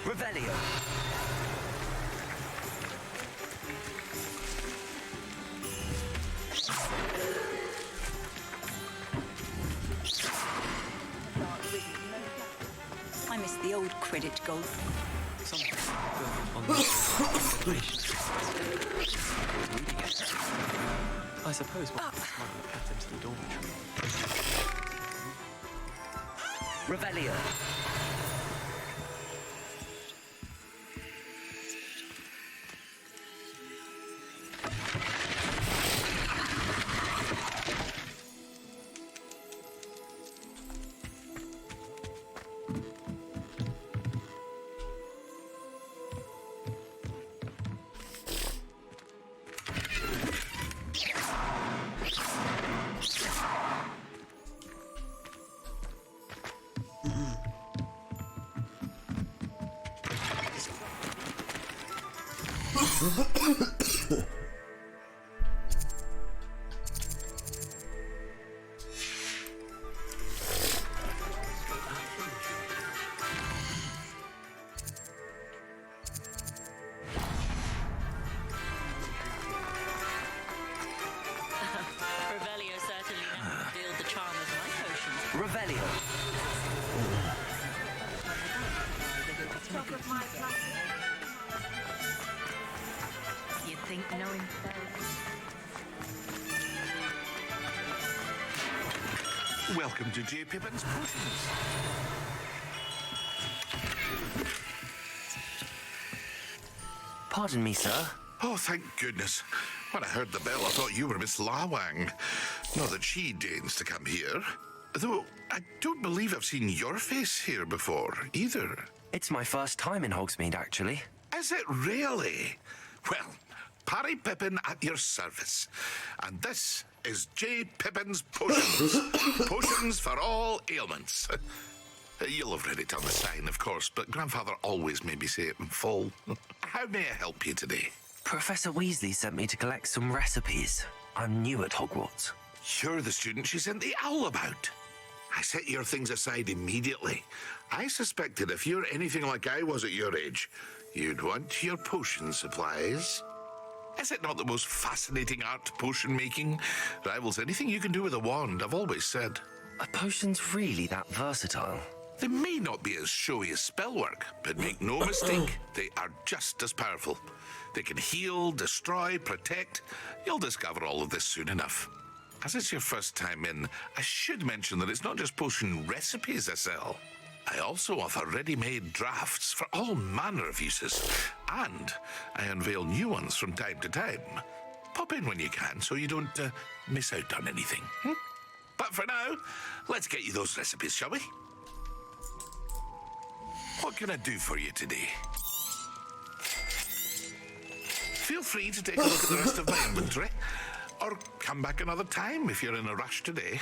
Revelio. I miss the old Quidditch goal. I suppose one might have kept him to the dormitory. Revelio. Revelio certainly never revealed the charm of my potions. Revelio. You'd think knowing Welcome to J. Pippin's Potions. Pardon me, sir. Oh, thank goodness. When I heard the bell, I thought you were Miss Lawang. Not that she deigns to come here. Though, I don't believe I've seen your face here before, either. It's my first time in Hogsmeade, actually. Is it really? Well, Parry Pippin at your service. And this is J. Pippin's Potions. Potions for all ailments. You'll have read it on the sign, of course, but Grandfather always made me say it in full. How may I help you today? Professor Weasley sent me to collect some recipes. I'm new at Hogwarts. You're the student she sent the owl about. I set your things aside immediately. I suspected if you're anything like I was at your age, you'd want your potion supplies. Is it not the most fascinating art, potion making? Rivals anything you can do with a wand, I've always said. Are potions really that versatile? They may not be as showy as spellwork, but make no mistake, they are just as powerful. They can heal, destroy, protect. You'll discover all of this soon enough. As it's your first time in, I should mention that it's not just potion recipes I sell. I also offer ready-made drafts for all manner of uses, and I unveil new ones from time to time. Pop in when you can so you don't miss out on anything. But for now, let's get you those recipes, shall we? What can I do for you today? Feel free to take a look at the rest of my inventory, or come back another time if you're in a rush today.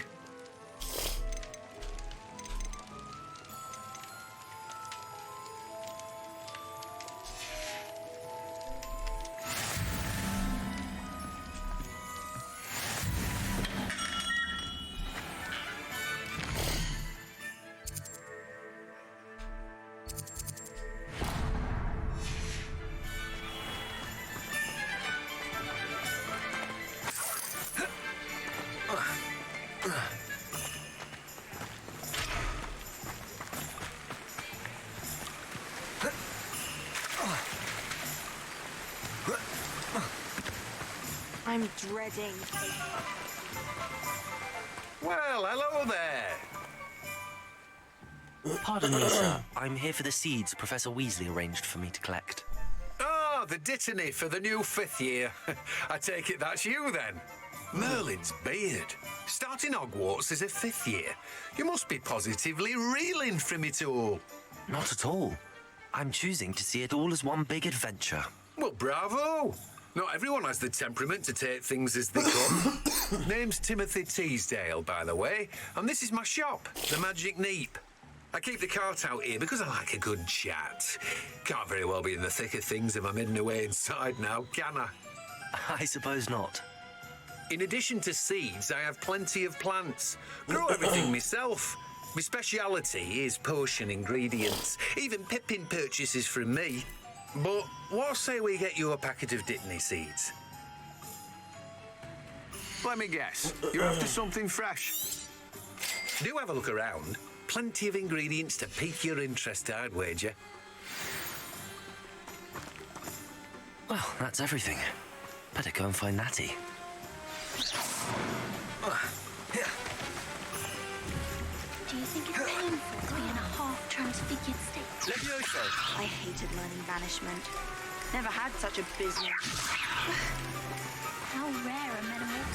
I'm dreading. Well, hello there. Pardon me, sir. I'm here for the seeds Professor Weasley arranged for me to collect. Oh, the dittany for the new 5th year. I take it that's you, then. Merlin's beard. Starting Hogwarts as a 5th year. You must be positively reeling from it all. Not at all. I'm choosing to see it all as one big adventure. Well, bravo. Not everyone has the temperament to take things as they come. Name's Timothy Teasdale, by the way, and this is my shop, the Magic Neep. I keep the cart out here because I like a good chat. Can't very well be in the thick of things if I'm hidden away inside now, can I? I suppose not. In addition to seeds, I have plenty of plants. Grow everything myself. My speciality is potion ingredients. Even Pippin purchases from me. But what say we get you a packet of dittany seeds? Let me guess. You're after something fresh. Do have a look around. Plenty of ingredients to pique your interest, I'd wager. Well, that's everything. Better go and find Natty. Do you think it's painful to be in a half-transfigured state? I hated learning banishment. Never had such a business. How rare a metamorph.